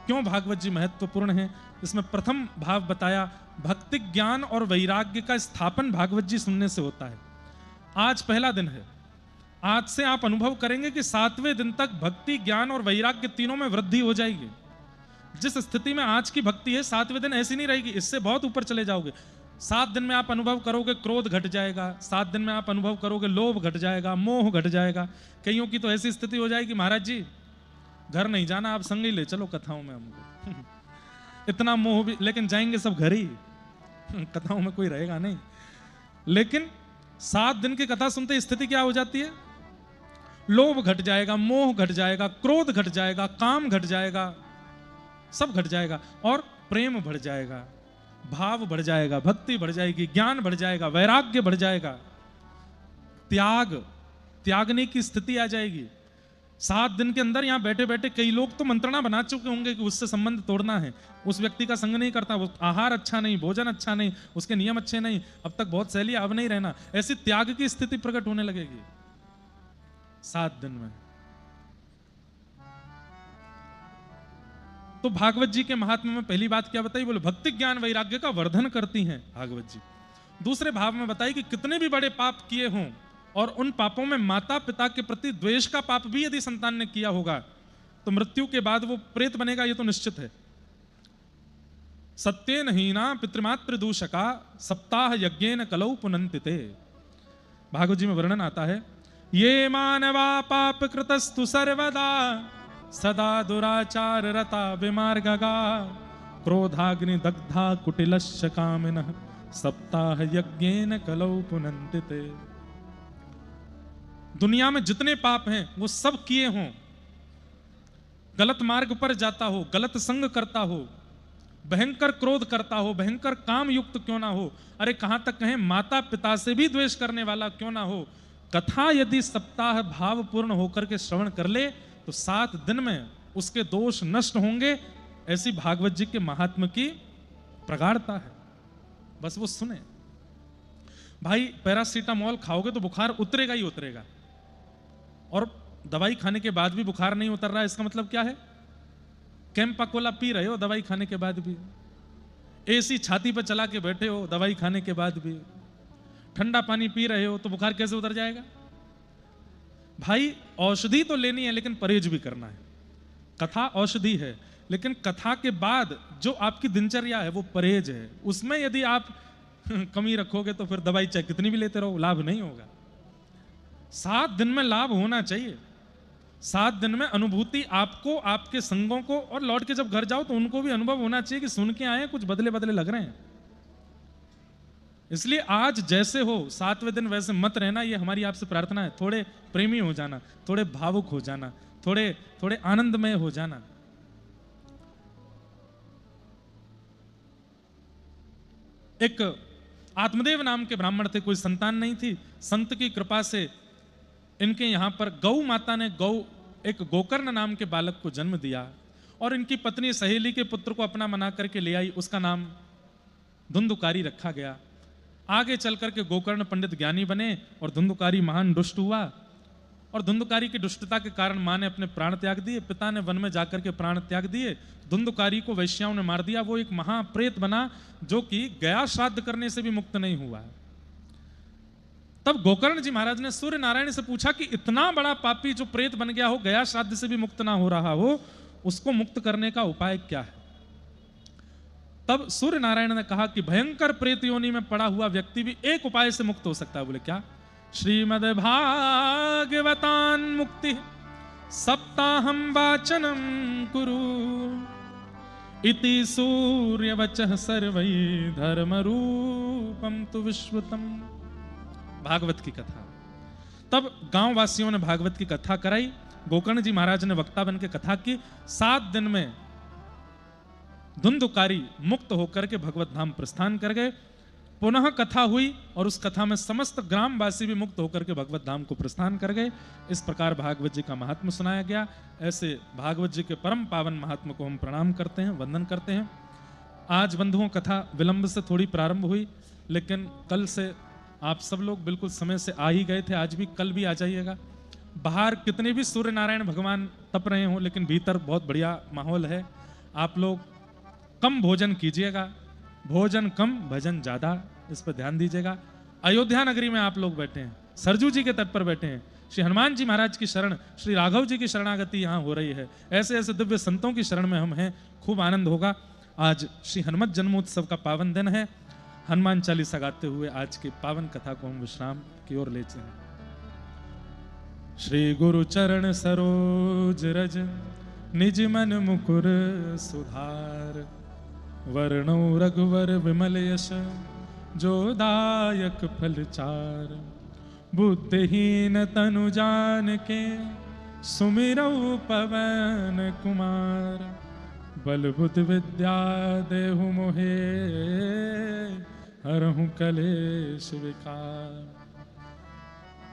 क्यों भागवत जी महत्वपूर्ण है, इसमें प्रथम भाव बताया, भक्ति ज्ञान और वैराग्य का स्थापन भागवत जी सुनने से होता है। आज पहला दिन है, आज से आप अनुभव करेंगे कि 7वें दिन तक भक्ति ज्ञान और वैराग्य तीनों में वृद्धि हो जाएगी। जिस स्थिति में आज की भक्ति है, 7वें दिन ऐसी नहीं रहेगी, इससे बहुत ऊपर चले जाओगे। 7 दिन में आप अनुभव करोगे क्रोध घट जाएगा, 7 दिन में आप अनुभव करोगे लोभ घट जाएगा, मोह घट जाएगा। कईयों की तो ऐसी स्थिति हो जाएगी, महाराज जी घर नहीं जाना, आप संग ही ले चलो कथाओं में हमको। इतना मोह भी, लेकिन जाएंगे सब घर ही, कथाओं में कोई रहेगा नहीं। लेकिन 7 दिन की कथा सुनते स्थिति क्या हो जाती है? लोभ घट जाएगा, मोह घट जाएगा, क्रोध घट जाएगा, काम घट जाएगा, सब घट जाएगा, और प्रेम बढ़ जाएगा, भाव बढ़ जाएगा, भक्ति बढ़ जाएगी, ज्ञान बढ़ जाएगा, वैराग्य बढ़ जाएगा, त्यागने की स्थिति आ जाएगी। 7 दिन के अंदर यहां बैठे बैठे कई लोग तो मंत्रणा बना चुके होंगे कि उससे संबंध तोड़ना है, उस व्यक्ति का संग नहीं करता, वो आहार अच्छा नहीं, भोजन अच्छा नहीं, उसके नियम अच्छे नहीं, अब तक बहुत सहेली, अब नहीं रहना, ऐसी त्याग की स्थिति प्रकट होने लगेगी 7 दिन में। तो भागवत जी के महात्म्य में पहली बात क्या बताई? बोले भक्ति ज्ञान वैराग्य का वर्धन करती हैं भागवत जी। दूसरे भाव में बताई कि कितने भी बड़े पाप किए हों, और उन पापों में माता पिता के प्रति द्वेष का पाप भी यदि संतान ने किया होगा, तो मृत्यु के बाद वो प्रेत बनेगा, ये तो निश्चित है। सत्येन हीना पितृमातृ दूषका सप्ताह यज्ञेन कलौ पुनन्तिते। भागवत जी में वर्णन आता है, ये मानवा पाप कृतस्तु सर्वदा सदा दुराचार रता विमार्गगा क्रोधाग्नि दग्धा कुटिलश्च कामिनः सप्ताह यज्ञेन कलौ पुनन्तिते। दुनिया में जितने पाप हैं वो सब किए हों, गलत मार्ग पर जाता हो, गलत संग करता हो, भयंकर क्रोध करता हो, भयंकर काम युक्त क्यों ना हो, अरे कहां तक कहें माता पिता से भी द्वेष करने वाला क्यों ना हो, कथा यदि सप्ताह भाव पूर्ण होकर के श्रवण कर ले तो 7 दिन में उसके दोष नष्ट होंगे। ऐसी भागवत जी के महात्म की प्रगाढ़ता है, बस वो सुने। भाई पैरासीटामोल खाओगे तो बुखार उतरेगा ही उतरेगा, और दवाई खाने के बाद भी बुखार नहीं उतर रहा है, इसका मतलब क्या है? कैंपाकोला पी रहे हो दवाई खाने के बाद भी, एसी छाती पर चला के बैठे हो दवाई खाने के बाद भी, ठंडा पानी पी रहे हो, तो बुखार कैसे उतर जाएगा? भाई औषधि तो लेनी है, लेकिन परहेज भी करना है। कथा औषधि है, लेकिन कथा के बाद जो आपकी दिनचर्या है वो परहेज है। उसमें यदि आप कमी रखोगे तो फिर दवाई चाहे कितनी भी लेते रहो, लाभ नहीं होगा। 7 दिन में लाभ होना चाहिए, 7 दिन में अनुभूति आपको, आपके संगों को, और लौट के जब घर जाओ तो उनको भी अनुभव होना चाहिए कि सुन के आए कुछ बदले बदले लग रहे हैं। इसलिए आज जैसे हो 7वें दिन वैसे मत रहना, ये हमारी आपसे प्रार्थना है। थोड़े प्रेमी हो जाना, थोड़े भावुक हो जाना, थोड़े आनंदमय हो जाना। एक आत्मदेव नाम के ब्राह्मण थे, कोई संतान नहीं थी। संत की कृपा से इनके यहां पर गौ माता ने एक गोकर्ण नाम के बालक को जन्म दिया, और इनकी पत्नी सहेली के पुत्र को अपना मना करके ले आई, उसका नाम धुंधुकारी रखा गया। आगे चल करके गोकर्ण पंडित ज्ञानी बने, और धुंधुकारी महान दुष्ट हुआ, और धुंधुकारी की दुष्टता के कारण मां ने अपने प्राण त्याग दिए, पिता ने वन में जाकर के प्राण त्याग दिए, धुंधुकारी को वैश्याओं ने मार दिया। वो एक महाप्रेत बना, जो कि गया श्राद्ध करने से भी मुक्त नहीं हुआ। तब गोकर्ण जी महाराज ने सूर्य नारायण से पूछा कि इतना बड़ा पापी जो प्रेत बन गया हो, गया श्राद्ध से भी मुक्त ना हो रहा हो, उसको मुक्त करने का उपाय क्या है? तब सूर्य नारायण ने कहा कि भयंकर प्रेत योनि में पड़ा हुआ व्यक्ति भी एक उपाय से मुक्त हो सकता है। बोले क्या? श्रीमद् भागवतान मुक्ति सप्ताहम वाचनम कुरु इति सूर्यवचः सर्वै धर्म रूपम तु विश्वतम। भागवत की कथा। तब गांव वासियों ने भागवत की कथा कराई। गोकर्ण जी महाराज ने वक्ता बन के कथा की। 7 दिन में धुंधुकारी मुक्त होकर के भगवत धाम प्रस्थान कर गए। पुनः कथा हुई और उस कथा में समस्त ग्रामवासी भी मुक्त होकर के भगवत धाम को प्रस्थान कर गए। इस प्रकार भागवत जी का महात्म्य सुनाया गया। ऐसे भागवत जी के परम पावन महात्म्य को हम प्रणाम करते हैं, वंदन करते हैं। आज बंधुओं कथा विलंब से थोड़ी प्रारंभ हुई, लेकिन कल से आप सब लोग बिल्कुल समय से आ ही गए थे। आज भी, कल भी आ जाइएगा। बाहर कितने भी सूर्य नारायण भगवान तप रहे हो, लेकिन भीतर बहुत बढ़िया माहौल है। आप लोग कम भोजन कीजिएगा, भोजन कम भजन ज्यादा, इस पर ध्यान दीजिएगा। अयोध्या नगरी में आप लोग बैठे हैं, सरजू जी के तट पर बैठे हैं। श्री हनुमान जी महाराज की शरण, श्री राघव जी की शरणागति यहाँ हो रही है। ऐसे ऐसे दिव्य संतों की शरण में हम हैं, खूब आनंद होगा। आज श्री हनुमत जन्मोत्सव का पावन दिन है। हनुमान चालीसा गाते हुए आज की पावन कथा को हम विश्राम की ओर ले चलें। श्री गुरु चरण सरोज रज निज मन मुकुर सुधार, वर्णो रघुवर विमल यश जो दायक फल चार, बुद्धिहीन तनु जान के सुमिरौ पवन कुमार, बल बुद्धि विद्या देहु मोहे हरहु कलेश विकार।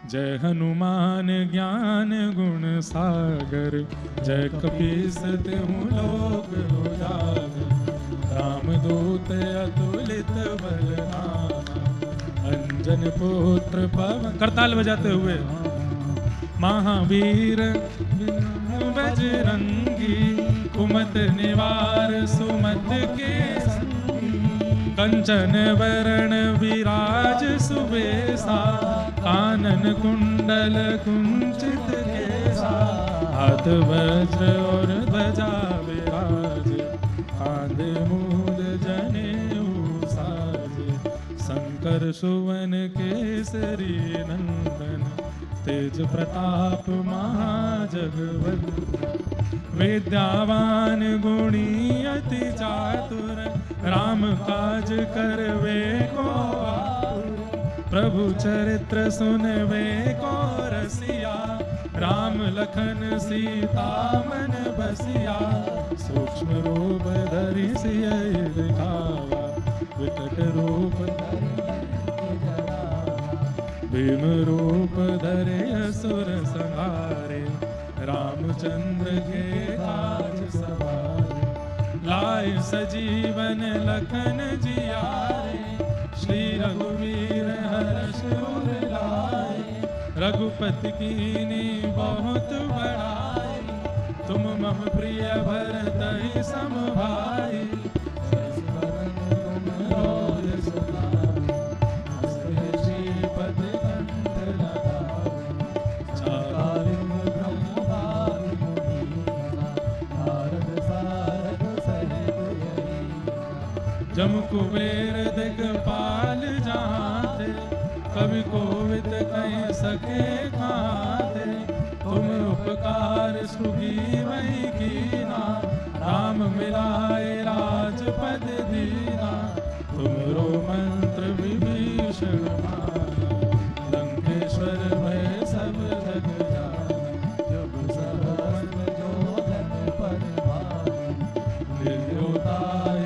जय हनुमान ज्ञान गुण सागर, जय कपीस तिहुँ लोक उजागर, रामदूत अतुलित बलधामा, अंजन पुत्र पवन। करताल बजाते हुए। महावीर बजरंगी, कुमत निवार सुमत के संगी, कंचन वरण विराज सुबेसा, कानन कुंडल कुंचित केसा, हाथ वज्र और ध्वजा विराज, कांधे मूल जनेऊ साजे, शंकर सुवन केसरी नंदन, तेज प्रताप महाजगवंदन, विद्यावान गुणी अति चातुर, राम काज करवे को आतुर, प्रभु चरित्र सुनवे को रसिया, राम लखन सीता मन बसिया, सूक्ष्म रूप धरि सियहि दिखावा, विकट रूप भीम रूप धरे असुर संहारे, रामचंद्र के काज सवारे, लाए सजीवन लखन जियारे, श्री रघुवीर हर्ष उर लाए, रघुपति कीनी बहुत बड़ाई, तुम मम प्रिय भरतहि सम भाई, जम कुबेर दिगपाल जहाँ थे, कवि कोविद कह सके कहाँ थे, तुम उपकार सुगी वही कीना, राम मिलाए राजपद दीना, तुमरो मंत्र विभीषण माना, लंकेश्वर भय सब जग जाना, जब सब जो धन पर माना, निर्योताय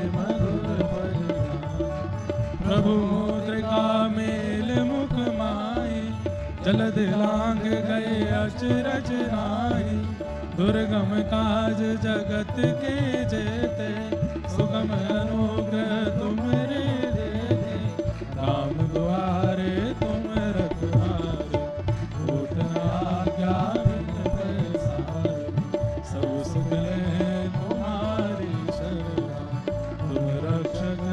प्रभु मुद्रिका मेल मुख माई, जलद लांग गए अचरज नाई, दुर्गम काज जगत के जेते, सुगम अनुग्रह तुमरे देते, राम द्वारे तुम रखवारे, होत न आज्ञा बिन पैसारे, सब सुख लहे तुम्हारी शरण, तुम रक्षक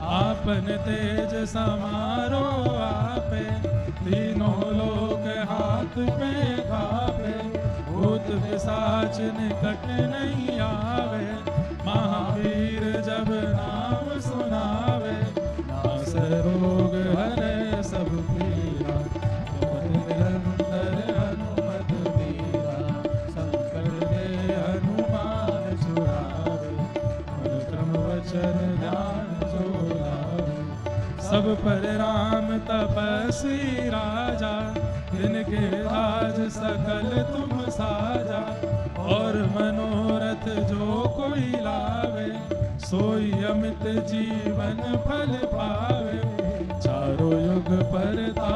आप अपन तेज समारो आपे, तीनों लोक हाथ पे कापे, भूत पिशाच निकट नहीं आवे, महावीर जब नाम सुनावे, नास रोग हरे सब पीरा, निरंतर हनुमत वीरा, संकट दे हनुमान छुड़ावे, मन क्रम वचन ध्यान जो लावे, सब पर राम तपस्वी राजा, इनके राज सकल तुम साजा, और मनोरथ जो कोई लावे, सोई अमित जीवन फल पावे, चारों युग परता